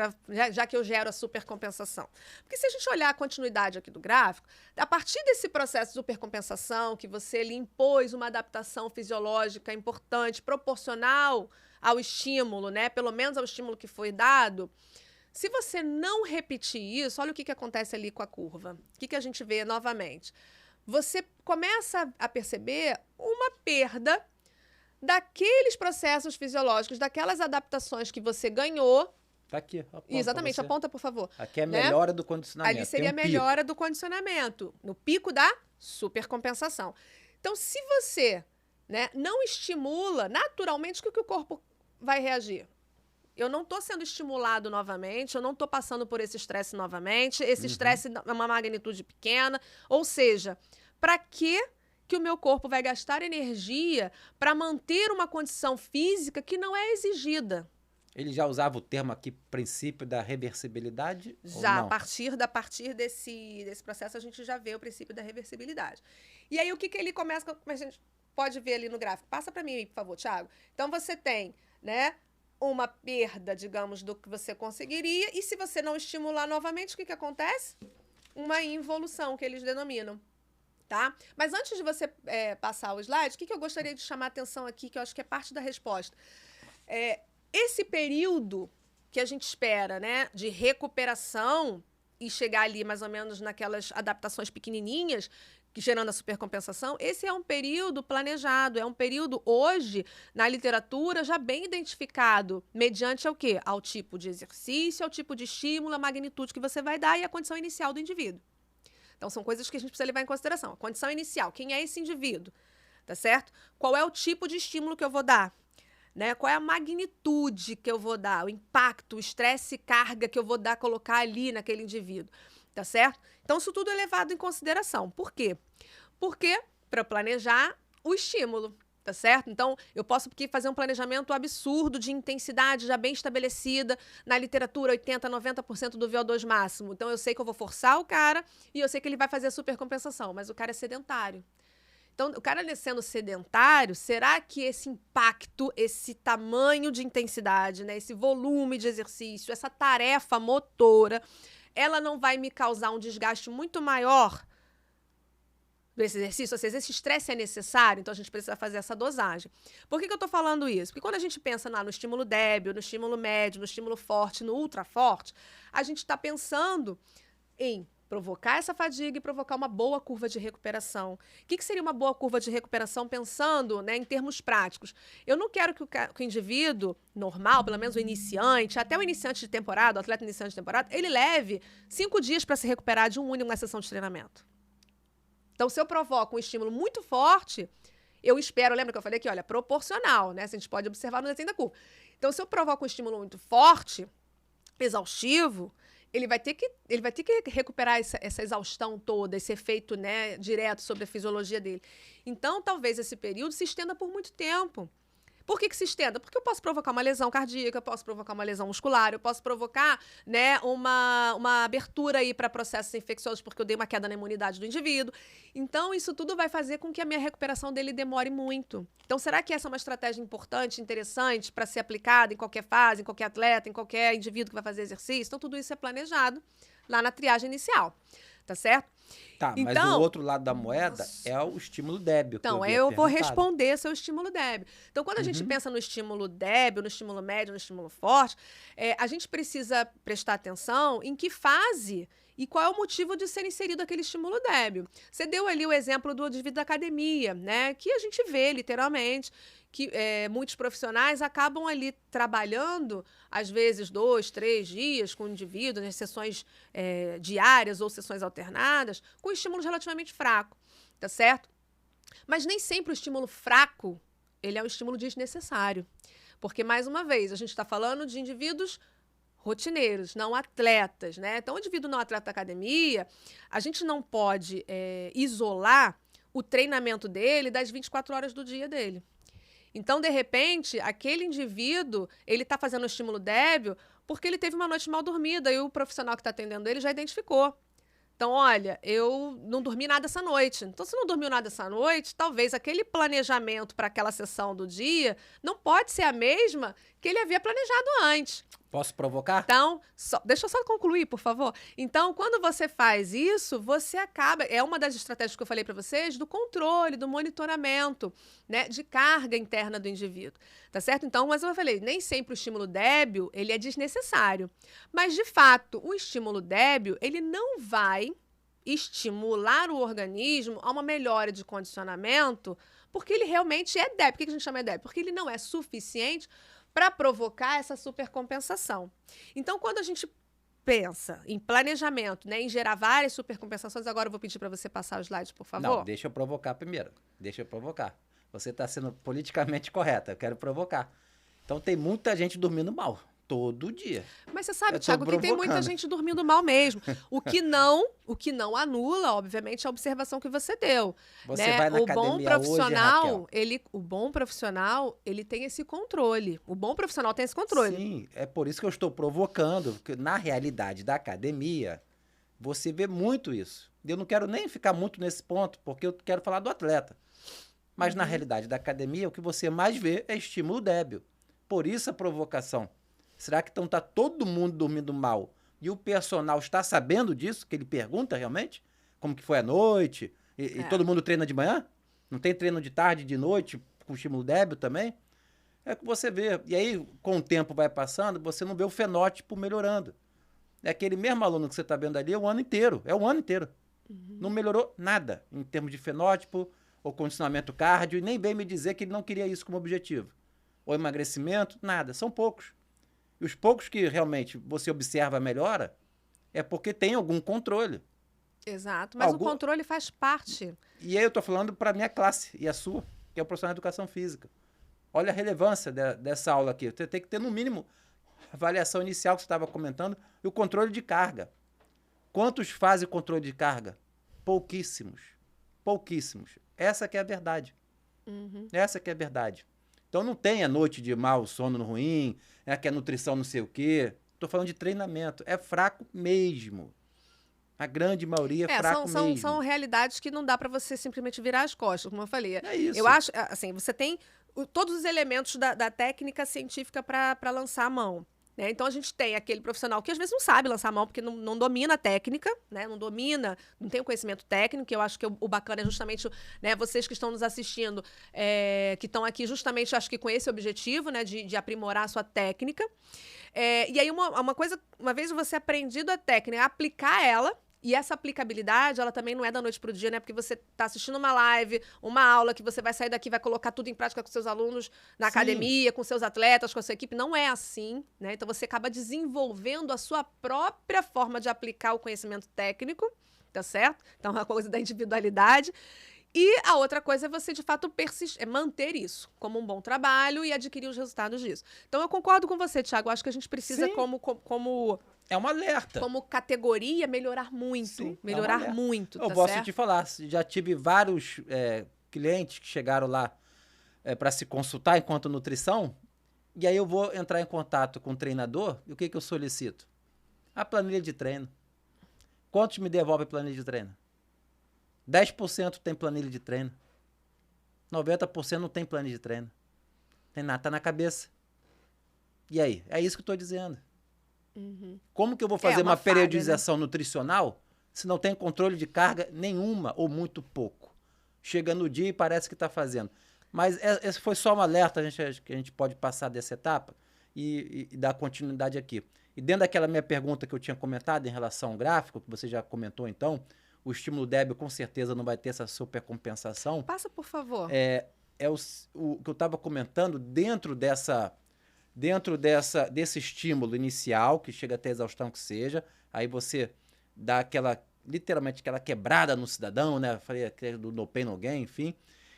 já que eu gero a supercompensação? Porque se a gente olhar a continuidade aqui do gráfico, a partir desse processo de supercompensação, que você lhe impôs uma adaptação fisiológica importante, proporcional ao estímulo, né? Pelo menos ao estímulo que foi dado, se você não repetir isso, olha o que acontece ali com a curva. O que a gente vê novamente? Você começa a perceber uma perda daqueles processos fisiológicos, daquelas adaptações que você ganhou. Tá aqui. Aponta. Exatamente, aponta, por favor. Aqui é a melhora do condicionamento. Ali seria a melhora do condicionamento, no pico da supercompensação. Então, se você, né, não estimula, naturalmente, o que o corpo vai reagir? Eu não estou sendo estimulado novamente, eu não estou passando por esse estresse novamente, esse estresse é uma magnitude pequena. Ou seja, para que que o meu corpo vai gastar energia para manter uma condição física que não é exigida. Ele já usava o termo aqui, princípio da reversibilidade? Já, ou não? a partir desse processo, a gente já vê o princípio da reversibilidade. E aí, o que ele começa, como a gente pode ver ali no gráfico? Passa para mim, por favor, Thiago. Então, você tem, né, uma perda, digamos, do que você conseguiria, e se você não estimular novamente, o que acontece? Uma involução, que eles denominam. Tá? Mas antes de você passar o slide, o que eu gostaria de chamar a atenção aqui, que eu acho que é parte da resposta. Esse período que a gente espera, né, de recuperação e chegar ali mais ou menos naquelas adaptações pequenininhas, gerando a supercompensação, esse é um período planejado, é um período hoje, na literatura, já bem identificado, mediante ao quê? Ao tipo de exercício, ao tipo de estímulo, a magnitude que você vai dar e a condição inicial do indivíduo. Então, são coisas que a gente precisa levar em consideração. A condição inicial, quem é esse indivíduo? Tá certo? Qual é o tipo de estímulo que eu vou dar? Né? Qual é a magnitude que eu vou dar? O impacto, o estresse e carga que eu vou dar, colocar ali naquele indivíduo. Tá certo? Então, isso tudo é levado em consideração. Por quê? Porque, para planejar o estímulo. Tá certo? Então, eu posso aqui fazer um planejamento absurdo de intensidade já bem estabelecida. Na literatura, 80%, 90% do VO2 máximo. Então, eu sei que eu vou forçar o cara e eu sei que ele vai fazer a supercompensação, mas o cara é sedentário. Então, o cara sendo sedentário, será que esse impacto, esse tamanho de intensidade, né, esse volume de exercício, essa tarefa motora, ela não vai me causar um desgaste muito maior desse exercício? Ou seja, esse estresse é necessário, então a gente precisa fazer essa dosagem. Por que eu estou falando isso? Porque quando a gente pensa no estímulo débil, no estímulo médio, no estímulo forte, no ultra forte, a gente está pensando em provocar essa fadiga e provocar uma boa curva de recuperação. O que seria uma boa curva de recuperação pensando, né, em termos práticos? Eu não quero que o indivíduo normal, pelo menos o iniciante, até o iniciante de temporada, o atleta iniciante de temporada, ele leve 5 dias para se recuperar de uma sessão de treinamento. Então, se eu provoco um estímulo muito forte, eu espero, lembra que eu falei aqui, olha, proporcional, né? A gente pode observar no desenho da curva. Então, se eu provoco um estímulo muito forte, exaustivo, ele vai ter que recuperar essa exaustão toda, esse efeito, né, direto sobre a fisiologia dele. Então, talvez esse período se estenda por muito tempo. Por que se estenda? Porque eu posso provocar uma lesão cardíaca, eu posso provocar uma lesão muscular, eu posso provocar, né, uma abertura aí para processos infecciosos, porque eu dei uma queda na imunidade do indivíduo. Então, isso tudo vai fazer com que a minha recuperação dele demore muito. Então, será que essa é uma estratégia importante, interessante, para ser aplicada em qualquer fase, em qualquer atleta, em qualquer indivíduo que vai fazer exercício? Então, tudo isso é planejado lá na triagem inicial. Tá certo? Tá, então, mas o outro lado da moeda é o estímulo débil. Então, eu vou responder seu estímulo débil. Então, quando a gente pensa no estímulo débil, no estímulo médio, no estímulo forte, a gente precisa prestar atenção em que fase e qual é o motivo de ser inserido aquele estímulo débil. Você deu ali o exemplo do indivíduo da academia, né? Que a gente vê, literalmente, que muitos profissionais acabam ali trabalhando, às vezes, 2, 3 dias com o indivíduo, nas sessões diárias ou sessões alternadas, com estímulos relativamente fracos, tá certo? Mas nem sempre o estímulo fraco, ele é um estímulo desnecessário. Porque, mais uma vez, a gente está falando de indivíduos rotineiros, não atletas, né? Então, o indivíduo não atleta da academia, a gente não pode isolar o treinamento dele das 24 horas do dia dele. Então, de repente, aquele indivíduo, ele está fazendo um estímulo débil porque ele teve uma noite mal dormida e o profissional que está atendendo ele já identificou. Então, olha, eu não dormi nada essa noite. Então, se não dormiu nada essa noite, talvez aquele planejamento para aquela sessão do dia não pode ser a mesma que ele havia planejado antes. Posso provocar? Então, deixa eu só concluir, por favor. Então, quando você faz isso, você acaba... É uma das estratégias que eu falei para vocês do controle, do monitoramento, né, de carga interna do indivíduo. Tá certo? Então, mas eu falei, nem sempre o estímulo débil, ele é desnecessário. Mas, de fato, o estímulo débil, ele não vai estimular o organismo a uma melhora de condicionamento, porque ele realmente é débil. Por que a gente chama de débil? Porque ele não é suficiente para provocar essa supercompensação. Então, quando a gente pensa em planejamento, né, em gerar várias supercompensações, agora eu vou pedir para você passar o slide, por favor. Não, deixa eu provocar primeiro. Deixa eu provocar. Você está sendo politicamente correta, eu quero provocar. Então, tem muita gente dormindo mal. todo dia. Mas você sabe, Eu tô Thiago, que tem muita provocando. gente dormindo mal mesmo. O que não anula, obviamente, a observação que você deu. Você Né? vai na academia hoje, Raquel? O bom profissional, ele tem esse controle. O bom profissional tem esse controle. Sim, é por isso que eu estou provocando, porque na realidade da academia, você vê muito isso. Eu não quero nem ficar muito nesse ponto, porque eu quero falar do atleta. Mas na realidade da academia, o que você mais vê é estímulo débil. Por isso a provocação. Será que então está todo mundo dormindo mal e o personal está sabendo disso? Que ele pergunta realmente? Como que foi a noite? E todo mundo treina de manhã? Não tem treino de tarde, de noite, com estímulo débil também? É o que você vê. E aí, com o tempo vai passando, você não vê o fenótipo melhorando. É aquele mesmo aluno que você está vendo ali o ano inteiro. É o ano inteiro. Não melhorou nada em termos de fenótipo ou condicionamento cardio, e nem vem me dizer que ele não queria isso como objetivo. Ou emagrecimento, nada. São poucos. E os poucos que realmente você observa a melhora é porque tem algum controle. Exato, mas o controle faz parte. E aí eu estou falando para a minha classe e a sua, que é o profissional de educação física. Olha a relevância dessa aula aqui. Você tem que ter, no mínimo, a avaliação inicial que você estava comentando e o controle de carga. Quantos fazem controle de carga? Pouquíssimos. Pouquíssimos. Essa que é a verdade. Essa que é a verdade. Então não tem a noite de mal, sono ruim, que a nutrição não sei o quê. Estou falando de treinamento. É fraco mesmo. A grande maioria é fraco mesmo. São realidades que não dá para você simplesmente virar as costas, como eu falei. É isso. Eu acho, assim, você tem todos os elementos da técnica científica para lançar a mão. Né? Então, a gente tem aquele profissional que às vezes não sabe lançar a mão porque não domina a técnica, né? Não domina, não tem o conhecimento técnico, que eu acho que o bacana é justamente, né, vocês que estão nos assistindo, que estão aqui justamente, acho que com esse objetivo, né, de aprimorar a sua técnica. E aí, uma vez você aprendido a técnica, aplicar ela. E essa aplicabilidade, ela também não é da noite pro dia, né? Porque você está assistindo uma live, uma aula que você vai sair daqui, vai colocar tudo em prática com seus alunos na academia, com seus atletas, com a sua equipe. Não é assim, né? Então, você acaba desenvolvendo a sua própria forma de aplicar o conhecimento técnico, tá certo? Então, é uma coisa da individualidade. E a outra coisa é você, de fato, manter isso como um bom trabalho e adquirir os resultados disso. Então, eu concordo com você, Thiago. Acho que a gente precisa, como é um alerta. Como categoria, melhorar muito. Sim, melhorar muito, Eu posso te falar, já tive vários clientes que chegaram lá para se consultar enquanto nutrição, e aí eu vou entrar em contato com o treinador, e o que eu solicito? A planilha de treino. Quantos me devolve a planilha de treino? 10% tem planilha de treino. 90% não tem planilha de treino. Tem nada, tá na cabeça. E aí? É isso que eu estou dizendo. Como que eu vou fazer uma periodização nutricional se não tem controle de carga nenhuma ou muito pouco? Chega no dia e parece que está fazendo. Mas esse foi só um alerta que a gente pode passar dessa etapa e dar continuidade aqui. E dentro daquela minha pergunta que eu tinha comentado em relação ao gráfico, que você já comentou então, o estímulo débil com certeza não vai ter essa supercompensação. Passa, por favor. O que eu estava comentando dentro desse estímulo inicial, que chega até a exaustão que seja, aí você dá literalmente aquela quebrada no cidadão, né? Falei do no pain, no gain, enfim.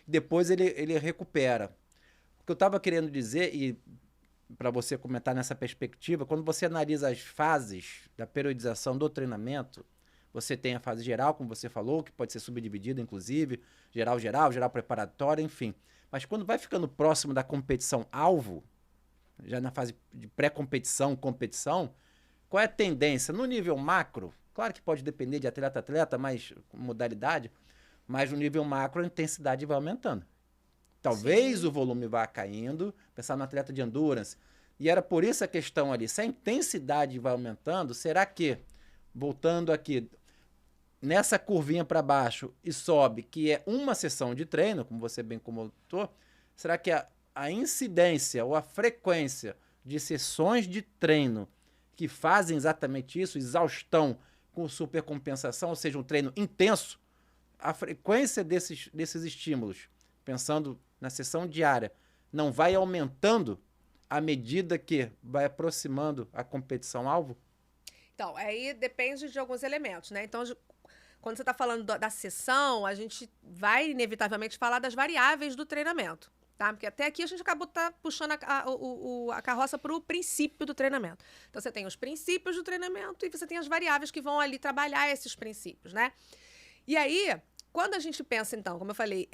Depois ele recupera. O que eu estava querendo dizer, e para você comentar nessa perspectiva, quando você analisa as fases da periodização do treinamento, você tem a fase geral, como você falou, que pode ser subdividida, inclusive, geral preparatória, enfim. Mas quando vai ficando próximo da competição-alvo, já na fase de pré-competição, competição, qual é a tendência? No nível macro, claro que pode depender de atleta a atleta, modalidade, mas no nível macro a intensidade vai aumentando. Talvez o volume vá caindo, pensar no atleta de endurance. E era por isso a questão ali, se a intensidade vai aumentando, será que, voltando aqui, nessa curvinha para baixo e sobe, que é uma sessão de treino, como você bem comentou, será que a incidência ou a frequência de sessões de treino que fazem exatamente isso, exaustão com supercompensação, ou seja, um treino intenso, a frequência desses estímulos, pensando na sessão diária, não vai aumentando à medida que vai aproximando a competição-alvo? Então, aí depende de alguns elementos, né? Então, quando você está falando da sessão, a gente vai inevitavelmente falar das variáveis do treinamento. tá? Porque até aqui a gente acabou puxando a carroça para o princípio do treinamento. Então, você tem os princípios do treinamento e você tem as variáveis que vão ali trabalhar esses princípios, né? E aí, quando a gente pensa, então, como eu falei,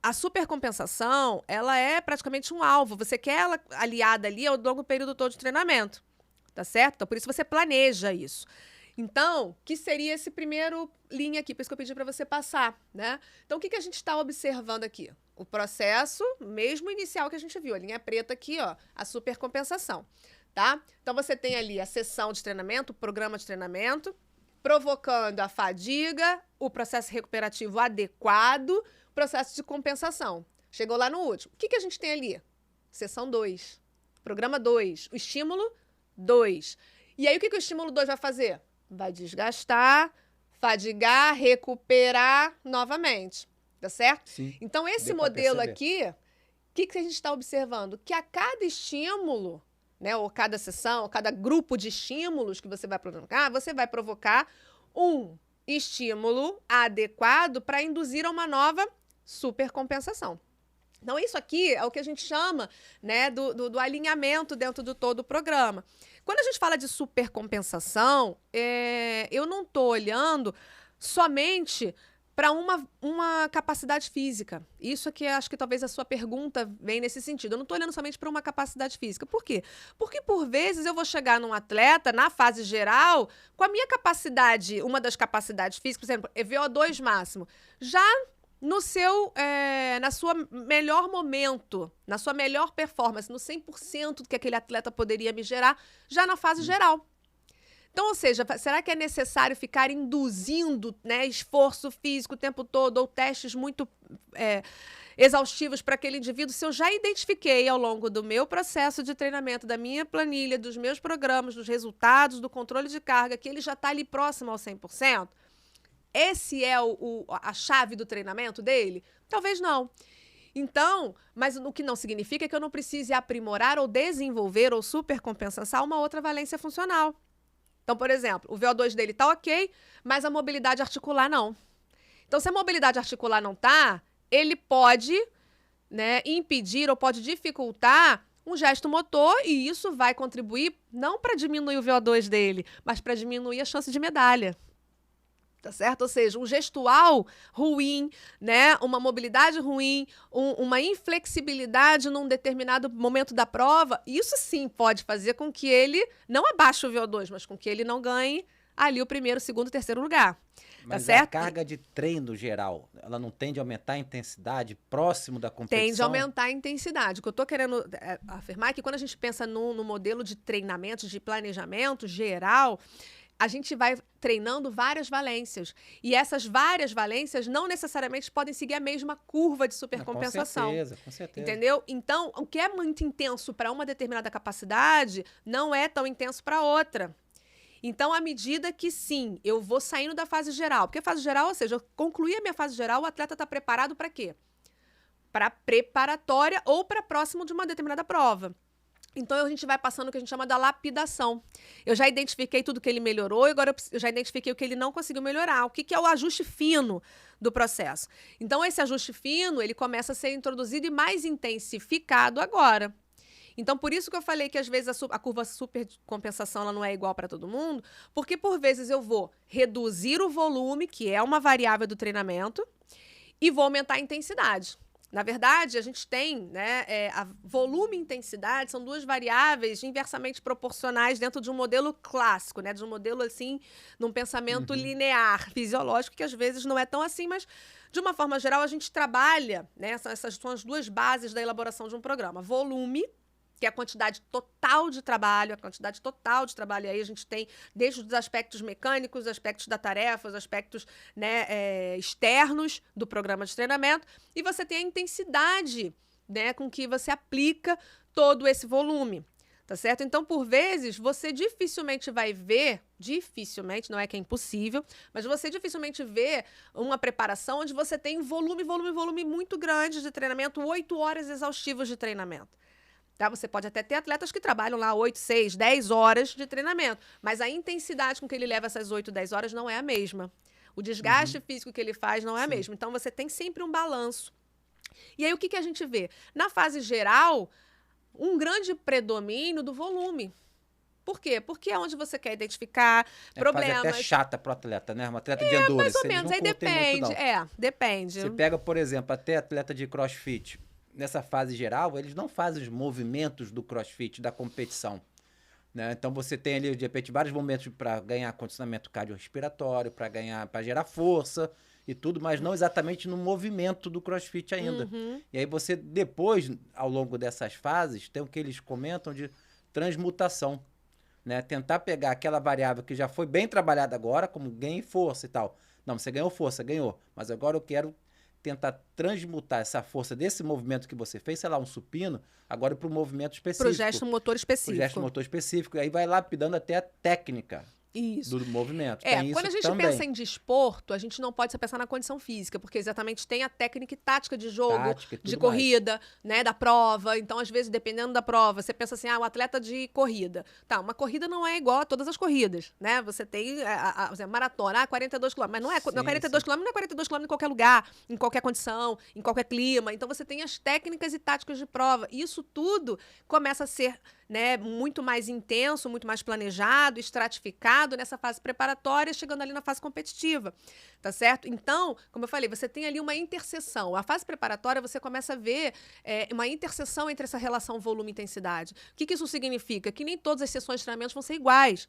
a supercompensação, ela é praticamente um alvo. Você quer ela aliada ali ao longo do período todo de treinamento, tá certo? Então, por isso você planeja isso. Então, que seria esse primeiro linha aqui? Por isso que eu pedi para você passar, né? Então, o que a gente está observando aqui? O processo, mesmo inicial que a gente viu, a linha preta aqui, ó, a supercompensação, tá? Então, você tem ali a sessão de treinamento, o programa de treinamento, provocando a fadiga, o processo recuperativo adequado, processo de compensação. Chegou lá no último. O que a gente tem ali? Sessão 2, programa 2, o estímulo 2. E aí, o que o estímulo 2 vai fazer? Vai desgastar, fadigar, recuperar novamente. Tá certo? Sim. Então, esse modelo aqui, o que a gente está observando? Que a cada estímulo, né, ou cada sessão, ou cada grupo de estímulos que você vai provocar um estímulo adequado para induzir a uma nova supercompensação. Então, isso aqui é o que a gente chama, né, do alinhamento dentro do todo o programa. Quando a gente fala de supercompensação, eu não estou olhando somente para uma capacidade física. Isso aqui, acho que talvez a sua pergunta vem nesse sentido. Eu não estou olhando somente para uma capacidade física. Por quê? Porque, por vezes, eu vou chegar num atleta, na fase geral, com a minha capacidade, uma das capacidades físicas, por exemplo, VO2 máximo, já na sua melhor momento, na sua melhor performance, no 100% do que aquele atleta poderia me gerar, já na fase geral. Então, ou seja, será que é necessário ficar induzindo, né, esforço físico o tempo todo ou testes muito exaustivos para aquele indivíduo, se eu já identifiquei ao longo do meu processo de treinamento, da minha planilha, dos meus programas, dos resultados, do controle de carga, que ele já está ali próximo ao 100%? Esse é a chave do treinamento dele? Talvez não. Então, mas o que não significa que eu não precise aprimorar ou desenvolver ou supercompensar uma outra valência funcional. Então, por exemplo, o VO2 dele tá ok, mas a mobilidade articular não. Então, se a mobilidade articular não tá, ele pode, né, impedir ou pode dificultar um gesto motor e isso vai contribuir não para diminuir o VO2 dele, mas para diminuir a chance de medalha. Tá certo? Ou seja, um gestual ruim, né? Uma mobilidade ruim, uma inflexibilidade num determinado momento da prova, isso sim pode fazer com que ele não abaixe o VO2, mas com que ele não ganhe ali o primeiro, segundo e terceiro lugar. Mas tá certo? A carga de treino geral, ela não tende a aumentar a intensidade próximo da competição? Tende a aumentar a intensidade. O que eu estou querendo afirmar é que quando a gente pensa no modelo de treinamento, de planejamento geral, a gente vai treinando várias valências. E essas várias valências não necessariamente podem seguir a mesma curva de supercompensação. Com certeza. Entendeu? Então, o que é muito intenso para uma determinada capacidade não é tão intenso para outra. Então, à medida que, sim, eu vou saindo da fase geral. Porque a fase geral, ou seja, eu concluí a minha fase geral, o atleta está preparado para quê? Para preparatória ou para próximo de uma determinada prova. Então, a gente vai passando o que a gente chama da lapidação. Eu já identifiquei tudo que ele melhorou e agora eu já identifiquei o que ele não conseguiu melhorar. O que é o ajuste fino do processo? Então, esse ajuste fino, ele começa a ser introduzido e mais intensificado agora. Então, por isso que eu falei que, às vezes, a curva supercompensação ela não é igual para todo mundo, porque, por vezes, eu vou reduzir o volume, que é uma variável do treinamento, e vou aumentar a intensidade. Na verdade, a gente tem, né, volume e intensidade são duas variáveis inversamente proporcionais dentro de um modelo clássico, né, de um modelo assim, num pensamento linear, fisiológico, que às vezes não é tão assim, mas de uma forma geral a gente trabalha, né, essas são as duas bases da elaboração de um programa. Volume, que é a quantidade total de trabalho, e aí a gente tem desde os aspectos mecânicos, os aspectos da tarefa, os aspectos, né, externos do programa de treinamento, e você tem a intensidade, né, com que você aplica todo esse volume, tá certo? Então, por vezes, você dificilmente vai ver, não é que é impossível, mas você dificilmente vê uma preparação onde você tem volume muito grande de treinamento, 8 horas exaustivas de treinamento. Tá? Você pode até ter atletas que trabalham lá 8, 6, 10 horas de treinamento, mas a intensidade com que ele leva essas 8, 10 horas não é a mesma. O desgaste físico que ele faz não é a mesma. Então, você tem sempre um balanço. E aí, o que a gente vê? Na fase geral, um grande predomínio do volume. Por quê? Porque é onde você quer identificar problemas. Fase até chata pro atleta, né? Um atleta de endurance. Mais ou menos, aí depende. Depende. Você pega, por exemplo, até atleta de crossfit. Nessa fase geral, eles não fazem os movimentos do crossfit, da competição. Né? Então você tem ali, de repente, vários momentos para ganhar condicionamento cardiorrespiratório, para gerar força e tudo, mas não exatamente no movimento do crossfit ainda. E aí você, depois, ao longo dessas fases, tem o que eles comentam de transmutação. Né? Tentar pegar aquela variável que já foi bem trabalhada agora, como ganho em força e tal. Não, você ganhou força, ganhou. Mas agora eu quero tentar transmutar essa força desse movimento que você fez, sei lá, um supino, agora para um movimento específico. Para o gesto motor específico. Para o gesto motor específico. E aí vai lapidando até a técnica. Isso. Do movimento. Quando a gente pensa em desporto, a gente não pode só pensar na condição física, porque exatamente tem a técnica e tática de jogo, de corrida, né, da prova. Então, às vezes, dependendo da prova, você pensa assim, um atleta de corrida. Tá, uma corrida não é igual a todas as corridas, né? Você tem a maratona, 42 km, mas não é 42 km, não é 42 km em qualquer lugar, em qualquer condição, em qualquer clima. Então, você tem as técnicas e táticas de prova. Isso tudo começa a ser, né, muito mais intenso, muito mais planejado, estratificado nessa fase preparatória, chegando ali na fase competitiva, tá certo? Então, como eu falei, você tem ali uma interseção. A fase preparatória, você começa a ver uma interseção entre essa relação volume-intensidade. O que isso significa? Que nem todas as sessões de treinamento vão ser iguais.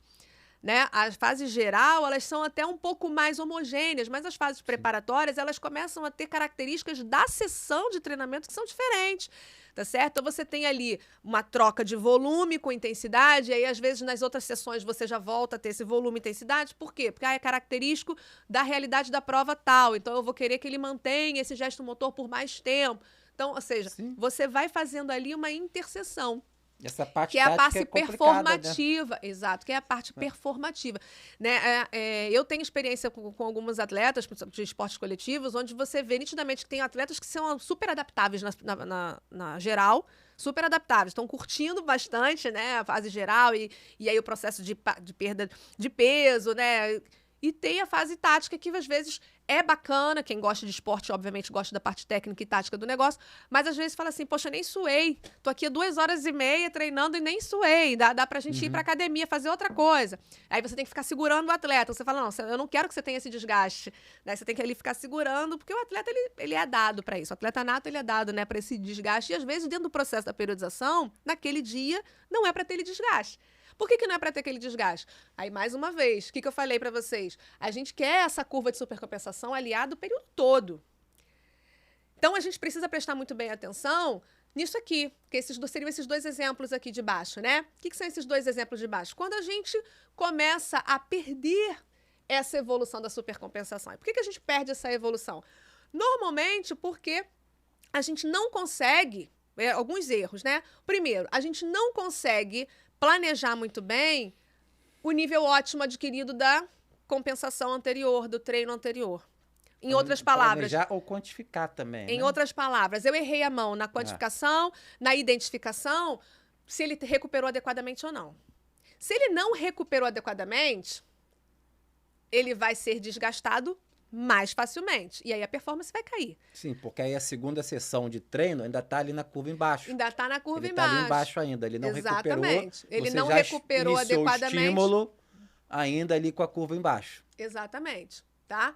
Né? As fases geral, elas são até um pouco mais homogêneas, mas as fases preparatórias, elas começam a ter características da sessão de treinamento que são diferentes, tá certo? Então, você tem ali uma troca de volume com intensidade, e aí, às vezes, nas outras sessões, você já volta a ter esse volume e intensidade. Por quê? Porque é característico da realidade da prova tal. Então, eu vou querer que ele mantenha esse gesto motor por mais tempo. Então, ou seja, você vai fazendo ali uma interseção. Essa parte que é a parte performativa, né? Exato, que é a parte performativa. Né? Eu tenho experiência com alguns atletas de esportes coletivos, onde você vê nitidamente que tem atletas que são super adaptáveis na geral, super adaptáveis, estão curtindo bastante, né, a fase geral e aí o processo de perda de peso, né? E tem a fase tática, que às vezes é bacana. Quem gosta de esporte, obviamente, gosta da parte técnica e tática do negócio. Mas às vezes fala assim, poxa, nem suei. Tô aqui há 2h30 treinando e nem suei. Dá pra gente ir pra academia, fazer outra coisa. Aí você tem que ficar segurando o atleta. Você fala, não, eu não quero que você tenha esse desgaste. Daí você tem que ali ficar segurando, porque o atleta, ele é dado pra isso. O atleta nato, ele é dado, né, pra esse desgaste. E às vezes, dentro do processo da periodização, naquele dia, não é pra ter ele desgaste. Por que não é para ter aquele desgaste? Aí, mais uma vez, o que eu falei para vocês? A gente quer essa curva de supercompensação aliada o período todo. Então, a gente precisa prestar muito bem atenção nisso aqui, que seriam esses dois exemplos aqui de baixo, né? O que são esses dois exemplos de baixo? Quando a gente começa a perder essa evolução da supercompensação. E por que a gente perde essa evolução? Normalmente porque a gente não consegue, alguns erros, né? Primeiro, a gente não consegue planejar muito bem o nível ótimo adquirido da compensação anterior, do treino anterior. Em outras palavras... Planejar ou quantificar também, Em outras palavras, eu errei a mão na quantificação, na identificação, se ele recuperou adequadamente ou não. Se ele não recuperou adequadamente, ele vai ser desgastado mais facilmente. E aí a performance vai cair. Sim, porque aí a segunda sessão de treino ainda está ali na curva embaixo. Ainda está na curva embaixo. Ele está ali embaixo ainda. Ele não Exatamente. recuperou. Ele não recuperou adequadamente. O estímulo ainda ali com a curva embaixo. Exatamente. Tá?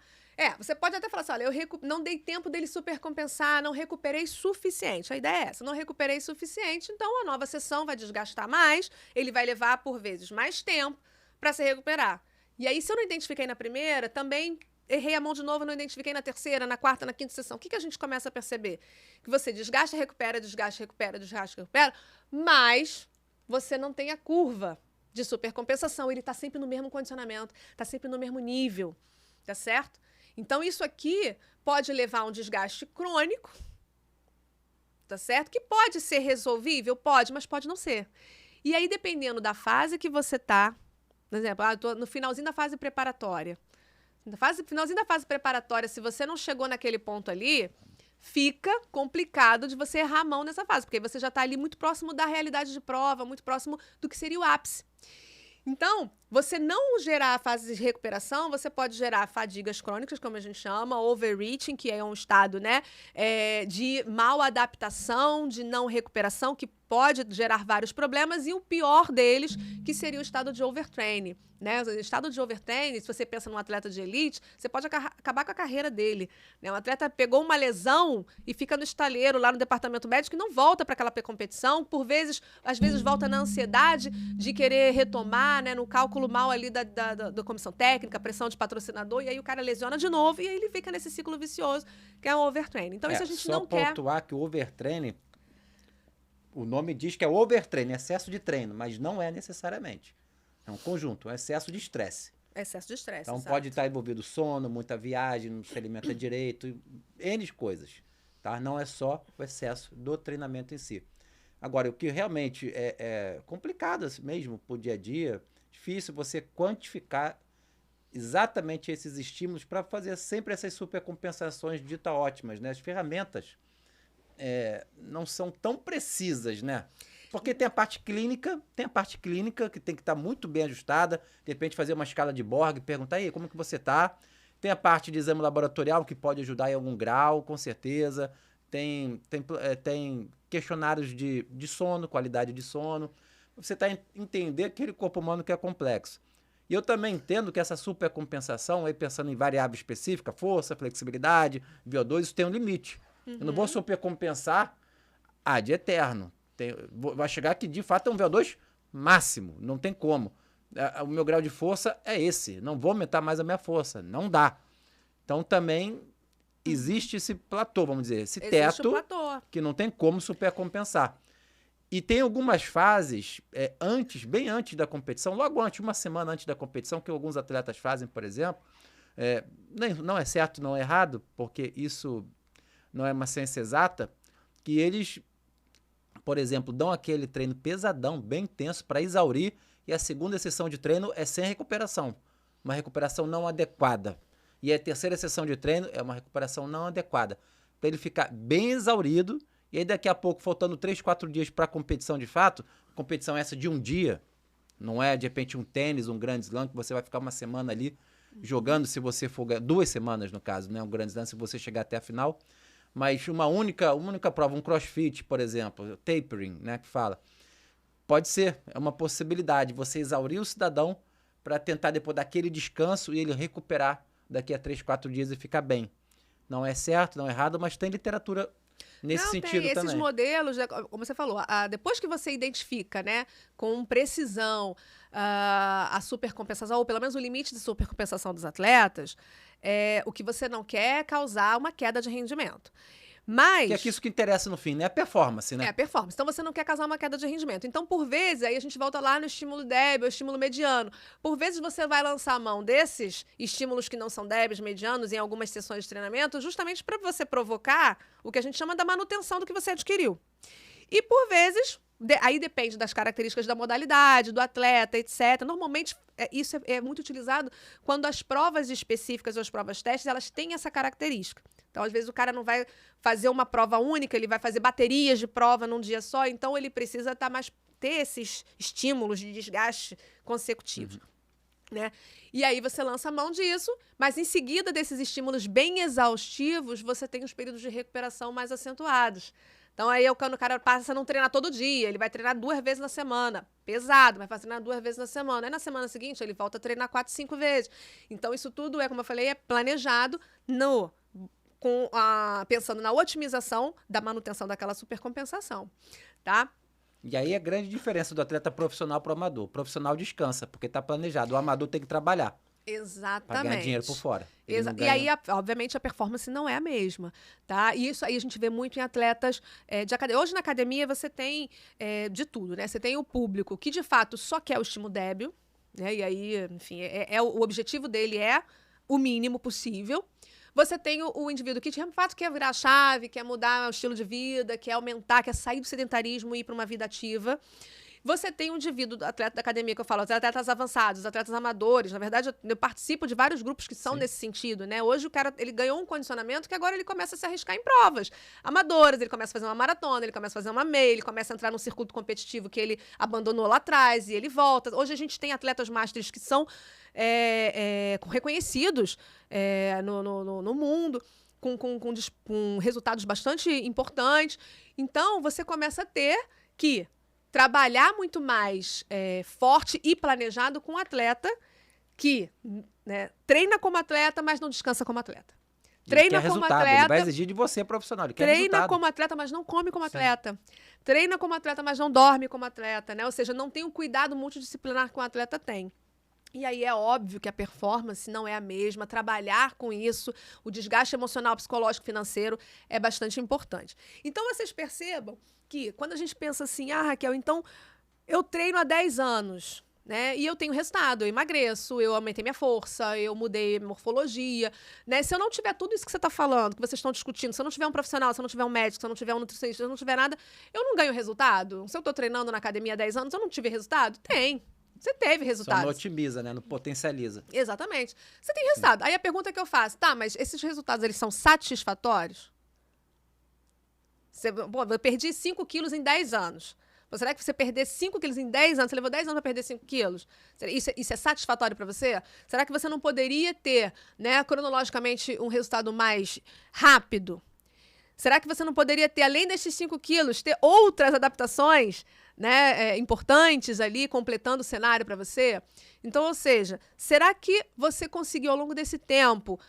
Você pode até falar assim, olha, eu não dei tempo dele supercompensar, não recuperei suficiente. A ideia é essa, não recuperei suficiente, então a nova sessão vai desgastar mais, ele vai levar, por vezes, mais tempo para se recuperar. E aí, se eu não identifiquei na primeira, também errei a mão de novo, não identifiquei na terceira, na quarta, na quinta sessão. O que a gente começa a perceber? Que você desgasta, recupera, desgasta, recupera, desgasta, recupera, mas você não tem a curva de supercompensação. Ele está sempre no mesmo condicionamento, está sempre no mesmo nível, tá certo? Então, isso aqui pode levar a um desgaste crônico, tá certo? Que pode ser resolvível? Pode, mas pode não ser. E aí, dependendo da fase que você tá, por exemplo, eu tô no finalzinho da fase preparatória. Finalzinho da fase preparatória, se você não chegou naquele ponto ali, fica complicado de você errar a mão nessa fase, porque você já está ali muito próximo da realidade de prova, muito próximo do que seria o ápice. Então, você não gerar fases de recuperação, você pode gerar fadigas crônicas, como a gente chama, overreaching, que é um estado, né, de mal adaptação, de não recuperação, que pode gerar vários problemas, e o pior deles, que seria o estado de overtraining. Né? O estado de overtraining, se você pensa num atleta de elite, você pode acabar com a carreira dele. Né? Um atleta pegou uma lesão e fica no estaleiro, lá no departamento médico, e não volta para aquela competição. Às vezes volta na ansiedade de querer retomar, né? No cálculo mal ali da comissão técnica, pressão de patrocinador, e aí o cara lesiona de novo, e aí ele fica nesse ciclo vicioso, que é o overtraining. Então isso a gente não quer. Só pontuar que o overtraining, o nome diz que é overtraining, excesso de treino, mas não é necessariamente. É um conjunto, um excesso de estresse. Excesso de estresse, então exato. pode estar envolvido sono, muita viagem, não se alimenta direito, N coisas. Tá? Não é só o excesso do treinamento em si. Agora, o que realmente é complicado mesmo pro dia a dia, difícil você quantificar exatamente esses estímulos para fazer sempre essas supercompensações ditas ótimas. Né? As ferramentas não são tão precisas, né? Porque tem a parte clínica que tem que estar muito bem ajustada, de repente fazer uma escala de Borg, perguntar aí como que você está. Tem a parte de exame laboratorial que pode ajudar em algum grau, com certeza. Tem questionários de sono, qualidade de sono. Você está entender aquele corpo humano que é complexo. E eu também entendo que essa supercompensação, aí pensando em variável específica, força, flexibilidade, VO2, isso tem um limite. Eu não vou supercompensar ad eterno. Vai chegar que, de fato, é um VO2 máximo. Não tem como. O meu grau de força é esse. Não vou aumentar mais a minha força. Não dá. Então, também existe esse platô, vamos dizer. Esse teto que não tem como supercompensar. E tem algumas fases, bem antes da competição, logo antes, uma semana antes da competição, que alguns atletas fazem, por exemplo. Não é certo, não é errado, porque isso não é uma ciência exata, que eles, por exemplo, dão aquele treino pesadão, bem intenso, para exaurir, e a segunda sessão de treino é sem recuperação. Uma recuperação não adequada. E a terceira sessão de treino é uma recuperação não adequada. Para ele ficar bem exaurido, e aí daqui a pouco, faltando 3, 4 dias para a competição de fato, competição essa de um dia, não é de repente um tênis, um Grand Slam, que você vai ficar uma semana ali jogando, se você for 2 semanas no caso, né? Um Grand Slam, se você chegar até a final. Mas uma única prova, um crossfit, por exemplo, tapering, né, que fala, pode ser, é uma possibilidade, você exaurir o cidadão para tentar depois daquele descanso e ele recuperar daqui a 3, 4 dias e ficar bem. Não é certo, não é errado, mas tem literatura nesse sentido tem também. Esses modelos, como você falou, depois que você identifica, né, com precisão a supercompensação, ou pelo menos o limite de supercompensação dos atletas, o que você não quer é causar uma queda de rendimento. Mas... Que é isso que interessa no fim, né? É a performance, né? É a performance. Então, você não quer causar uma queda de rendimento. Então, por vezes, aí a gente volta lá no estímulo débil, estímulo mediano. Por vezes, você vai lançar a mão desses estímulos que não são débeis, medianos, em algumas sessões de treinamento, justamente para você provocar o que a gente chama da manutenção do que você adquiriu. E, por vezes, aí depende das características da modalidade, do atleta, etc. Normalmente, isso é muito utilizado quando as provas específicas ou as provas testes, elas têm essa característica. Então, às vezes, o cara não vai fazer uma prova única, ele vai fazer baterias de prova num dia só, então ele precisa ter esses estímulos de desgaste consecutivos. Né? E aí você lança a mão disso, mas em seguida desses estímulos bem exaustivos, você tem os períodos de recuperação mais acentuados. Então, aí quando o cara passa a não treinar todo dia, ele vai treinar 2 vezes na semana. Pesado, mas vai treinar 2 vezes na semana. Aí, na semana seguinte, ele volta a treinar 4, 5 vezes. Então, isso tudo como eu falei, é planejado pensando na otimização da manutenção daquela supercompensação, tá? E aí a grande diferença do atleta profissional para o amador. O profissional descansa, porque está planejado. O amador tem que trabalhar. Exatamente. Para ganhar dinheiro por fora. E aí, obviamente, a performance não é a mesma, tá? E isso aí a gente vê muito em atletas de academia. Hoje, na academia, você tem de tudo, né? Você tem o público que, de fato, só quer o estímulo débil, né? E aí, enfim, o objetivo dele é o mínimo possível. Você tem o indivíduo que, de fato, quer virar a chave, quer mudar o estilo de vida, quer aumentar, quer sair do sedentarismo e ir para uma vida ativa. Você tem um indivíduo, atleta da academia que eu falo, os atletas avançados, os atletas amadores. Na verdade, eu participo de vários grupos que são nesse sentido, né? Hoje o cara, ele ganhou um condicionamento que agora ele começa a se arriscar em provas amadoras, ele começa a fazer uma maratona, ele começa a fazer uma meia, ele começa a entrar num circuito competitivo que ele abandonou lá atrás e ele volta. Hoje a gente tem atletas masters que são reconhecidos no mundo, com resultados bastante importantes. Então, você começa a ter que trabalhar muito mais forte e planejado com um atleta que, né, treina como atleta, mas não descansa como atleta. Treina como atleta. Ele vai exigir de você, profissional. Ele quer treina resultado. como atleta, mas não come como atleta. Treina como atleta, mas não dorme como atleta, né? Ou seja, não tem o cuidado multidisciplinar que um atleta tem. E aí é óbvio que a performance não é a mesma, trabalhar com isso, o desgaste emocional, psicológico, financeiro é bastante importante. Então, vocês percebam que quando a gente pensa assim, Raquel, então eu treino há 10 anos, né? E eu tenho resultado, eu emagreço, eu aumentei minha força, eu mudei minha morfologia, né? Se eu não tiver tudo isso que você está falando, que vocês estão discutindo, se eu não tiver um profissional, se eu não tiver um médico, se eu não tiver um nutricionista, se eu não tiver nada, eu não ganho resultado. Se eu estou treinando na academia há 10 anos, eu não tive resultado? Tem. Você teve resultado. Só não otimiza, né? Não potencializa. Exatamente. Você tem resultado. Aí a pergunta que eu faço, tá, mas esses resultados, eles são satisfatórios? Eu perdi 5 quilos em 10 anos. Será que você perder 5 quilos em 10 anos, você levou 10 anos para perder 5 quilos? Isso é satisfatório para você? Será que você não poderia ter, né, cronologicamente, um resultado mais rápido? Será que você não poderia ter, além desses 5 quilos, ter outras adaptações, né, importantes ali, completando o cenário para você? Então, ou seja, será que você conseguiu, ao longo desse tempo,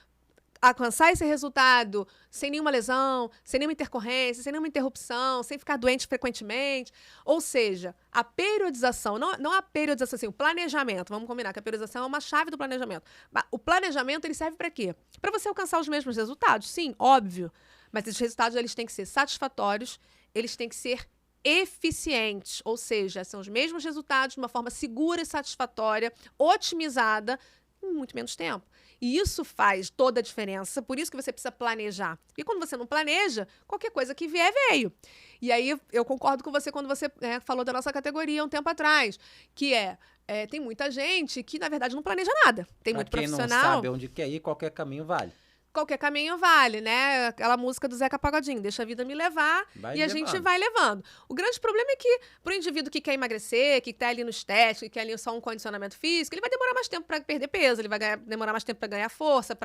alcançar esse resultado sem nenhuma lesão, sem nenhuma intercorrência, sem nenhuma interrupção, sem ficar doente frequentemente? Ou seja, a periodização, não a periodização, assim, o planejamento, vamos combinar que a periodização é uma chave do planejamento. O planejamento, ele serve para quê? Para você alcançar os mesmos resultados, sim, óbvio. Mas esses resultados, eles têm que ser satisfatórios, eles têm que ser eficientes, ou seja, são os mesmos resultados de uma forma segura e satisfatória, otimizada, em muito menos tempo. E isso faz toda a diferença, por isso que você precisa planejar. E quando você não planeja, qualquer coisa que vier, veio. E aí eu concordo com você quando você falou da nossa categoria um tempo atrás, que tem muita gente que, na verdade, não planeja nada. Tem muito profissional. Quem não sabe onde quer ir, qualquer caminho vale. Qualquer caminho vale, né? Aquela música do Zeca Pagodinho, deixa a vida me levar, a gente vai levando. O grande problema é que, para o indivíduo que quer emagrecer, que está ali no estético, que quer ali só um condicionamento físico, ele vai demorar mais tempo para perder peso, ele vai demorar mais tempo para ganhar força,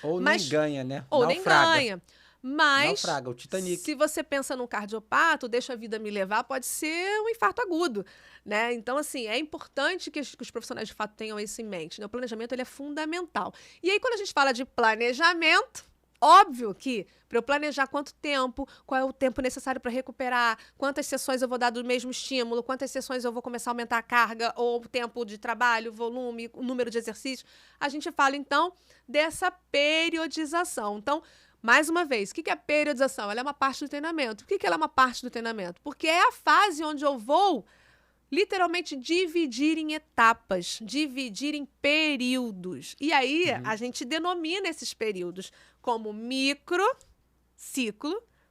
Ou nem ganha, né? Ou nem ganha. Mas, naufraga, o Titanic. Se você pensa num cardiopato, deixa a vida me levar, pode ser um infarto agudo, né? Então, assim, é importante que os profissionais de fato tenham isso em mente, né? O planejamento, ele é fundamental. E aí, quando a gente fala de planejamento, óbvio que para eu planejar quanto tempo, qual é o tempo necessário para recuperar, quantas sessões eu vou dar do mesmo estímulo, quantas sessões eu vou começar a aumentar a carga, ou o tempo de trabalho, volume, o número de exercícios, a gente fala, então, dessa periodização. Então, mais uma vez, o que é a periodização? Ela é uma parte do treinamento. Por que ela é uma parte do treinamento? Porque é a fase onde eu vou literalmente dividir em etapas, dividir em períodos. E aí, a gente denomina esses períodos como microciclo,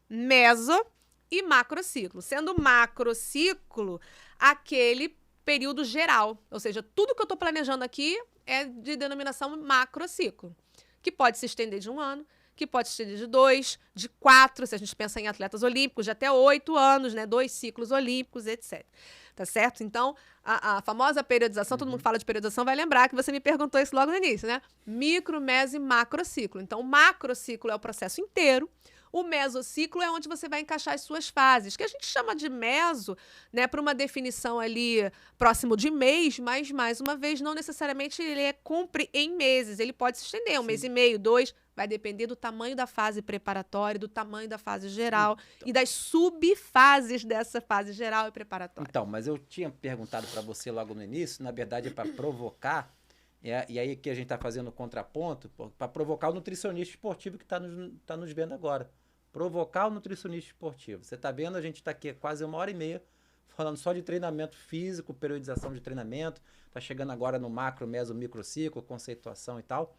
meso e macrociclo. Sendo macrociclo aquele período geral. Ou seja, tudo que eu estou planejando aqui é de denominação macrociclo, que pode se estender de 1 ano, que pode ser de 2, de 4, se a gente pensa em atletas olímpicos, de até 8 anos, né? 2 ciclos olímpicos, etc. Tá certo? Então, a famosa periodização, todo mundo fala de periodização, vai lembrar que você me perguntou isso logo no início, né? Micro, meso e macrociclo. Então, o macrociclo é o processo inteiro. O mesociclo é onde você vai encaixar as suas fases, que a gente chama de meso, né, para uma definição ali próximo de mês, mas, mais uma vez, não necessariamente ele cumpre em meses. Ele pode se estender 1 mês e meio, 2, vai depender do tamanho da fase preparatória, do tamanho da fase geral e das subfases dessa fase geral e preparatória. Então, mas eu tinha perguntado para você logo no início, na verdade é para provocar, e aí que a gente está fazendo o contraponto, para provocar o nutricionista esportivo que está nos vendo agora. Provocar o nutricionista esportivo. Você está vendo, a gente está aqui quase 1h30 falando só de treinamento físico, periodização de treinamento, está chegando agora no macro, meso, microciclo, conceituação e tal,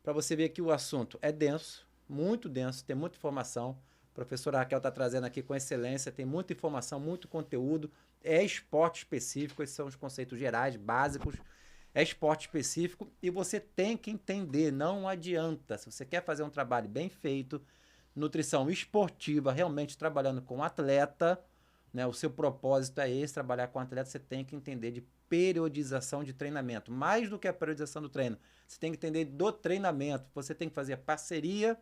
para você ver que o assunto é denso, muito denso, tem muita informação. A professora Raquel está trazendo aqui com excelência, tem muita informação, muito conteúdo, é esporte específico, esses são os conceitos gerais, básicos, é esporte específico e você tem que entender, não adianta. Se você quer fazer um trabalho bem feito, nutrição esportiva, realmente trabalhando com atleta, né, o seu propósito é esse, trabalhar com atleta, você tem que entender de periodização de treinamento. Mais do que a periodização do treino, você tem que entender do treinamento, você tem que fazer parceria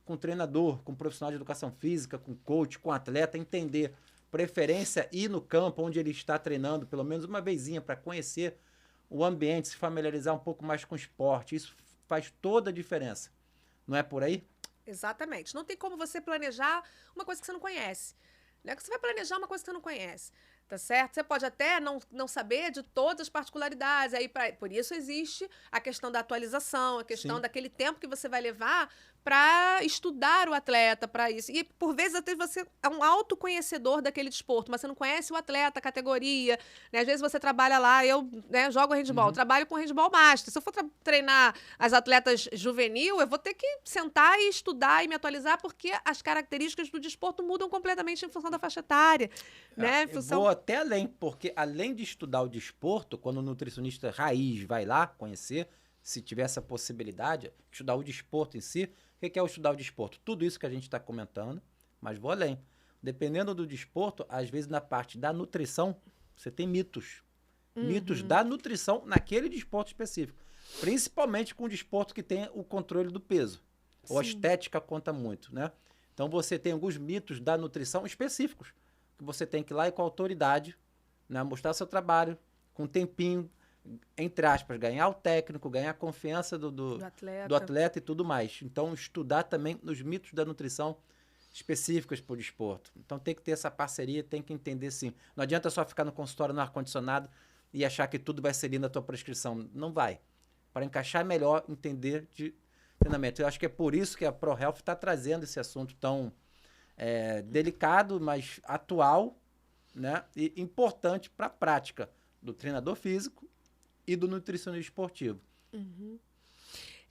com o treinador, com o profissional de educação física, com o coach, com o atleta, entender preferência ir no campo onde ele está treinando, pelo menos uma vezinha, para conhecer o ambiente, se familiarizar um pouco mais com o esporte. Isso faz toda a diferença. Não é por aí? Exatamente. Não tem como você planejar uma coisa que você não conhece. Não é que você vai planejar uma coisa que você não conhece. Tá certo? Você pode até não saber de todas as particularidades. Aí, por isso existe a questão da atualização, a questão daquele tempo que você vai levar para estudar o atleta, para isso. E, por vezes, até você é um autoconhecedor daquele desporto, mas você não conhece o atleta, a categoria. Né? Às vezes você trabalha lá, eu jogo handebol, trabalho com handebol master. Se eu for treinar as atletas juvenil, eu vou ter que sentar e estudar e me atualizar, porque as características do desporto mudam completamente em função da faixa etária. Né? Eu vou até além, porque além de estudar o desporto, quando o nutricionista raiz vai lá conhecer, se tiver essa possibilidade, estudar o desporto em si. O que é o estudar o desporto? Tudo isso que a gente está comentando, mas vou além. Dependendo do desporto, às vezes na parte da nutrição, você tem mitos. Mitos da nutrição naquele desporto específico. Principalmente com o desporto que tem o controle do peso. Ou a estética conta muito, né? Então você tem alguns mitos da nutrição específicos, que você tem que ir lá e com autoridade, né, mostrar seu trabalho, com um tempinho, entre aspas, ganhar o técnico, ganhar a confiança do atleta e tudo mais. Então, estudar também os mitos da nutrição específicos para o desporto. Então, tem que ter essa parceria, tem que entender, sim. Não adianta só ficar no consultório no ar-condicionado e achar que tudo vai ser lindo na tua prescrição. Não vai. Para encaixar, é melhor entender de treinamento. Eu acho que é por isso que a ProHealth está trazendo esse assunto tão delicado, mas atual, né, e importante para a prática do treinador físico e do nutricionista esportivo.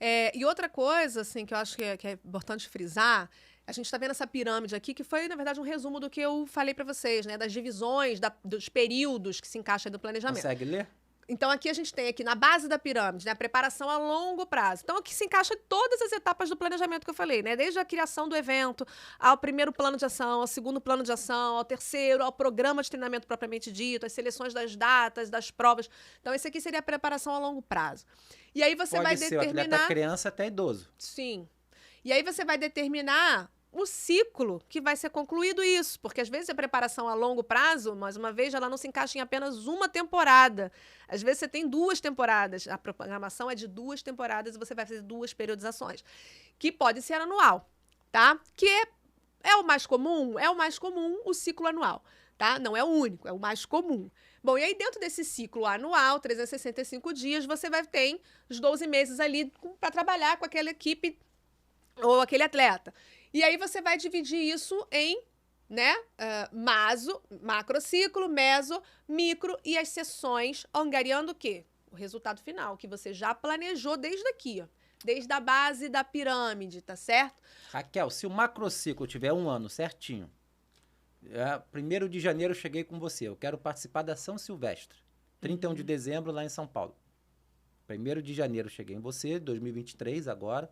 E outra coisa, assim, que eu acho que é importante frisar, a gente está vendo essa pirâmide aqui, que foi, na verdade, um resumo do que eu falei para vocês, né? Das divisões, dos períodos que se encaixam no planejamento. Consegue ler? Então, aqui a gente tem aqui na base da pirâmide, né, a preparação a longo prazo. Então, aqui se encaixa todas as etapas do planejamento que eu falei, né? Desde a criação do evento, ao primeiro plano de ação, ao segundo plano de ação, ao terceiro, ao programa de treinamento propriamente dito, as seleções das datas, das provas. Então, esse aqui seria a preparação a longo prazo. E aí você vai determinar... Pode ser o atleta criança até idoso. Sim. E aí você vai determinar o ciclo que vai ser concluído isso, porque às vezes a preparação a longo prazo, mais uma vez, ela não se encaixa em apenas uma temporada. Às vezes você tem 2 temporadas, a programação é de 2 temporadas e você vai fazer 2 periodizações, que pode ser anual, tá? Que é o mais comum o ciclo anual, tá? Não é o único, é o mais comum. Bom, e aí dentro desse ciclo anual, 365 dias, você vai ter os 12 meses ali para trabalhar com aquela equipe ou aquele atleta. E aí você vai dividir isso em, né, macrociclo, meso, micro e as sessões, angariando o quê? O resultado final, que você já planejou desde aqui, ó, desde a base da pirâmide, tá certo? Raquel, se o macrociclo tiver 1 ano certinho, 1º de janeiro eu cheguei com você, eu quero participar da São Silvestre, 31 de dezembro lá em São Paulo. 1º de janeiro eu cheguei em você, 2023 agora,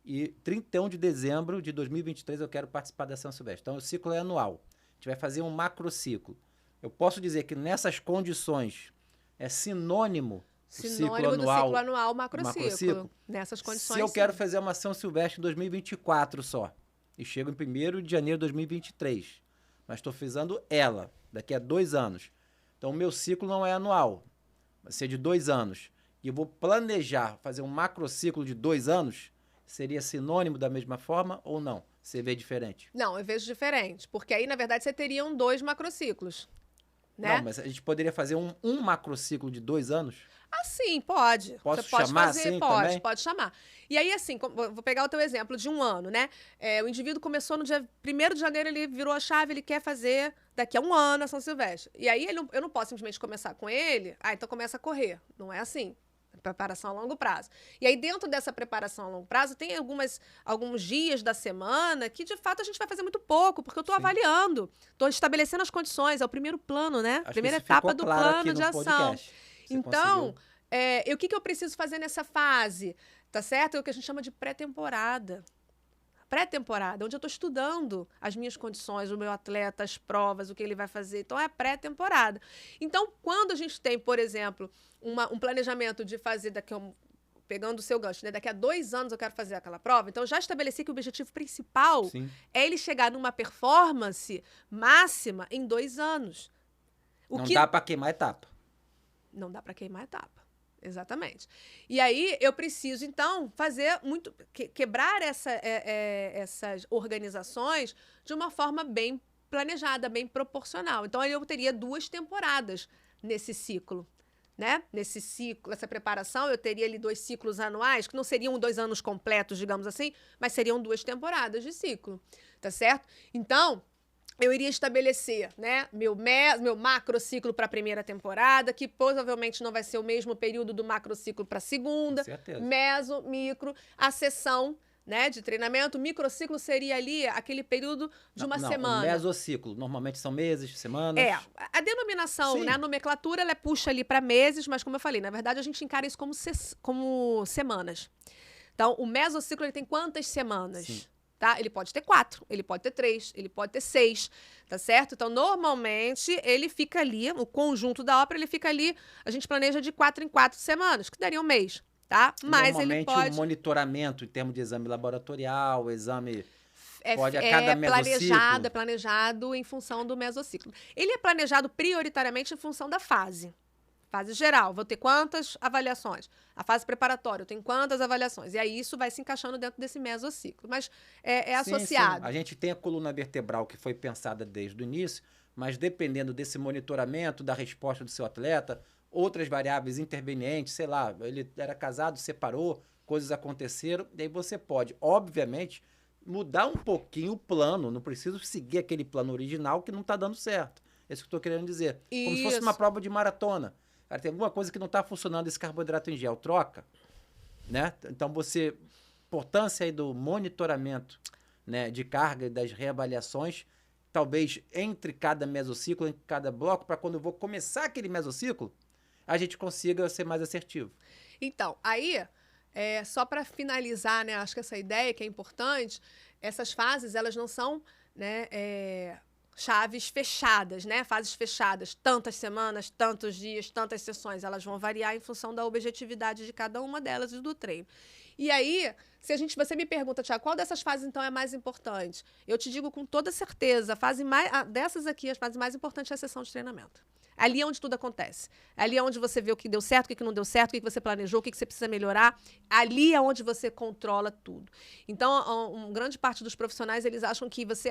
e 31 de dezembro de 2023 eu quero participar da São Silvestre. Então, o ciclo é anual. A gente vai fazer um macrociclo. Eu posso dizer que nessas condições é sinônimo do ciclo anual, macrociclo. Nessas condições, se eu quero fazer uma São Silvestre em 2024 só, e chego em 1º de janeiro de 2023, mas estou fazendo ela daqui a 2 anos. Então, o meu ciclo não é anual, vai ser de 2 anos. E eu vou planejar fazer um macrociclo de 2 anos, seria sinônimo da mesma forma ou não? Você vê diferente? Não, eu vejo diferente. Porque aí, na verdade, você teriam 2 macrociclos. Né? Não, mas a gente poderia fazer um macrociclo de 2 anos? Ah, sim, pode. Posso você pode chamar fazer, assim pode, também? pode chamar. E aí, assim, vou pegar o teu exemplo de 1 ano, né? O indivíduo começou no dia 1º de janeiro, ele virou a chave, ele quer fazer daqui a 1 ano a São Silvestre. E aí, eu não posso simplesmente começar com ele, então começa a correr. Não é assim. Preparação a longo prazo. E aí, dentro dessa preparação a longo prazo, tem alguns dias da semana que, de fato, a gente vai fazer muito pouco, porque eu estou avaliando, estou estabelecendo as condições, é o primeiro plano, né? Acho Primeira que isso ficou etapa do claro aqui plano de no ação. podcast. Você Então, conseguiu. o que eu preciso fazer nessa fase? Tá certo? É o que a gente chama de pré-temporada. Pré-temporada, onde eu estou estudando as minhas condições, o meu atleta, as provas, o que ele vai fazer. Então, é pré-temporada. Então, quando a gente tem, por exemplo, um planejamento de fazer pegando o seu gancho, né? Daqui a 2 anos eu quero fazer aquela prova. Então, eu já estabeleci que o objetivo principal Sim. é ele chegar numa performance máxima em 2 anos. Não dá para queimar etapa. Não dá para queimar etapa. Exatamente. E aí eu preciso, então, fazer quebrar essas organizações de uma forma bem planejada, bem proporcional. Então, aí eu teria 2 temporadas nesse ciclo. Né? Nesse ciclo, essa preparação, eu teria ali 2 ciclos anuais, que não seriam 2 anos completos, digamos assim, mas seriam 2 temporadas de ciclo. Tá certo? Então, eu iria estabelecer, né, meu macrociclo para a primeira temporada, que provavelmente não vai ser o mesmo período do macrociclo para a segunda. Com certeza. Meso, micro, a sessão, né, de treinamento. O microciclo seria ali aquele período de uma semana. O mesociclo, normalmente são meses, semanas. A denominação, Sim. né, a nomenclatura, ela puxa ali para meses, mas como eu falei, na verdade a gente encara isso como semanas. Então, o mesociclo ele tem quantas semanas? Sim. Tá? Ele pode ter 4, ele pode ter 3, ele pode ter 6, tá certo? Então, normalmente, ele fica ali, o conjunto da ópera, ele fica ali, a gente planeja de 4 em 4 semanas, que daria um mês, tá? Mas ele pode... o monitoramento em termos de exame laboratorial, exame... pode a é cada mesociclo. planejado em função do mesociclo. Ele é planejado prioritariamente em função da fase. Fase geral, vou ter quantas avaliações? A fase preparatória, eu tenho quantas avaliações? E aí isso vai se encaixando dentro desse mesociclo. Mas é associado. Sim. A gente tem a coluna vertebral que foi pensada desde o início, mas dependendo desse monitoramento, da resposta do seu atleta, outras variáveis intervenientes, sei lá, ele era casado, separou, coisas aconteceram, daí você pode, obviamente, mudar um pouquinho o plano, não preciso seguir aquele plano original que não está dando certo. É isso que eu estou querendo dizer. Como se fosse uma prova de maratona. Cara, tem alguma coisa que não está funcionando esse carboidrato em gel, troca, né? Então, importância aí do monitoramento, né, de carga e das reavaliações, talvez entre cada mesociclo, entre cada bloco, para quando eu vou começar aquele mesociclo, a gente consiga ser mais assertivo. Então, aí, só para finalizar, né, acho que essa ideia que é importante, essas fases, elas não são, né, chaves fechadas, né? Fases fechadas, tantas semanas, tantos dias, tantas sessões, elas vão variar em função da objetividade de cada uma delas e do treino. E aí, você me pergunta, Tiago, qual dessas fases então é mais importante? Eu te digo com toda certeza, dessas aqui, as fases mais importantes é a sessão de treinamento. Ali é onde tudo acontece. Ali é onde você vê o que deu certo, o que não deu certo, o que você planejou, o que você precisa melhorar. Ali é onde você controla tudo. Então, uma grande parte dos profissionais, eles acham que você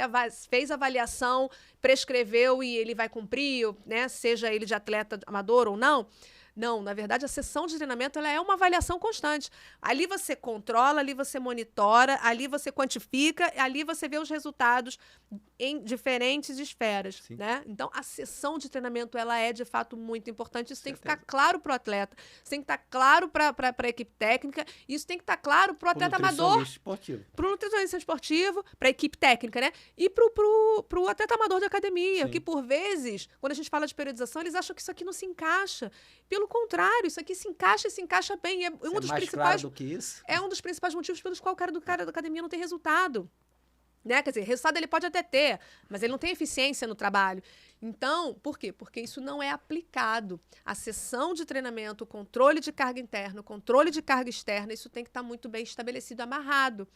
fez a avaliação, prescreveu e ele vai cumprir, né? Seja ele de atleta amador ou não. Não, na verdade, a sessão de treinamento ela é uma avaliação constante. Ali você controla, ali você monitora, ali você quantifica, ali você vê os resultados em diferentes esferas, né? Então, a sessão de treinamento ela é, de fato, muito importante. Isso tem que ficar claro para o atleta, isso tem que estar claro para a equipe técnica, isso tem que estar claro para o atleta amador. Para o nutricionista esportivo, para a equipe técnica, né? E para o atleta amador de academia, que, por vezes, quando a gente fala de periodização, eles acham que isso aqui não se encaixa. Pelo contrário, isso aqui se encaixa bem. É um dos principais, claro do que isso. É um dos principais motivos pelos quais o cara da academia não tem resultado. Né? Quer dizer, resultado ele pode até ter, mas ele não tem eficiência no trabalho. Então, por quê? Porque isso não é aplicado. A sessão de treinamento, o controle de carga interna, o controle de carga externa, isso tem que estar muito bem estabelecido, amarrado.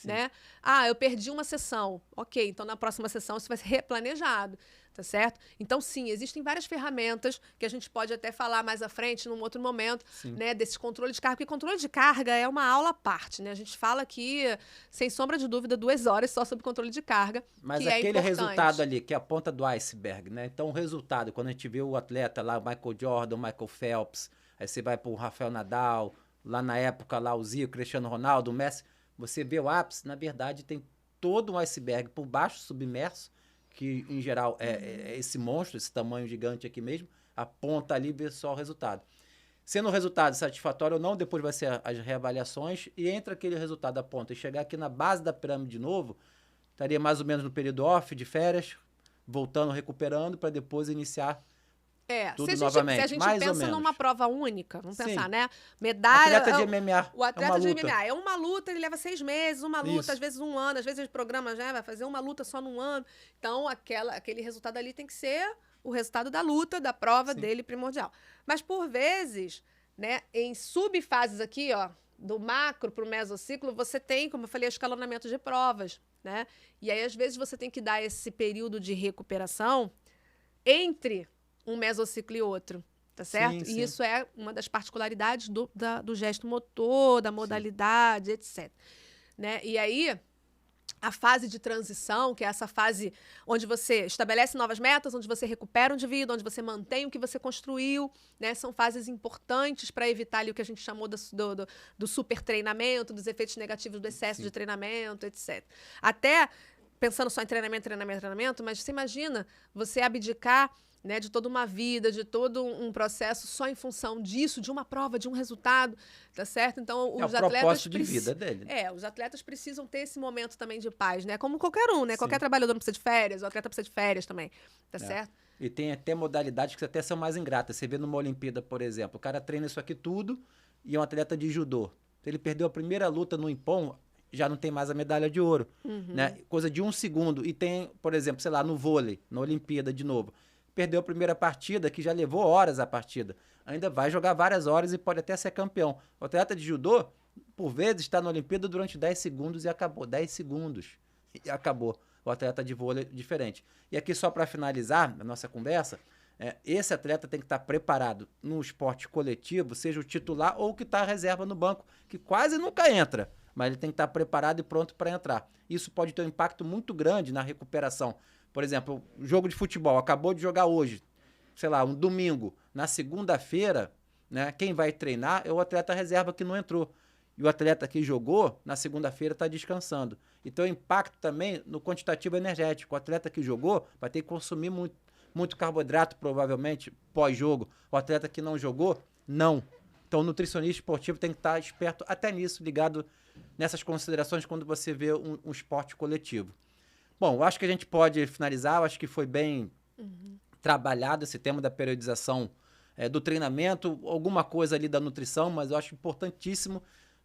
Né? Eu perdi uma sessão. Ok, então na próxima sessão isso vai ser replanejado. Tá certo? Então, sim, existem várias ferramentas que a gente pode até falar mais à frente, num outro momento, né, desse controle de carga, porque controle de carga é uma aula à parte, né? A gente fala aqui, sem sombra de dúvida, 2 horas só sobre controle de carga. Mas que aquele é resultado ali, que é a ponta do iceberg, né? Então, o resultado, quando a gente vê o atleta lá, o Michael Jordan, o Michael Phelps, aí você vai para o Rafael Nadal, lá na época, lá o Zico, Cristiano Ronaldo, o Messi, você vê o ápice, na verdade, tem todo um iceberg por baixo, submerso, que em geral é esse monstro, esse tamanho gigante aqui mesmo, a ponta ali vê só o resultado. Sendo o resultado satisfatório ou não, depois vai ser as reavaliações, e entre aquele resultado da ponta e chegar aqui na base da pirâmide de novo, estaria mais ou menos no período off, de férias, voltando, recuperando, para depois iniciar tudo novamente. Se a gente mais pensa numa prova única, vamos pensar, né? O Medalha... atleta de MMA O atleta de luta. MMA é uma luta, ele leva 6 meses, uma luta, Isso. às vezes 1 ano, às vezes o programa já vai fazer uma luta só num ano. Então, aquele resultado ali tem que ser o resultado da luta, da prova dele primordial. Mas, por vezes, né, em subfases aqui, ó, do macro para o mesociclo, você tem, como eu falei, escalonamento de provas, né? E aí, às vezes, você tem que dar esse período de recuperação entre um mesociclo e outro, tá certo? Sim, e isso é uma das particularidades do gesto motor, da modalidade, etc. Né? E aí, a fase de transição, que é essa fase onde você estabelece novas metas, onde você recupera um indivíduo, onde você mantém o que você construiu, né? São fases importantes para evitar ali o que a gente chamou do super treinamento, dos efeitos negativos do excesso de treinamento, etc. Até, pensando só em treinamento, mas você imagina você abdicar, né, de toda uma vida, de todo um processo só em função disso, de uma prova, de um resultado, tá certo? Então, os atletas... propósito de vida dele. os atletas precisam ter esse momento também de paz, né? Como qualquer um, né? Qualquer trabalhador não precisa de férias, o atleta precisa de férias também, tá certo? E tem até modalidades que até são mais ingratas. Você vê numa Olimpíada, por exemplo, o cara treina isso aqui tudo e é um atleta de judô. Ele perdeu a primeira luta no Ippon, já não tem mais a medalha de ouro, né? Coisa de 1 segundo. E tem, por exemplo, sei lá, no vôlei, na Olimpíada de novo. Perdeu a primeira partida, que já levou horas a partida. Ainda vai jogar várias horas e pode até ser campeão. O atleta de judô, por vezes, está na Olimpíada durante 10 segundos e acabou. 10 segundos e acabou. O atleta de vôlei diferente. E aqui, só para finalizar a nossa conversa, esse atleta tem que estar preparado no esporte coletivo, seja o titular ou o que está reserva no banco, que quase nunca entra, mas ele tem que estar preparado e pronto para entrar. Isso pode ter um impacto muito grande na recuperação. Por exemplo, jogo de futebol, acabou de jogar hoje, sei lá, um domingo. Na segunda-feira, né, quem vai treinar é o atleta reserva que não entrou. E o atleta que jogou, na segunda-feira, está descansando. Então, impacto também no quantitativo energético. O atleta que jogou vai ter que consumir muito carboidrato, provavelmente, pós-jogo. O atleta que não jogou, não. Então, o nutricionista esportivo tem que estar esperto até nisso, ligado nessas considerações quando você vê um esporte coletivo. Bom, eu acho que a gente pode finalizar. Eu acho que foi bem trabalhado esse tema da periodização do treinamento, alguma coisa ali da nutrição, mas eu acho importantíssimo,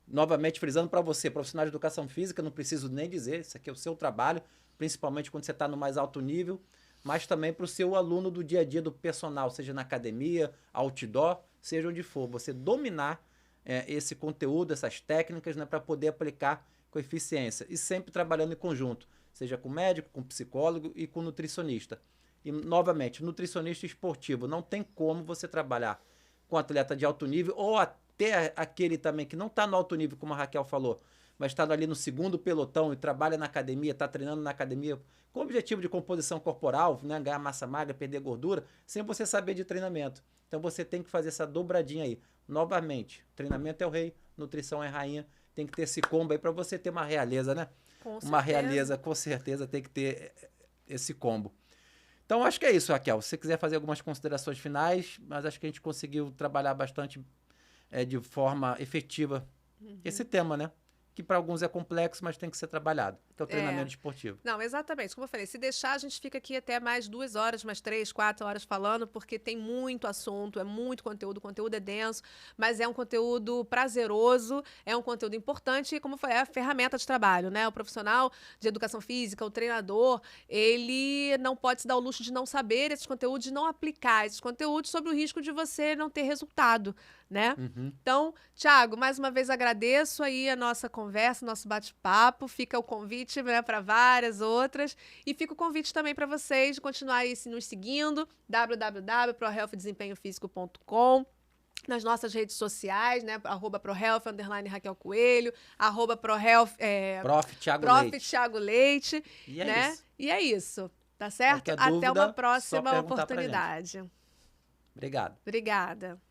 novamente frisando para você, profissional de educação física, não preciso nem dizer, isso aqui é o seu trabalho, principalmente quando você está no mais alto nível, mas também para o seu aluno do dia a dia do personal, seja na academia, outdoor, seja onde for, você dominar esse conteúdo, essas técnicas, né, para poder aplicar com eficiência e sempre trabalhando em conjunto, seja com médico, com psicólogo e com nutricionista. E, novamente, nutricionista esportivo, não tem como você trabalhar com atleta de alto nível ou até aquele também que não está no alto nível, como a Raquel falou, mas está ali no segundo pelotão e trabalha na academia, está treinando na academia com o objetivo de composição corporal, né, ganhar massa magra, perder gordura, sem você saber de treinamento. Então, você tem que fazer essa dobradinha aí. Novamente, treinamento é o rei, nutrição é a rainha, tem que ter esse combo aí para você ter uma realeza, né? Uma realeza, com certeza, tem que ter esse combo. Então, acho que é isso, Raquel. Se você quiser fazer algumas considerações finais, mas acho que a gente conseguiu trabalhar bastante de forma efetiva esse tema, né? Que para alguns é complexo, mas tem que ser trabalhado, que é o treinamento esportivo. Não, exatamente. Como eu falei, se deixar, a gente fica aqui até mais 2 horas, mais 3, 4 horas falando, porque tem muito assunto, é muito conteúdo, o conteúdo é denso, mas é um conteúdo prazeroso, é um conteúdo importante e, como eu falei, é a ferramenta de trabalho, né? O profissional de educação física, o treinador, ele não pode se dar o luxo de não saber esses conteúdos, de não aplicar esses conteúdos sob o risco de você não ter resultado, né? Então, Thiago, mais uma vez agradeço aí a nossa conversa, nosso bate-papo. Fica o convite, né, para várias outras. E fica o convite também para vocês de continuar aí nos seguindo, www.prohealthdesempenhofísico.com, nas nossas redes sociais, né, @prohealth, _Raquel Coelho, @prohealth, Prof. Thiago Leite. E é né? isso. E é isso, tá certo? Qualquer dúvida, Até uma só próxima perguntar pra oportunidade. Obrigado. Obrigada.